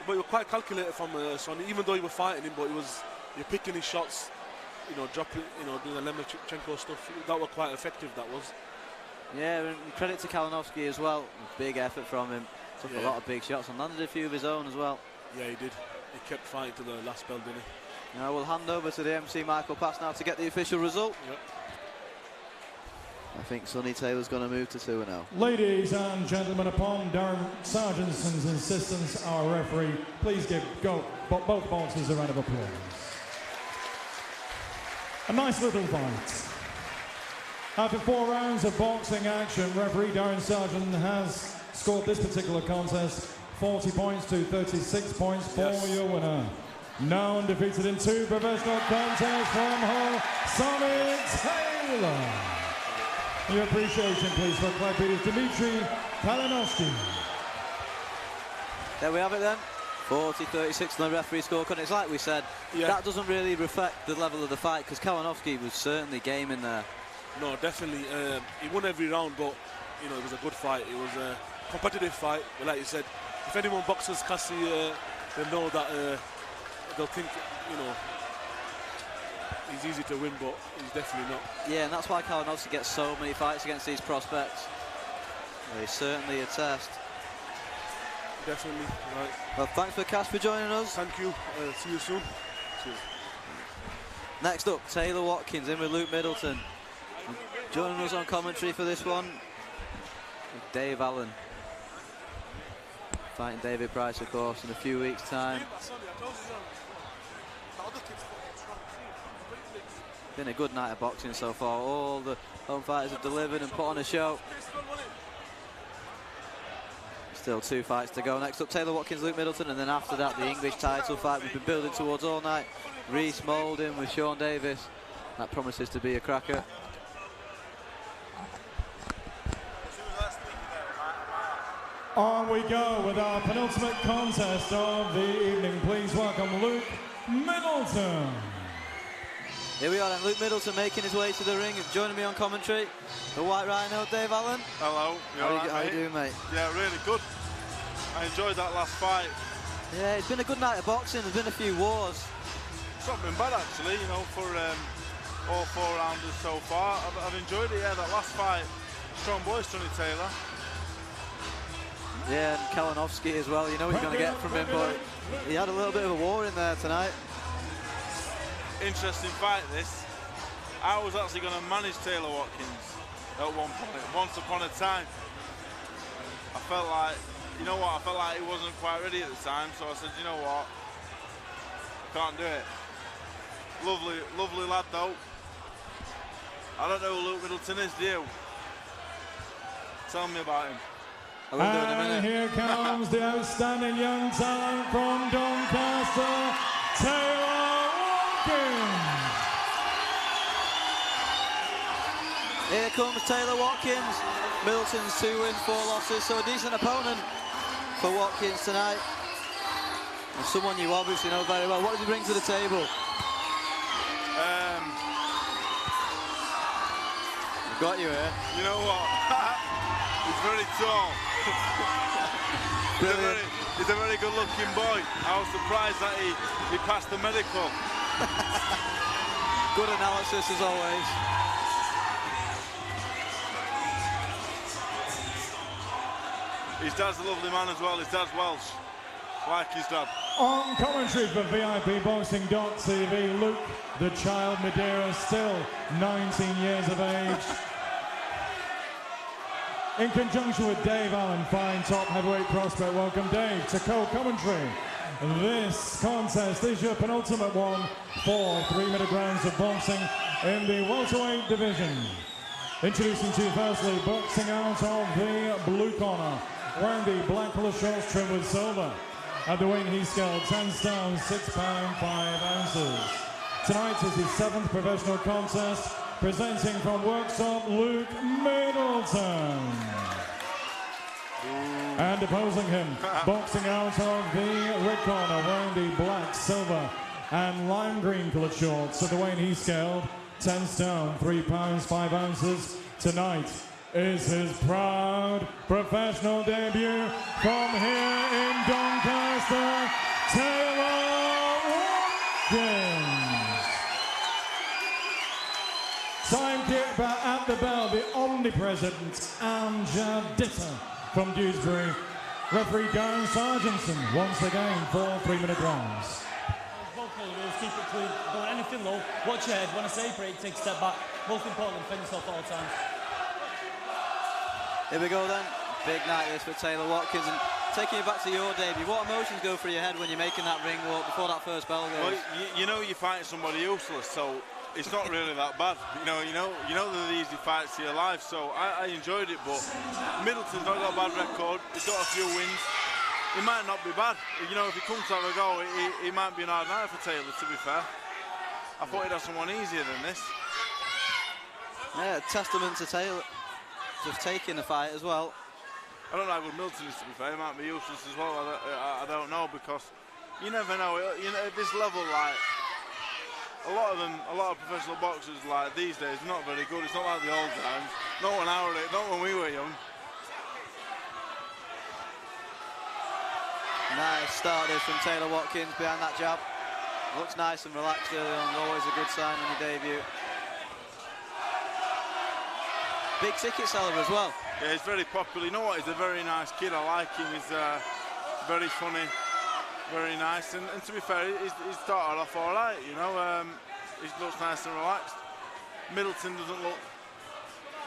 But you were quite calculated from Sonny, even though you were fighting him, but you're picking his shots, you know, dropping, you know, doing the Lemachenko stuff. That was quite effective, that was. Yeah, and credit to Kalinowski as well. Big effort from him. Took a lot of big shots and landed a few of his own as well. Yeah, he did. He kept fighting to the last bell, didn't he? Now we'll hand over to the MC Michael Pass now to get the official result. Yep. I think Sonny Taylor's going to move to 2-0. Ladies and gentlemen, upon Darren Sargentson's insistence, our referee, please give both boxers a round of applause. A nice little fight. After 4 rounds of boxing action, referee Darren Sargent has scored this particular contest 40 points to 36 points for your winner. Now undefeated in 2 professional contests from Hull, Sonny Taylor. Your appreciation, please, for Clive Peters, Dmitry Kalinowski. There we have it then. 40-36 on the referee scorecard. It's like we said, that doesn't really reflect the level of the fight, because Kalinowski was certainly game in there. No, definitely. He won every round, but you know, it was a good fight. It was a competitive fight. But like you said, if anyone boxes Cassie, they know that they'll think, you know, he's easy to win, but he's definitely not. Yeah, and that's why Kalinowski gets so many fights against these prospects. He's certainly a test. Definitely, right. Well, thanks for Cass for joining us. Thank you. See you soon. Cheers. Next up, Taylor Watkins in with Luke Middleton. Joining us on commentary for this one, Dave Allen. Fighting David Price, of course, in a few weeks' time. Been a good night of boxing so far. All the home fighters have delivered and put on a show. Still 2 fights to go. Next up, Taylor Watkins, Luke Middleton, and then after that, the English title fight we've been building towards all night. Reece Moulding with Sean Davis. That promises to be a cracker. On we go with our penultimate contest of the evening. Please welcome Luke Middleton. Here we are then, Luke Middleton making his way to the ring. Joining me on commentary, the White Rhino, Dave Allen. Hello. How you doing, mate? Yeah, really good. I enjoyed that last fight. Yeah, it's been a good night of boxing. There's been a few wars. It's not been bad, actually, you know, for all 4 rounders so far. I've enjoyed it, yeah, that last fight. Strong boy, Sonny Taylor. Yeah, and Kalinowski as well. You know what you're going to get from him, but he had a little bit of a war in there tonight. Interesting fight, this. I was actually going to manage Taylor Watkins at one point, once upon a time. I felt like, you know what, I felt like he wasn't quite ready at the time, so I said, you know what, can't do it. Lovely, lovely lad though. I don't know who Luke Middleton is, do you? Tell me about him. And here comes the outstanding young talent from Doncaster, Taylor Watkins. Here comes Taylor Watkins. Middleton's 2 wins, 4 losses, so a decent opponent for Watkins tonight. And someone you obviously know very well. What does he bring to the table? I've got you here. You know what? He's very tall. He's a very good-looking boy. I was surprised that he passed the medical. Good analysis as always. His dad's a lovely man as well. His dad's Welsh, like his dad. On commentary for VIPBoxing.tv, Luke the Child Madeira, still 19 years of age. In conjunction with Dave Allen, fine top heavyweight prospect. Welcome, Dave, to co-commentary. This contest is your penultimate one for 3-minute rounds of boxing in the welterweight division. Introducing to you firstly, boxing out of the blue corner, wearing the black colour shorts trimmed with silver. At the weight he scaled 10 stone, 6 pound 5 ounces. Tonight is his 7th professional contest, presenting from Workshop Luke Middleton. And opposing him, boxing out of the red corner, wearing the black, silver and lime green coloured shorts. At the weight he scaled 10 stone, 3 pounds 5 ounces. Tonight is his proud professional debut from here in Doncaster, Taylor Watkins. Timekeeper at the bell, the omnipresent Amjad Ditter from Dewsbury. Referee Darren Sargentson once again for 3-minute rounds. Both know the rules, keep it clean, don't let anything low, watch your head, when I say break, take a step back, most important, defend yourself at all times. Here we go then, big night this for Taylor Watkins, and taking you back to your debut, what emotions go through your head when you're making that ring walk before that first bell goes? Well, you know you're fighting somebody useless, so it's not really that bad. You know they're the easy fights of your life, so I enjoyed it, but Middleton's not got a bad record, he's got a few wins. He might not be bad. You know, if he comes to have a go, he might be an hard night for Taylor, to be fair. I thought he'd have someone easier than this. Yeah, testament to Taylor just taking the fight as well. I don't know how good Middleton is, to be fair. He might be useless as well. I don't know, because you never know. You know, at this level, like a lot of professional boxers, like these days, are not very good. It's not like the old times. Not when we were young. Nice start this from Taylor Watkins behind that jab. Looks nice and relaxed early on. Always a good sign on your debut. Big ticket seller as well. Yeah, he's very popular. You know what? He's a very nice kid. I like him. He's very funny, very nice. And to be fair, he's started off all right. You know, he looks nice and relaxed. Middleton doesn't look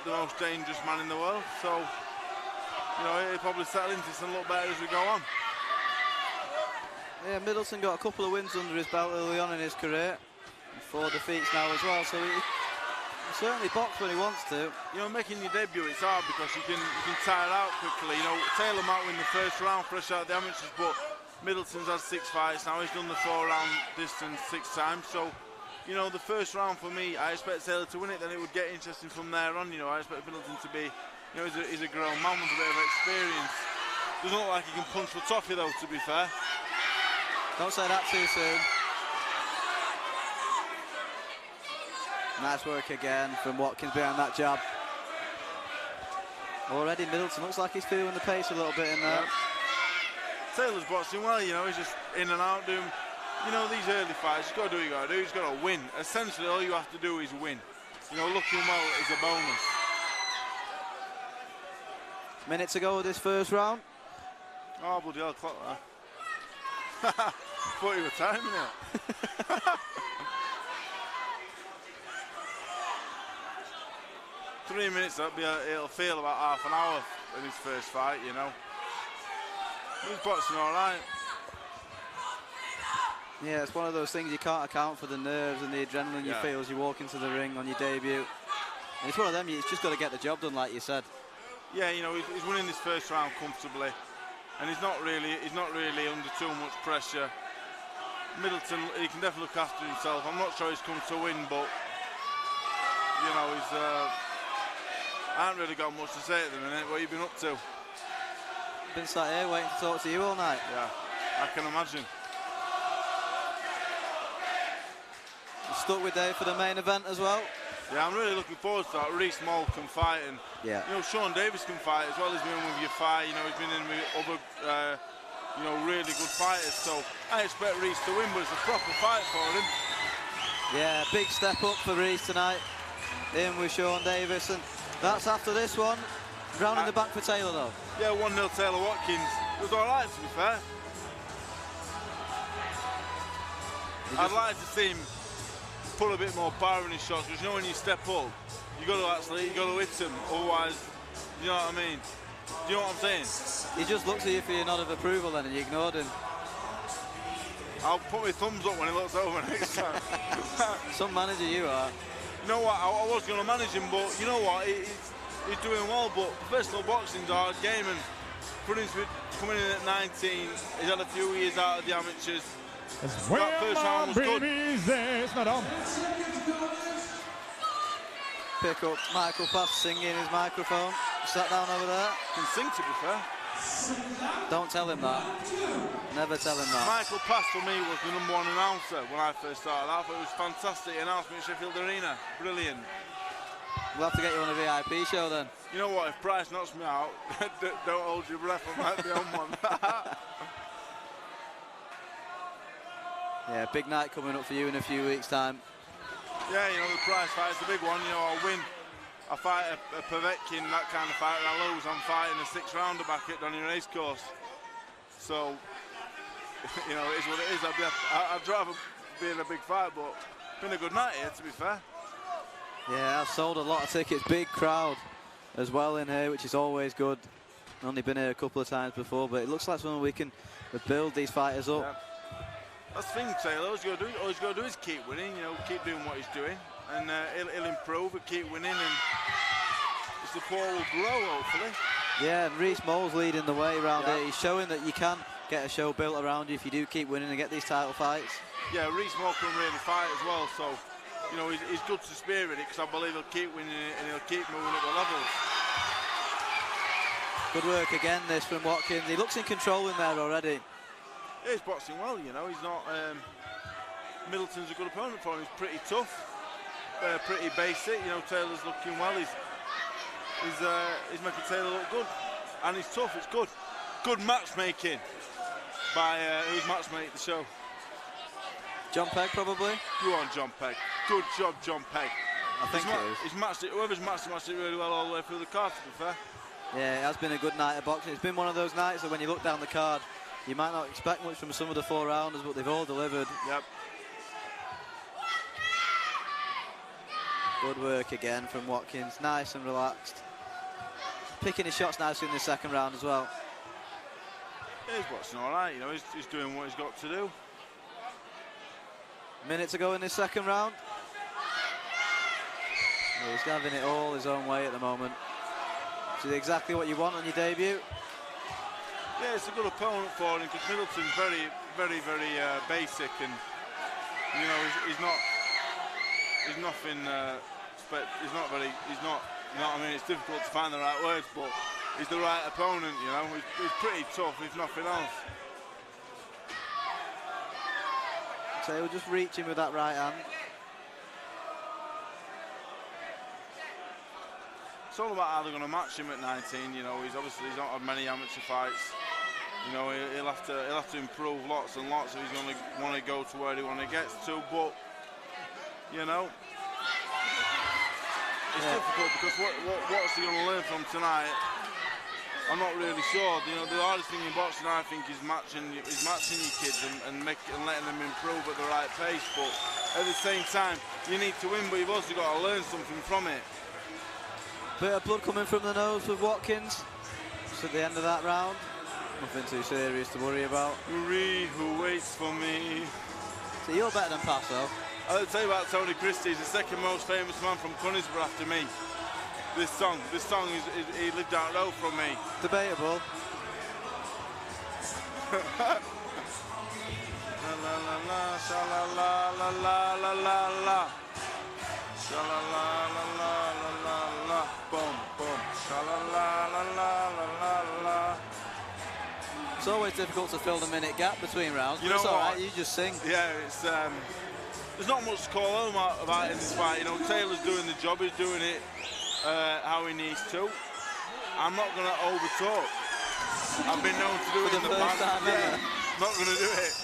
the most dangerous man in the world, so you know he'll probably settle into this and look better as we go on. Yeah, Middleton got a couple of wins under his belt early on in his career. 4 defeats now as well, so he certainly box when he wants to. You know, making your debut, it's hard because you can tire out quickly. You know, Taylor might win the first round fresh out of the amateurs, but Middleton's had 6 fights now. He's done the 4-round distance 6 times. So, you know, the first round for me, I expect Taylor to win it. Then it would get interesting from there on. You know, I expect Middleton to be, you know, he's a grown man with a bit of experience. Doesn't look like he can punch for toffee though, to be fair. Don't say that too soon. Nice work again from Watkins behind that jab. Already Middleton looks like he's feeling the pace a little bit in there. Yeah. Taylor's boxing well, you know, he's just in and out, doing you know, these early fights, you've got to do what you got to do. You've got to win. Essentially, all you have to do is win. You know, looking well is a bonus. Minute to go with this first round. Oh, bloody hell, clock there. Thought you were timing it. 3 minutes, it'll feel about half an hour in his first fight, you know. He's boxing all right. Yeah, it's one of those things you can't account for, the nerves and the adrenaline you feel as you walk into the ring on your debut. And it's one of them, you've just got to get the job done, like you said. Yeah, you know, he's winning this first round comfortably, and he's not really under too much pressure. Middleton, he can definitely look after himself. I'm not sure he's come to win, but you know, I haven't really got much to say at the minute. What have you been up to? Been sat here waiting to talk to you all night. Yeah, I can imagine. Stuck with Dave for the main event as well. Yeah, I'm really looking forward to that. Reece Moll can fight, and you know, Sean Davis can fight as well. He's been with your fight. You know, he's been in with other, you know, really good fighters. So I expect Reece to win, but it's a proper fight for him. Yeah, big step up for Reece tonight. In with Sean Davis, and that's after this one. Round in the back for Taylor, though. Yeah, 1-0 Taylor Watkins. It was all right, to be fair. I'd like to see him put a bit more power in his shots, because you know when you step up, you got to hit him, otherwise, you know what I mean? Do you know what I'm saying? He just looks at you for your nod of approval then, and you ignored him. I'll put my thumbs up when he looks over next time. Some manager you are. You know what, I was going to manage him, but you know what, he's doing well, but professional boxing's a hard game, and for him to be coming in at 19, he's had a few years out of the amateurs. That first round was good. It's not on. Pick up Michael Pass singing his microphone. Sat down over there. Can sing, to be fair. Don't tell him that. Never tell him that. Michael Pass for me was the #1 announcer when I first started. I thought it was fantastic announcement at Sheffield Arena. Brilliant. We'll have to get you on a VIP show then. You know what, if Price knocks me out, don't hold your breath, I might be on one. Yeah, big night coming up for you in a few weeks' time. Yeah, you know, the Price fight is the big one. You know, I'll win. I fight a Povetkin, that kind of fight, and I lose. I'm fighting a 6-rounder back at Donny Racecourse. So, you know, it is what it is. I'd rather be in a big fight, but it's been a good night here, to be fair. Yeah, I've sold a lot of tickets. Big crowd as well in here, which is always good. Only been here a couple of times before, but it looks like something we can build these fighters up. Yeah. That's the thing, Taylor. All he's got to do is keep winning, you know, keep doing what he's doing, and he'll improve and keep winning, and his support will grow, hopefully. Yeah, and Reece Moll's leading the way around here. He's showing that you can get a show built around you if you do keep winning and get these title fights. Yeah, Reece Moll can really fight as well, so, you know, he's good to spearhead it, because I believe he'll keep winning it and he'll keep moving up the levels. Good work again, this from Watkins. He looks in control in there already. Yeah, he's boxing well, you know. He's not. Middleton's a good opponent for him. He's pretty tough, pretty basic. You know, Taylor's looking well. He's making Taylor look good, and he's tough. It's good. Good matchmaking by who's matchmade the show. John Pegg, probably. Go on, John Pegg. Good job, John Pegg. I think it is. He's matched it. Whoever's matched it really well all the way through the card, to be fair. Yeah, it has been a good night of boxing. It's been one of those nights that when you look down the card, you might not expect much from some of the 4-rounders, but they've all delivered. Yep. Good work again from Watkins. Nice and relaxed. Picking his shots nicely in the second round as well. Yeah, he's boxing all right. You know, he's doing what he's got to do. Minute to go in this second round. Yeah, he's having it all his own way at the moment. Which is exactly what you want on your debut. Yeah, it's a good opponent for him, because Middleton's very, very, very basic, and you know he's not nothing. He's not very. He's not. You know what I mean? It's difficult to find the right words, but he's the right opponent. You know, he's pretty tough, if nothing else. So he'll just reach him with that right hand. It's all about how they're going to match him at 19. You know, he's not had many amateur fights. You know, he'll have to improve lots and lots if he's going to want to go to where he want to get to. But you know, it's difficult because what's he going to learn from tonight? I'm not really sure. You know, the hardest thing in boxing, I think, is matching your kids and letting them improve at the right pace. But at the same time, you need to win, but you've also got to learn something from it. Bit of blood coming from the nose with Watkins. Just at the end of that round. Nothing too serious to worry about. Reed, who waits for me. So you're better than Paso. I'll tell you about Tony Christie. He's the second most famous man from Conisbrough after me. This song is he lived down the road from me. Debatable. La la la la, sha la la la la la la la. Sha la la la la la la la. Boom boom. Sha la la la la la la. It's always difficult to fill the minute gap between rounds. You know it's what? alright, you just sing. Yeah, it's there's not much to call home about in this fight. You know, Taylor's doing the job. He's doing it how he needs to. I'm not going to overtalk. I've been known to do it in the past. Yeah, not going to do it.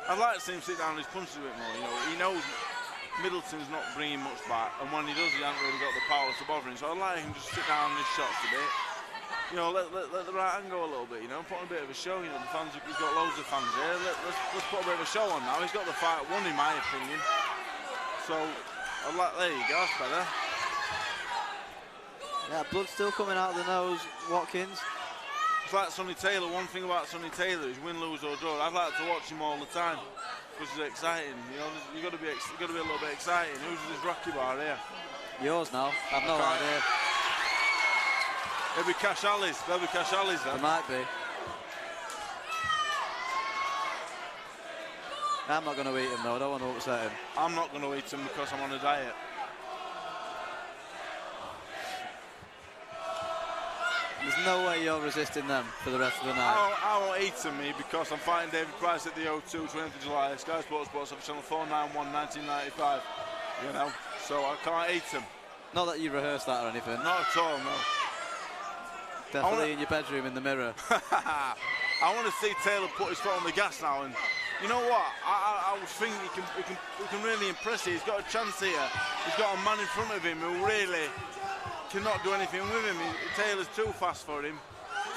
I'd like to see him sit down on his punches a bit more. You know, he knows Middleton's not bringing much back, and when he does, he hasn't really got the power to bother him. So I'd like him to just sit down on his shots a bit. You know, let the right hand go a little bit. You know, put on a bit of a show. You know, the fans, he's got loads of fans here. Let's put a bit of a show on now. He's got the fight won, in my opinion. So, there you go, that's better. Yeah, blood still coming out of the nose, Watkins. It's like Sonny Taylor. One thing about Sonny Taylor is win, lose or draw. I'd like to watch him all the time, which is exciting. You know, you got to be a little bit exciting. Who's this Rocky bar here? Yours now. I've no idea. There'll be Cash Ali's. There'll be Cash Ali's then. There might be. I'm not going to eat him though. I don't want to upset him. I'm not going to eat him because I'm on a diet. There's no way you're resisting them for the rest of the night. I won't eat him, because I'm fighting David Price at the O2, 20th of July. Sky Sports official channel 491, 1995. You know, so I can't eat him. Not that you rehearsed that or anything. Not at all, no. Definitely in your bedroom in the mirror. I want to see Taylor put his foot on the gas now, and you know what? I was thinking he can really impress you. He's got a chance here. He's got a man in front of him who really cannot do anything with him. Taylor's too fast for him.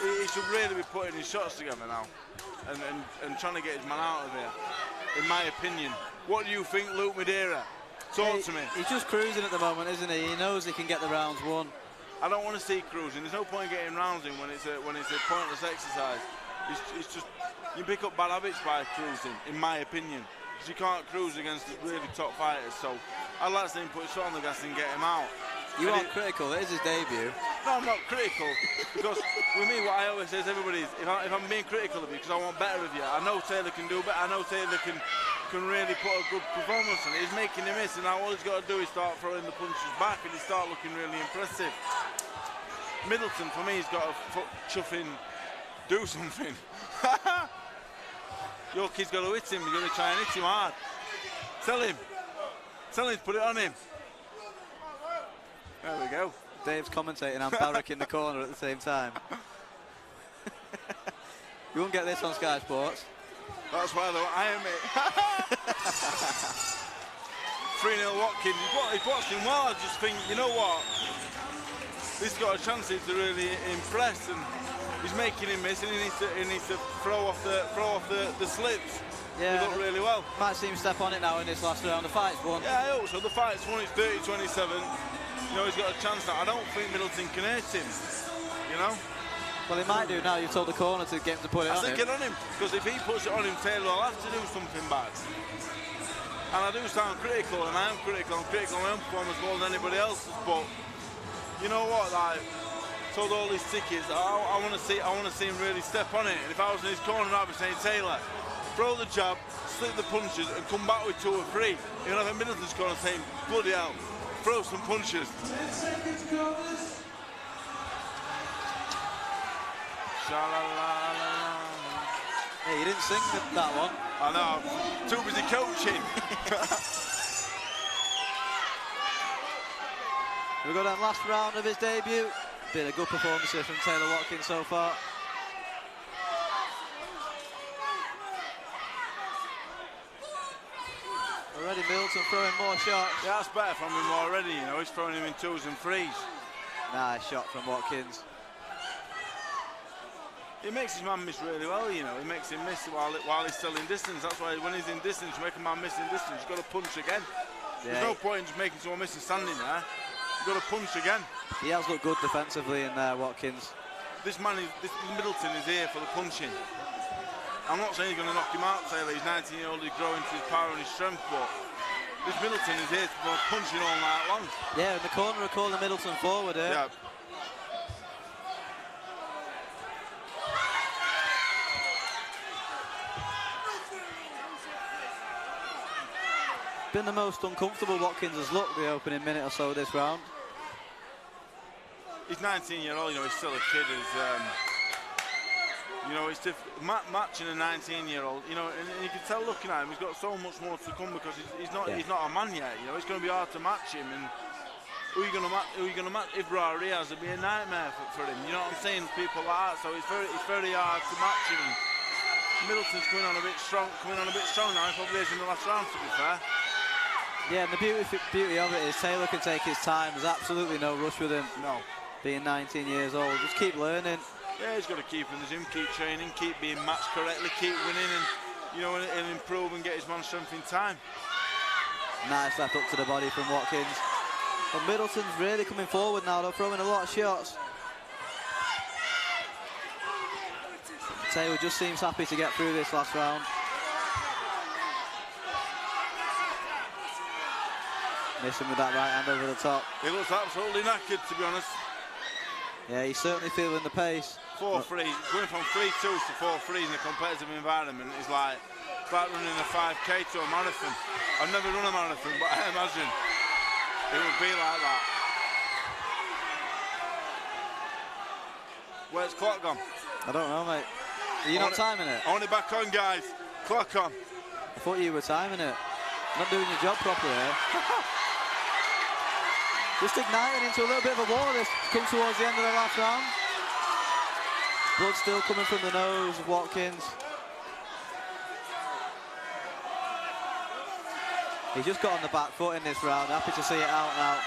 He should really be putting his shots together now and trying to get his man out of here, in my opinion. What do you think, Luke Madeira? Talk to me. He's just cruising at the moment, isn't he? He knows he can get the rounds won. I don't want to see cruising. There's no point getting rounds in when it's a pointless exercise. It's just you pick up bad habits by cruising, in my opinion, because you can't cruise against really top fighters. So I'd like to see him put his foot on the gas and get him out. You aren't critical. It is his debut. No, I'm not critical, because with me, what I always say to everybody is, if I'm being critical of you because I want better of you, I know Taylor can do better. I know Taylor can really put a good performance on it. He's making a miss, and now all he's got to do is start throwing the punches back, and he start looking really impressive. Middleton, for me, he's got to chuff in, do something. Your kid's got to hit him. You're going to try and hit him hard. Tell him to put it on him. There we go. Dave's commentating and Barrack in the corner at the same time. You won't get this on Sky Sports. That's why they're eyeing me. 3-0 Watkins. He's watching well. I just think, you know what? This got a chance to really impress, and he's making him miss, and he needs to throw off the slips. Yeah, he looked really well. Might see him step on it now in this last round. The fight's won. Yeah, I hope so. The fight's won. It's 30-27. You know, he's got a chance now. I don't think Middleton can hurt him. You know. Well, he might do now. You've told the corner to get him to put it on him. I think get on him, because if he puts it on him, Taylor will have to do something bad. And I do sound critical, and I am critical. I'm critical of my own performance more than anybody else's, but you know what? Like, told all these tickets, I want to see him really step on it. And if I was in his corner, I'd be saying, Taylor, throw the jab, slip the punches, and come back with 2 or 3. You're gonna have a Middleton's corner saying, bloody hell, throw some punches. Hey, you didn't sing that one. I know, I'm too busy coaching. We've got that last round of his debut. Been a good performance here from Taylor Watkins so far. Already Middleton throwing more shots. Yeah, that's better from him already, you know, he's throwing him in 2s and 3s. Nice shot from Watkins. He makes his man miss really well, you know, he makes him miss while he's still in distance. That's why when he's in distance, you make a man miss in distance, you've got to punch again. Yeah. There's no point in just making someone miss and standing there. You've got to punch again. He has looked good defensively in there, Watkins. This Middleton is here for the punching. I'm not saying he's going to knock him out, Taylor. He's 19-year-old, he's growing to his power and his strength, but this Middleton is here for punching all night long. Yeah, in the corner are calling Middleton forward here. Yeah. Been the most uncomfortable Watkins has looked the opening minute or so this round. He's 19-year-old, you know, he's still a kid. You know, it's matching a 19-year-old, you know, and you can tell looking at him, he's got so much more to come because he's not a man yet, you know, it's going to be hard to match him, and who are you going to match? Ibra Riaz would be a nightmare for him, you know what I'm saying, people like that, so it's very hard to match him. And Middleton's coming on a bit strong now, he probably is in the last round, to be fair. Yeah, and the beauty of it is Taylor can take his time. There's absolutely no rush with him. No. Being 19 years old, just keep learning. Yeah, he's got to keep in the gym, keep training, keep being matched correctly, keep winning, and you know, and improve and get his man strength in time. Nice left up to the body from Watkins. But Middleton's really coming forward now. They're throwing a lot of shots. Taylor just seems happy to get through this last round. Missing with that right hand over the top. He looks absolutely knackered, to be honest. Yeah, he's certainly feeling the pace. 4-3, going from 3-2s to 4-3s in a competitive environment is like running a 5K to a marathon. I've never run a marathon, but I imagine it would be like that. Where's clock gone? I don't know, mate. Are you not timing it? I want it back on, guys. Clock on. I thought you were timing it. Not doing your job properly here. Just igniting into a little bit of a war. This comes towards the end of the last round. Blood still coming from the nose of Watkins. He's just got on the back foot in this round. Happy to see it out now.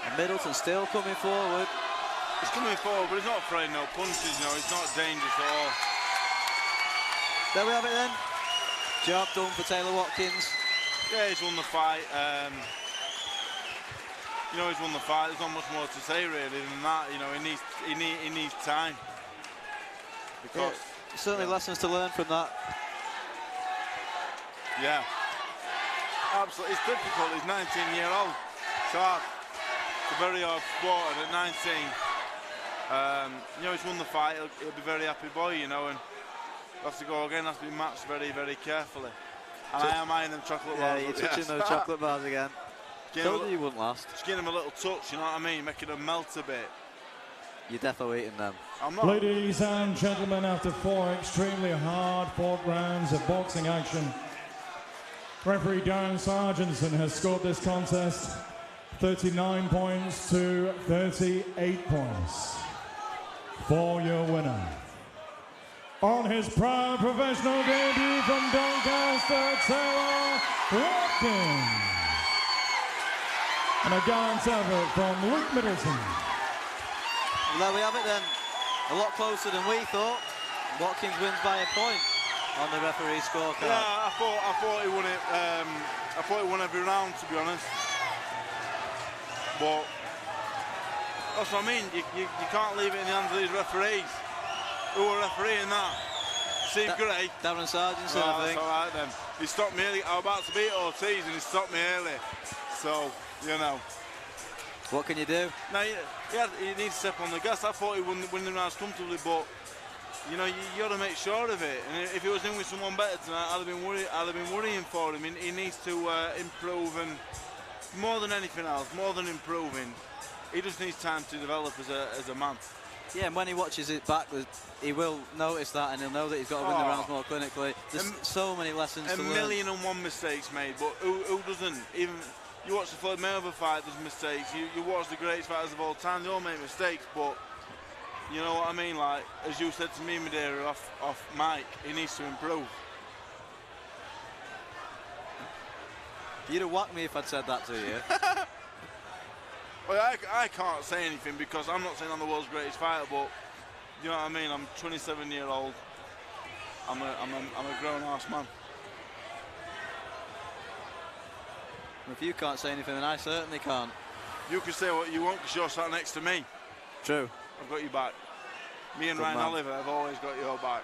And Middleton still coming forward. He's coming forward, but he's not throwing no punches, you know, he's not dangerous at all. There we have it then. Job done for Taylor Watkins. Yeah, he's won the fight. You know, he's won the fight. There's not much more to say really than that. You know, he needs time. Because certainly lessons to learn from that. Yeah. Absolutely, it's difficult. He's 19-year-old. It's hard. It's a very hard sport, and at 19, you know, he's won the fight. He'll be a very happy boy, you know, and has to go again. Has to be matched very, very carefully. And I am eyeing them chocolate bars. Yeah, you're touching those chocolate bars again. Told you wouldn't last. Just giving them a little touch, you know what I mean, making them melt a bit. You're definitely eating them. I'm not. Ladies and gentlemen, after 4 extremely hard-fought rounds of boxing action, referee Darren Sargentson has scored this contest 39 points to 38 points. For your winner, on his proud professional debut from Doncaster, Taylor Watkins. And a gallant effort from Luke Middleton. Well, there we have it then. A lot closer than we thought. Watkins wins by a point on the referee scorecard. Yeah, I thought he won it. I thought he won every round, to be honest. But that's what I mean. You can't leave it in the hands of these referees. Who are refereeing that? Steve Gray. Darren Sargentson, I think. That's all right then. He stopped me early. I was about to beat Ortiz and he stopped me early. So, you know. What can you do? No, he needs to step on the gas. I thought he won the rounds comfortably, but you know, you got to make sure of it. And if he was in with someone better tonight, I'd have been worrying for him. He needs to improve, and more than anything else, more than improving, he just needs time to develop as a man. Yeah, and when he watches it back, he will notice that, and he'll know that he's got to win the rounds more clinically. There's so many lessons to learn. 1,000,001 mistakes made, but who doesn't? Even you watch the Floyd Mayweather fight, there's mistakes. You watch the greatest fighters of all time, they all make mistakes, but you know what I mean? Like, as you said to me, Madeira, off mic, he needs to improve. You'd have whacked me if I'd said that to you. Well, I can't say anything because I'm not saying I'm the world's greatest fighter, but you know what I mean? I'm 27-year-old. I'm a grown-ass man. If you can't say anything, then I certainly can't. You can say what you want because you're sat next to me. True. I've got your back. Me and Good Ryan man. Oliver have always got your back.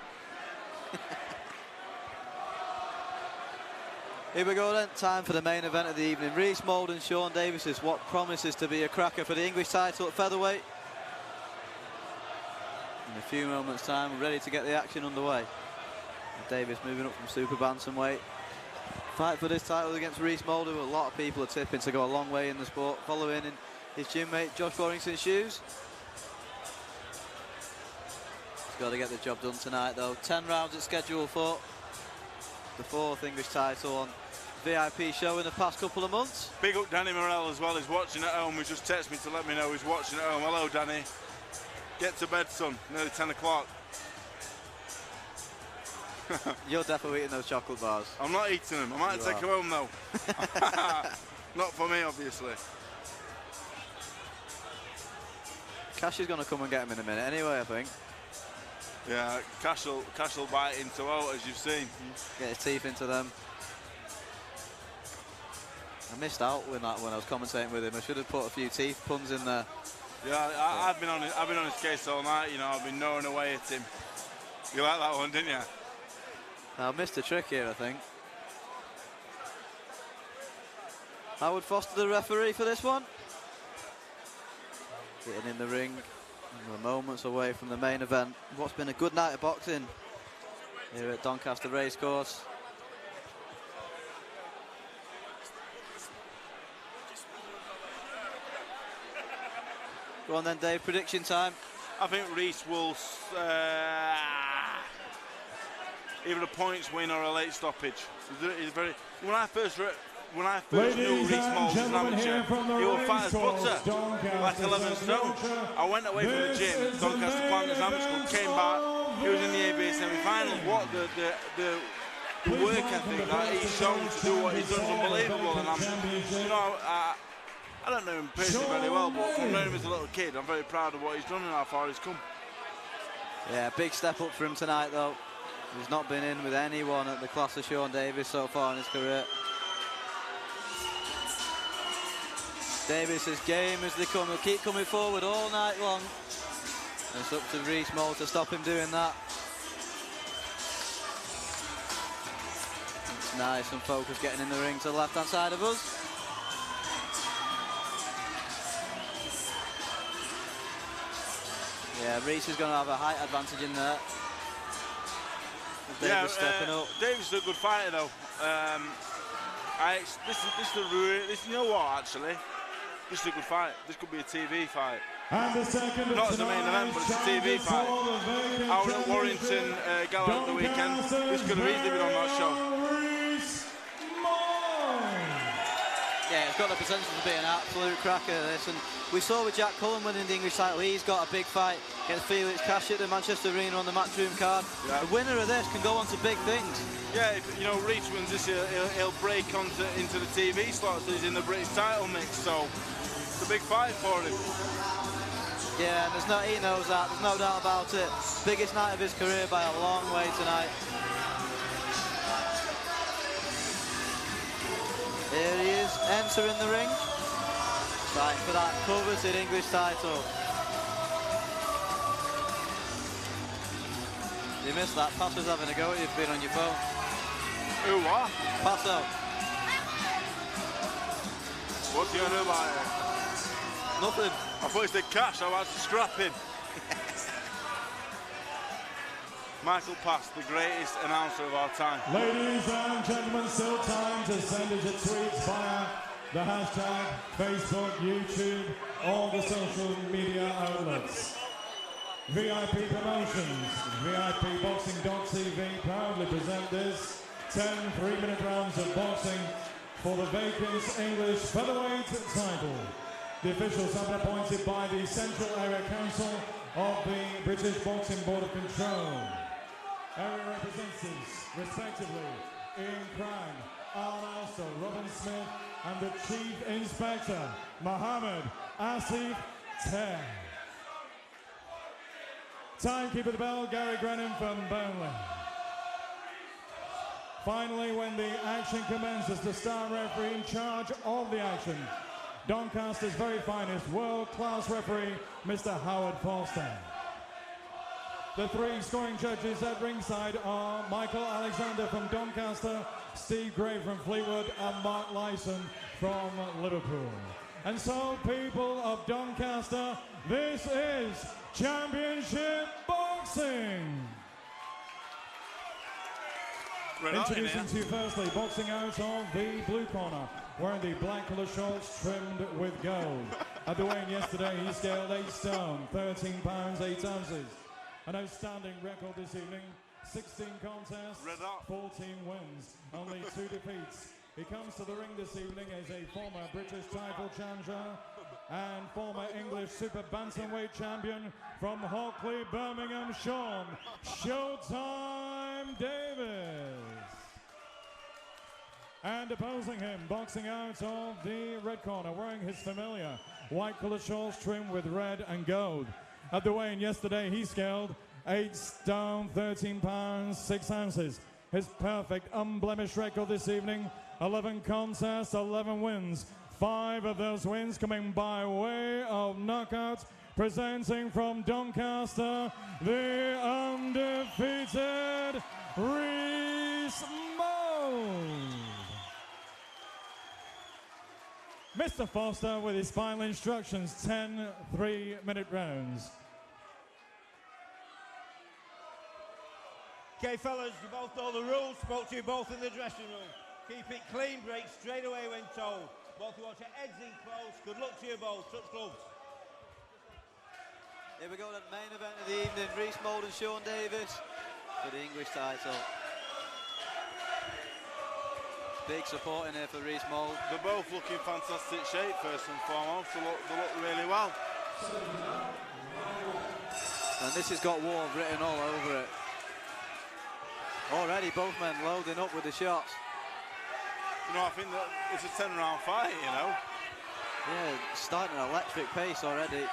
Here we go then, time for the main event of the evening. Rhys Mould and Sean Davis is what promises to be a cracker for the English title at featherweight. In a few moments' time, we're ready to get the action underway. Davis moving up from super bantamweight. Fight for this title against Rhys Mould, who a lot of people are tipping to go a long way in the sport, following in his gym mate Josh Warrington's shoes. He's got to get the job done tonight though. 10 rounds it's scheduled for. The 4th English title on VIP show in the past couple of months. Big up Danny Morell as well. He's watching at home. He just texted me to let me know he's watching at home. Hello, Danny. Get to bed, son. Nearly 10 o'clock. You're definitely eating those chocolate bars. I'm not eating them. I might take them home though. Not for me, obviously. Cash is going to come and get him in a minute anyway, I think. Yeah, Cash will bite into out, as you've seen. Get his teeth into them. I missed out with that when I was commentating with him. I should have put a few teeth puns in there. Yeah, I've been on his case all night. You know, I've been gnawing away at him. You like that one, didn't you? I missed a trick here, I think. Howard Foster, the referee for this one. Getting in the ring. We're moments away from the main event. What's been a good night of boxing here at Doncaster Racecourse. Go on then, Dave, prediction time. I think Rhys will either a points win or a late stoppage. He's very. When I first knew Rhys Mould as an amateur, he would fight as butter, like 11 stone. I went away from the gym, Doncaster Planters Amateur Club, came back, he was in the ABA semi-finals. What the work ethic that he's shown to do what he's done is unbelievable. And I don't know him personally very well, but from knowing him as a little kid, I'm very proud of what he's done and how far he's come. Yeah, big step up for him tonight though. He's not been in with anyone at the class of Sean Davis so far in his career. Davis's game as they come, he'll keep coming forward all night long. And it's up to Rhys Mould to stop him doing that. It's nice and focused getting in the ring to the left hand side of us. Yeah, Rhys is going to have a height advantage in there. Davis stepping up. Davis is a good fighter though. You know what, actually? This is a good fight. This could be a TV fight. And the second not as a main event, but it's a TV fight. Out at Warrington Gala at the weekend. This could have easily been on that show. Yeah, it's got the potential to be an absolute cracker, this. And we saw with Jack Cullen winning the English title, he's got a big fight against Felix Cash at the Manchester Arena on the Matchroom card. Yeah. The winner of this can go on to big things. Yeah, if Rhys wins this, he'll break into the TV slot, so he's in the British title mix, so it's a big fight for him. Yeah, and he knows that, there's no doubt about it. Biggest night of his career by a long way tonight. Here he is, entering the ring, fighting for that coveted English title. You missed that. Passo's having a go at you for being on your phone. Who, what? Passo. What's he going to do about it? Nothing. I thought he said Cash, I was scrapping. Michael Pass, the greatest announcer of our time. Ladies and gentlemen, still time to send us your tweets via the hashtag Facebook, YouTube, all the social media outlets. VIP Promotions, VIP Boxing.tv proudly present this 10 3-minute rounds of boxing for the vacant English featherweight title. The officials have been appointed by the Central Area Council of the British Boxing Board of Control. Area representatives, respectively, Ian Crane, Alan Alster, Robin Smith, and the Chief Inspector, Mohammed Asif Ter. Timekeeper of the bell, Gary Grennan from Burnley. Finally, when the action commences, the star referee in charge of the action, Doncaster's very finest world-class referee, Mr. Howard Foster. The three scoring judges at ringside are Michael Alexander from Doncaster, Steve Gray from Fleetwood, and Mark Lyson from Liverpool. And so, people of Doncaster, this is Championship Boxing! Introducing to you firstly, boxing out of the blue corner, wearing the black colour shorts trimmed with gold. At the weigh-in yesterday, he scaled 8 stone, 13 pounds, 8 ounces. An outstanding record this evening, 16 contests, 14 wins, only 2 defeats. He comes to the ring this evening as a former British title challenger and former English super bantamweight champion from Hockley, Birmingham, Sean Showtime Davis. And opposing him, boxing out of the red corner, wearing his familiar white colored shorts trimmed with red and gold. At the weigh-in yesterday, he scaled 8 stone, 13 pounds, 6 ounces. His perfect, unblemished record this evening, 11 contests, 11 wins. 5 of those wins coming by way of knockout. Presenting from Doncaster, the undefeated Reese Mould. Mr. Foster with his final instructions, 10 3-minute rounds. Okay, fellas, you both know the rules. Spoke to you both in the dressing room. Keep it clean, break straight away when told. Both watch your heads in close. Good luck to you both. Touch gloves. Here we go, the main event of the evening. Reese Mould and Sean Davis for the English title. Big support in here for Reese Mould. They're both looking fantastic shape, first and foremost. They look really well. And this has got war written all over it. Already both men loading up with the shots. You know, I think that it's a 10-round fight, you know. Yeah, starting an electric pace already.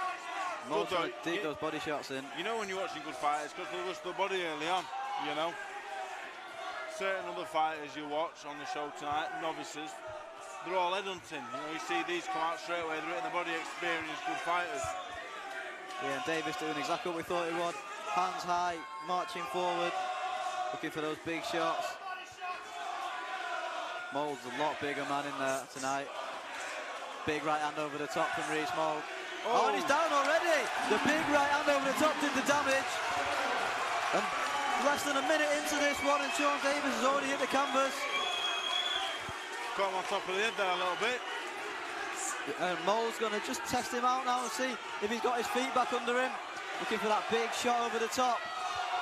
Mould trying to dig those body shots in. You know when you're watching good fighters, because they rush the body early on, you know. Certain other fighters you watch on the show tonight, novices, they're all headhunting. You know, you see these come out straight away, they're in the body experienced, good fighters. Yeah, and Davis doing exactly what we thought he would. Hands high, marching forward, looking for those big shots. Mould's a lot bigger man in there tonight. Big right hand over the top from Reese Mould. Oh, and he's down already! The big right hand over the top did the damage. And less than a minute into this one, and Sean Davis has already hit the canvas. Got him on top of the head there a little bit. And Mould's going to just test him out now and see if he's got his feet back under him. Looking for that big shot over the top.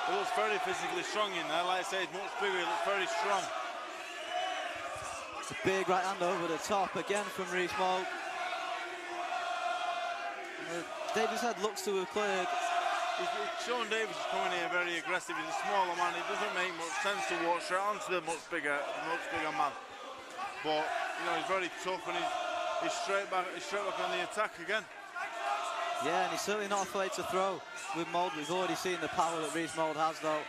He looks very physically strong in there. Like I say, he's much bigger, he looks very strong. It's a big right hand over the top again from Reese Mould. Davis' head looks to have cleared. Sean Davis is coming here very aggressive. He's a smaller man. It doesn't make much sense to walk straight onto the much bigger man. But you know, he's very tough and he's straight back on the attack again. Yeah, and he's certainly not afraid to throw with Mould. We've already seen the power that Reese Mould has, though.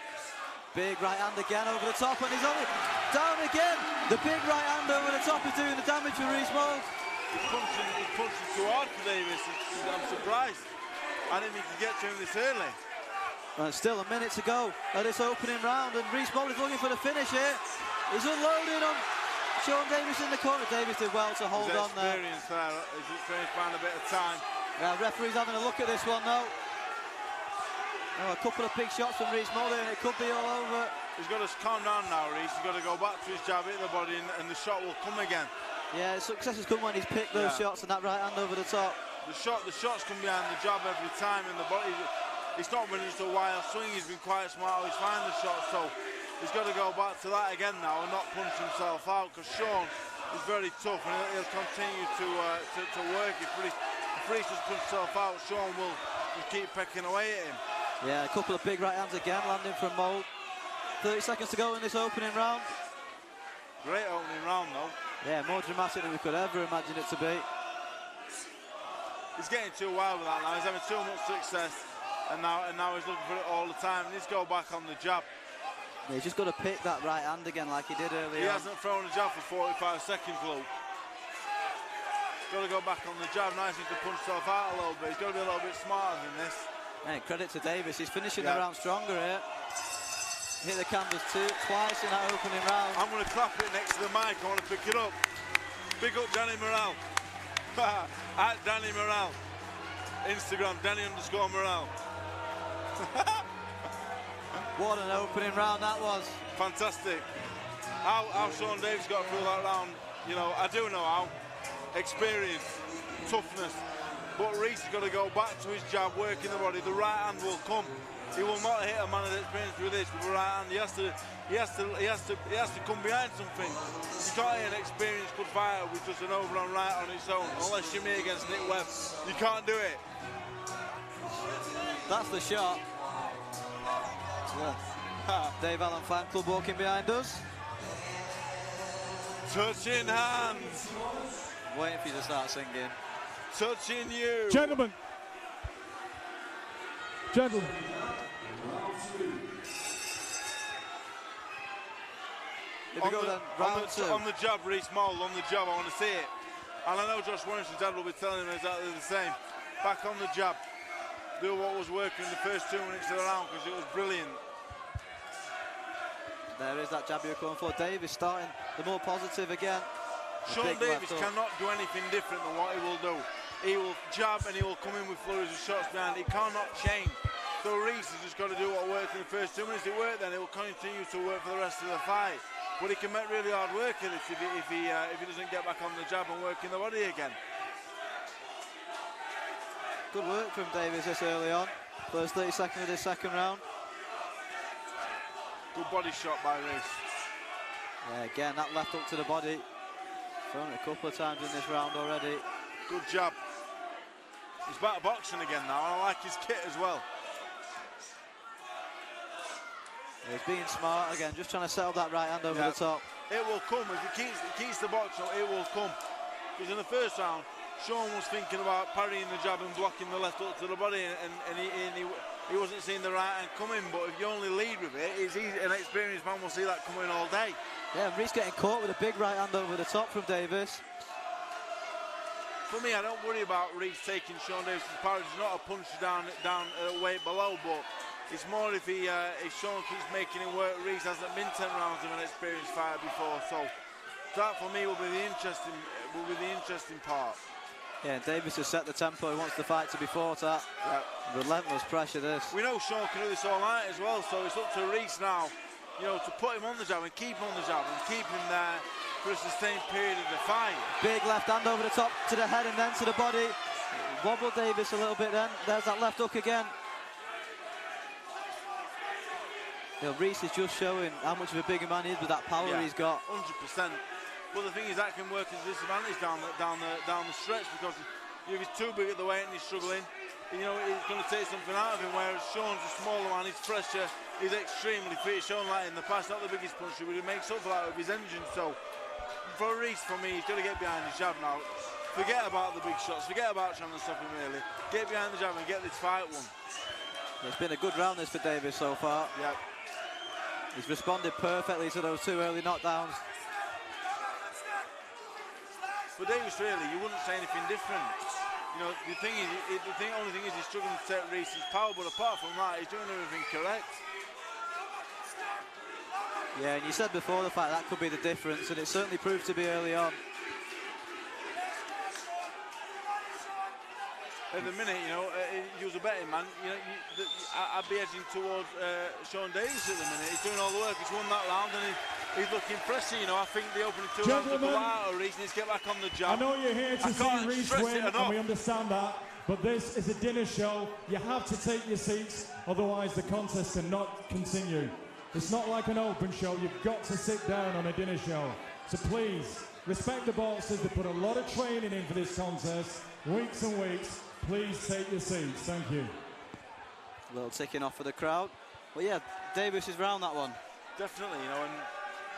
Big right hand again over the top, and he's only down again. The big right hand over the top is doing the damage for Reese Mould. He's punching too hard for Davis. I'm surprised. I didn't think he could get to him this early. And still a minute to go at this opening round, and Reese Mould is looking for the finish here. He's unloading on Sean Davis in the corner. Davis did well to hold on there. His experience found a bit of time. Yeah, referee's having a look at this one now. Oh, a couple of big shots from Reese Mould and it could be all over. He's got to calm down now, Reese. He's got to go back to his jab, hit the body, and the shot will come again. Yeah, success has come when he's picked those shots and that right hand over the top. The shots come behind the jab every time, and the body. it's not been just a wild swing. He's been quite smart. He's finding the shot, so he's got to go back to that again now and not punch himself out, because Sean is very tough and he'll continue to work. If Reese just punches himself out, Sean will keep pecking away at him. Yeah, a couple of big right hands again, landing from Mould. 30 seconds to go in this opening round. Great opening round, though. Yeah, more dramatic than we could ever imagine it to be. He's getting too wild with that now. He's having too much success, and now he's looking for it all the time. He needs to go back on the jab. Yeah, he's just got to pick that right hand again like he did earlier. He hasn't thrown a jab for 45 seconds, Luke. Got to go back on the jab. Nice to punch himself out a little bit. He's got to be a little bit smarter than this. Hey, credit to Davis. He's finishing the round stronger here. Hit the canvas twice in that opening round. I'm going to clap it next to the mic. I want to pick it up. Big up Danny Morale. At Danny Morale. Instagram, Danny_Morale. What an opening round that was. Fantastic. How Sean Davis got through that round, you know, I do know how. Experience, toughness. But Reese has got to go back to his jab, working the body. The right hand will come. He will not hit a man of experience with this. With the right hand, he has to come behind something. You can't hit an experienced good fighter with just an overhand right on its own, unless you're me against Nick Webb. You can't do it. That's the shot. Dave Allen fan club walking behind us. Touching hands. Waiting for you to start singing. Touching you. Gentlemen. Gentlemen. On the jab, Reese Mould, on the jab, I want to see it. And I know Josh Warrington's dad will be telling him exactly the same. Back on the jab. Do what was working in the first 2 minutes of the round, because it was brilliant. There is that jab you're going for. Davis starting the more positive again. Sean Davis cannot do anything different than what he will do. He will jab and he will come in with flurries of shots behind. He cannot change. So Reese has just got to do what worked in the first 2 minutes. It worked then. It will continue to work for the rest of the fight. But he can make really hard work of this if he doesn't get back on the jab and work in the body again. Good work from Davis this early on. First 30 seconds of this second round. Good body shot by Reese. Yeah, again, that left hook to the body. Thrown it a couple of times in this round already. Good jab. He's back to boxing again now, and I like his kit as well. Yeah, he's being smart again, just trying to settle that right hand over the top. It will come. If he keeps the box up, it will come. Because in the first round, Sean was thinking about parrying the jab and blocking the left hook to the body, and he wasn't seeing the right hand coming. But if you only lead with it, it's easy. An experienced man will see that coming all day. Yeah, Reese getting caught with a big right hand over the top from Davis. For me, I don't worry about Reese taking Sean Davis' power. He's not a puncher down weight below, but it's more if Sean keeps making him work. Reese hasn't been 10 rounds of an experienced fighter before, so that for me will be the interesting part. Yeah, Davis has set the tempo. He wants the fight to be fought at. Yeah. Relentless pressure this. We know Sean can do this all night as well, so it's up to Reese now, you know, to put him on the jab and keep him on the jab and keep him there for a sustained period of the fight. Big left hand over the top to the head and then to the body. Wobble Davis a little bit then. There's that left hook again. You know, Reese is just showing how much of a bigger man he is with that power he's got. 100%. But the thing is, that can work as a disadvantage down the stretch, because if he's too big at the weight and he's struggling, you know, he's going to take something out of him. Whereas Sean's a smaller man, he's fresher, he's extremely fit. He's shown that in the past, not the biggest puncher, but he makes up for that with his engine. So for Reese, for me, he's got to get behind his jab now. Forget about the big shots, forget about trying to stop him early. Get behind the jab and get this fight won. It's been a good round this for Davis so far. Yep. He's responded perfectly to those 2 early knockdowns. For Davis, really, you wouldn't say anything different. You know, the only thing is he's struggling to take Reese's power, but apart from that, he's doing everything correct. Yeah, and you said before the fight that could be the difference, and it certainly proved to be early on. At the minute, you know, he was a betting man. You know, I'd be edging towards Sean Davis at the minute. He's doing all the work. He's won that round, and he's looking pressure. You know, I think the opening 2 rounds of Reese needs to get back on the jab. I know you're here to see Reese win, and we understand that. but this is a dinner show. You have to take your seats, otherwise the contest cannot continue. It's not like an open show. You've got to sit down on a dinner show. So please, respect the boxers. They put a lot of training in for this contest, weeks and weeks. Please take your seats. Thank you. A little ticking off for the crowd. Well, yeah, Davis is round that one. Definitely, you know,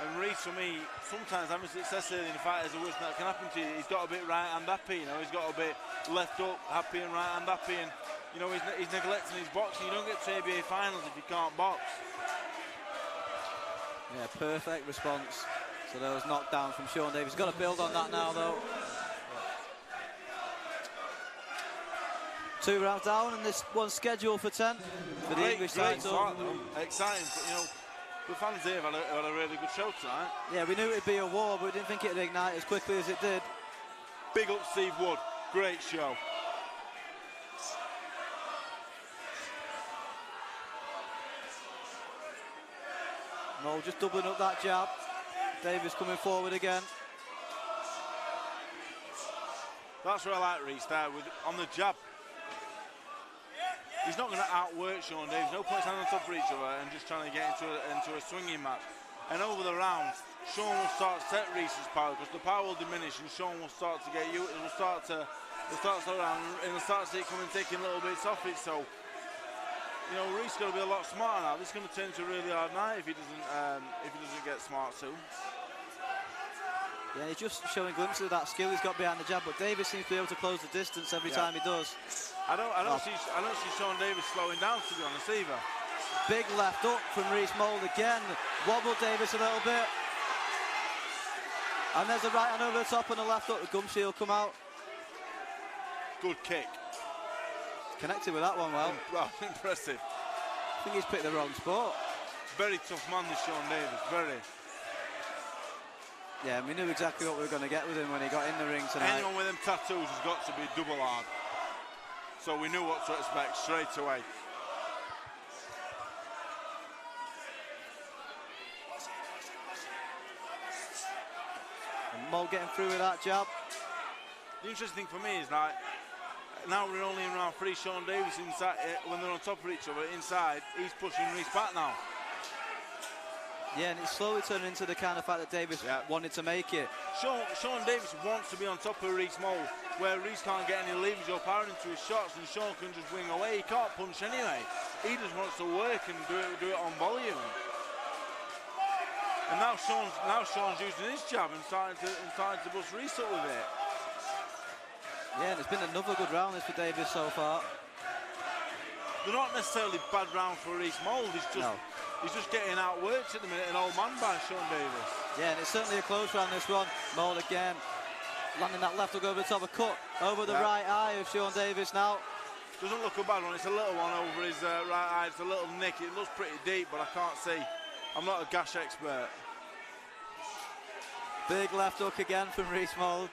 and Reese, for me, sometimes having success early in the fight is the worst that can happen to you. He's got a bit right-hand happy, you know, he's got a bit left up happy and right-hand happy, and, you know, he's neglecting his boxing. You don't get to ABA finals if you can't box. Yeah, perfect response to those knockdowns from Sean Davis. Got to build on that now, though. 2 rounds down, and this one's scheduled for 10 for the English title. Exciting, but, you know, the fans here have had a really good show tonight. Yeah, we knew it'd be a war, but we didn't think it'd ignite as quickly as it did. Big up Steve Wood, great show. No, just doubling up that jab. Davis coming forward again. That's where I like Reese there, on the jab. He's not going to outwork Sean Davis. No point standing on top of each other and just trying to get into a swinging match. And over the rounds, Sean will start to set Reese's power, because the power will diminish and Sean will start to get you. It will start to slow down, and he'll start to see it coming, taking little bits off it. So, you know, Reese's got to be a lot smarter now. This is going to turn into a really hard night if he doesn't get smart soon. Yeah, he's just showing glimpses of that skill he's got behind the jab, but Davis seems to be able to close the distance every time he does. I don't see Sean Davis slowing down, to be honest, either. Big left up from Reese Mould again. Wobbled Davis a little bit. And there's a right hand over the top and a left up. The gum shield come out. Good kick. Connected with that one well. Well, impressive. I think he's picked the wrong sport. Very tough man, this Sean Davis, very. Yeah, and we knew exactly what we were going to get with him when he got in the ring tonight. Anyone with them tattoos has got to be double hard. So we knew what to expect straight away. And Mo getting through with that jab. The interesting thing for me is, like, now we're only in round 3. Sean Davis inside, when they're on top of each other inside, he's pushing Reese back now. Yeah, and it's slowly turning into the kind of fight that Davis wanted to make it. Sean Davis wants to be on top of Reese Mould, where Reese can't get any leverage or power into his shots, and Sean can just wing away. He can't punch anyway. He just wants to work and do it on volume. And now Sean's using his jab and starting to bust Reese up with it. Yeah, and it's been another good round this for Davis so far. They're not necessarily bad rounds for Reese Mould. He's just getting outworked at the minute, an old man by Sean Davis. Yeah, and it's certainly a close round, this one. Mould again, landing that left hook over the top, a cut over the right eye of Sean Davis now. Doesn't look a bad one, it's a little one over his right eye, it's a little nick. It looks pretty deep, but I can't see. I'm not a gash expert. Big left hook again from Reese Mould.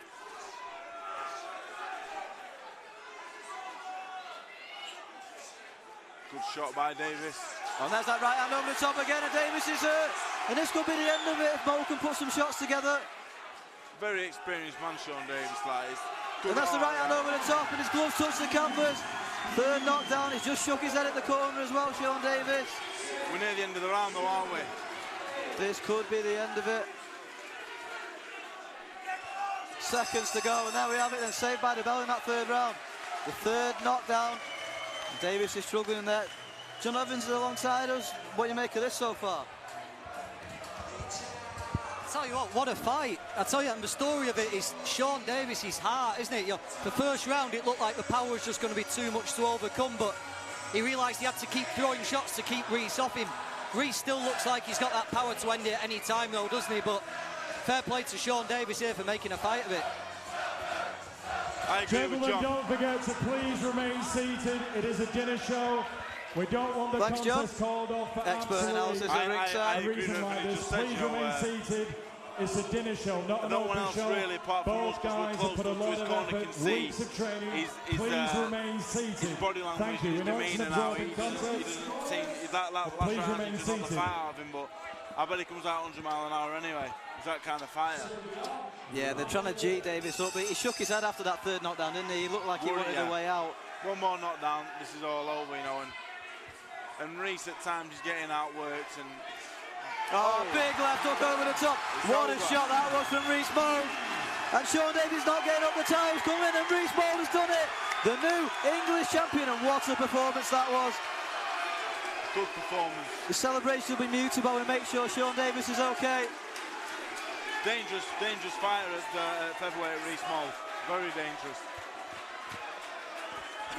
Good shot by Davis. And there's that right hand over the top again, and Davis is hurt. And this could be the end of it if Mo can put some shots together. Very experienced man, Sean Davis. And that's the right hand over the top, and his gloves touch the canvas. Third knockdown, he's just shook his head at the corner as well, Sean Davis. We're near the end of the round though, aren't we? This could be the end of it. Seconds to go, and there we have it then, saved by the bell in that third round. The third knockdown. Davis is struggling in there. John Evans is alongside us. What do you make of this so far? I tell you what a fight. I tell you, and the story of it is Sean Davis, his heart, isn't it? You know, the first round, it looked like the power was just going to be too much to overcome, but he realised he had to keep throwing shots to keep Reese off him. Reese still looks like he's got that power to end it at any time, though, doesn't he? But fair play to Sean Davis here for making a fight of it. Gentlemen, don't forget to please remain seated. It is a dinner show. We don't want the contest called off for expert analysis at ringside. A reason like this. Please remain seated. It's a dinner show, not an open show. Really, apart from both guys have put a lot of effort, weeks of training. Please remain seated. His body language, thank you. his demeanour now. He doesn't seem that last round he does not the fight out of him, but I bet he comes out 100 miles an hour anyway. He's that kind of fighter. Yeah, they're trying to G Davis up. He shook his head after that third knockdown, didn't he? He looked like he wanted a way out. One more knockdown, this is all over, you know. And Reese at times is getting outworked. And big left hook over the top. What a shot that was from Reese Mould. And Sean Davis not getting up the tiles, coming, and Reese Mould has done it. The new English champion, and what a performance that was. Good performance. The celebration will be muted, but we make sure Sean Davis is okay. Dangerous fighter at featherweight, Reese Mould. Very dangerous.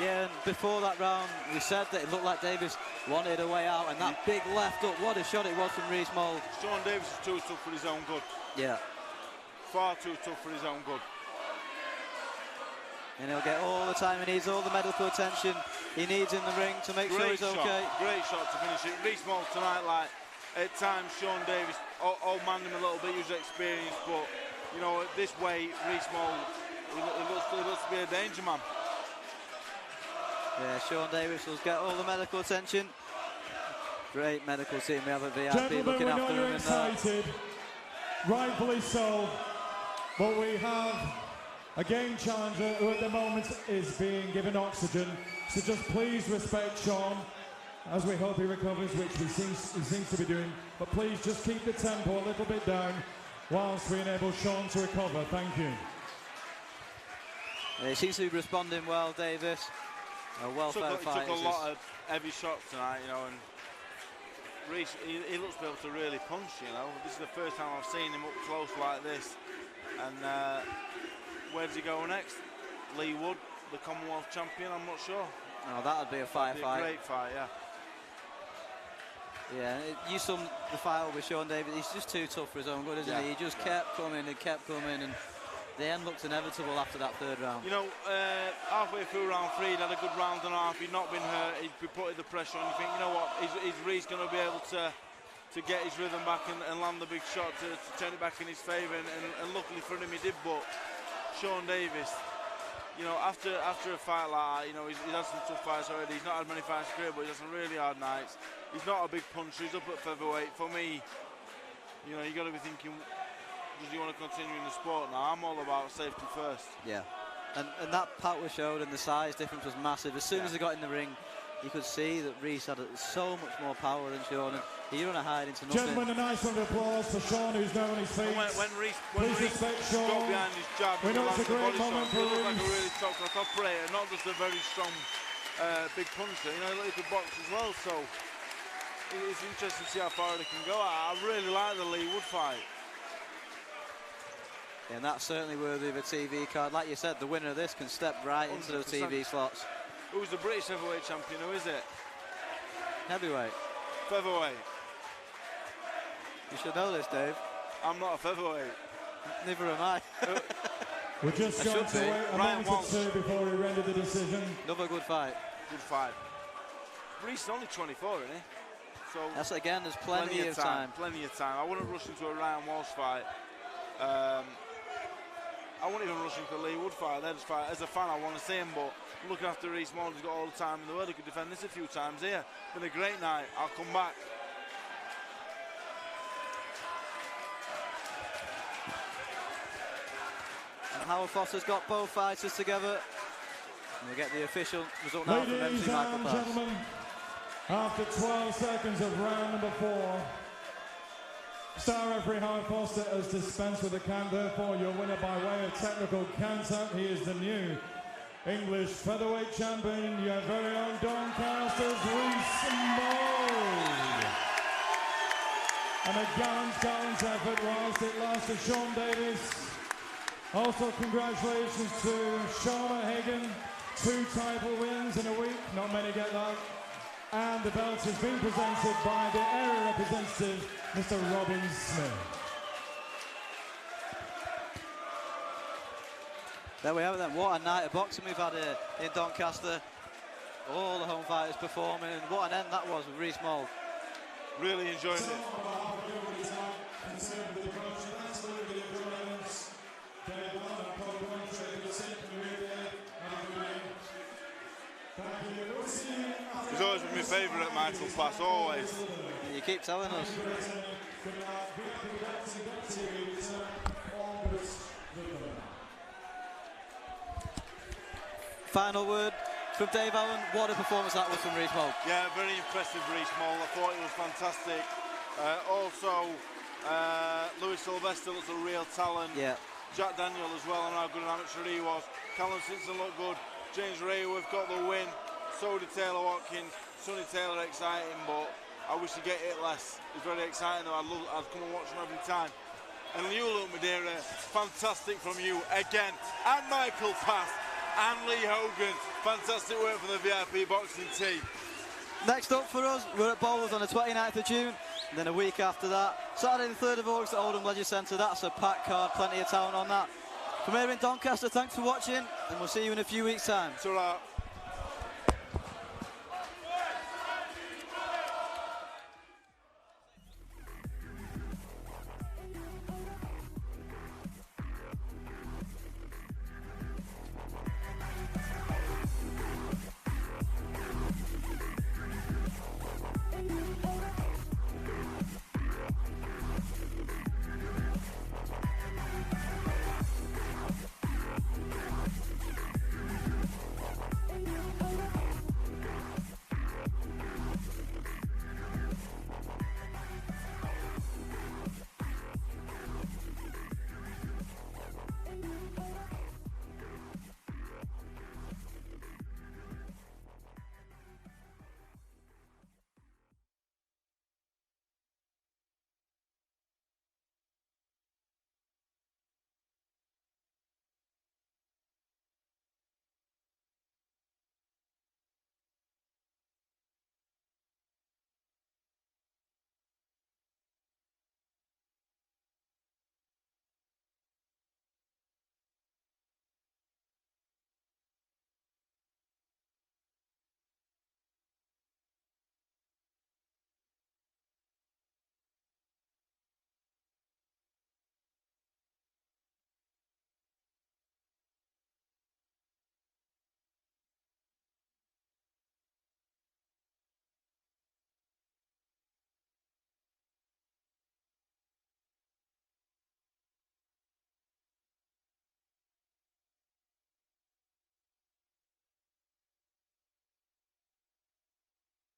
Yeah, and before that round, we said that it looked like Davis wanted a way out, and that big left up, what a shot it was from Reese Mould. Sean Davis is too tough for his own good. Yeah. Far too tough for his own good. And he'll get all the time he needs, all the medical attention he needs in the ring to make sure he's okay. Great shot to finish it. Reese Mould tonight, like, at times Sean Davis old manned him a little bit, he was experienced, but, you know, at this way, Reese Mould, he looks to be a danger man. Yeah, Sean Davis will get all the medical attention. Great medical team we have at VIP. Gentlemen, looking we know after you're him excited, rightfully so, but we have a game challenger who at the moment is being given oxygen, so just please respect Sean as we hope he recovers, which he seems to be doing, but please just keep the tempo a little bit down whilst we enable Sean to recover. Thank you. Yeah, he seems to be responding well, Davis. A well-fed fight. He took a lot of heavy shots tonight, you know, and Reese, he looks to be able to really punch, you know. This is the first time I've seen him up close like this. And where does he go next? Lee Wood, the Commonwealth champion, I'm not sure. Oh, that would be a fight. Great fight, yeah. Yeah, you saw the fight with Sean Davis. He's just too tough for his own good, isn't he? He just kept coming and kept coming, and the end looked inevitable after that third round. You know, halfway through round 3, he'd had a good round and a half. He'd not been hurt. He'd be putting the pressure on. You think, you know what? Is Reese going to be able to get his rhythm back and land the big shot to turn it back in his favour? And luckily for him, he did. But Sean Davis, you know, after a fight like that, you know, he's had some tough fights already. He's not had many fights in his career, but he's had some really hard nights. He's not a big puncher. He's up at featherweight. For me, you know, you got to be thinking, does he want to continue in the sport now? I'm all about safety first. Yeah, and that power showed, and the size difference was massive. As soon as he got in the ring, you could see that Reese had so much more power than Sean, and he didn't hide into nothing. Gentlemen, a nice round of applause for Sean, who's now on his feet. When Reese respect Sean. got behind his jab, We know it's a great moment for he looked like a Reese. really top operator, not just a very strong big puncher. You know, he could box as well, so it's interesting to see how far he can go. I really like the Lee Wood fight. And that's certainly worthy of a TV card. Like you said, the winner of this can step right into those 100%. TV slots. Who's the British heavyweight champion? Who is it? Heavyweight. Featherweight. You should know this, Dave. I'm not a featherweight. Neither am I. We're just going to wait a moment or two before we render the decision. Another good fight. Good fight. Reese is only 24, isn't he? So that's again, there's plenty of time. Plenty of time. I wouldn't rush into a Ryan Walsh fight. I wouldn't even rush into the Lee Wood fight. As a fan, I want to see him, but looking after Reese Mould, he's got all the time in the world. He could defend this a few times here. Been a great night. I'll come back. And Howard Foster's got both fighters together. And we'll get the official result now from Ladies MC Michael and Pass. gentlemen, after 12 seconds of round number 4, star referee Howard Foster has dispensed with the count. Therefore, your winner by way of technical countout. He is the new English featherweight champion, your very own Doncaster's Reese Mould. And a gallant effort whilst it lasted. Sean Davis. Also, congratulations to Shauna Hagan. 2 title wins in a week. Not many get that. And the belt has been presented by the area representative, Mr. Robin Smith. There we have it then. What a night of boxing we've had here in Doncaster. All the home fighters performing, and what an end that was with Reese Mould. Really enjoying it. He's always been my favourite, Michael Pass, always. You keep telling us. Final word from Dave Allen. What a performance that was from Reece Mould. Yeah, very impressive, Reece Mould. I thought he was fantastic. Also, Lois Sylvester looks a real talent. Yeah. Jack Daniel as well, and how good an amateur he was. Callum Simpson looked good. James Rayworth got the win. So did Taylor Watkins. Sonny Taylor exciting, but I wish he'd get it less. It's very exciting though. I'd come and watch him every time. And you, Luke Madeira, fantastic from you again. And Michael Pass and Lee Hogan. Fantastic work from the VIP boxing team. Next up for us, we're at Bowlers on the 29th of June. And then a week after that, Saturday the 3rd of August at Oldham Leisure Centre. That's a packed card, plenty of talent on that. From here in Doncaster, thanks for watching, and we'll see you in a few weeks' time. Ta-ra.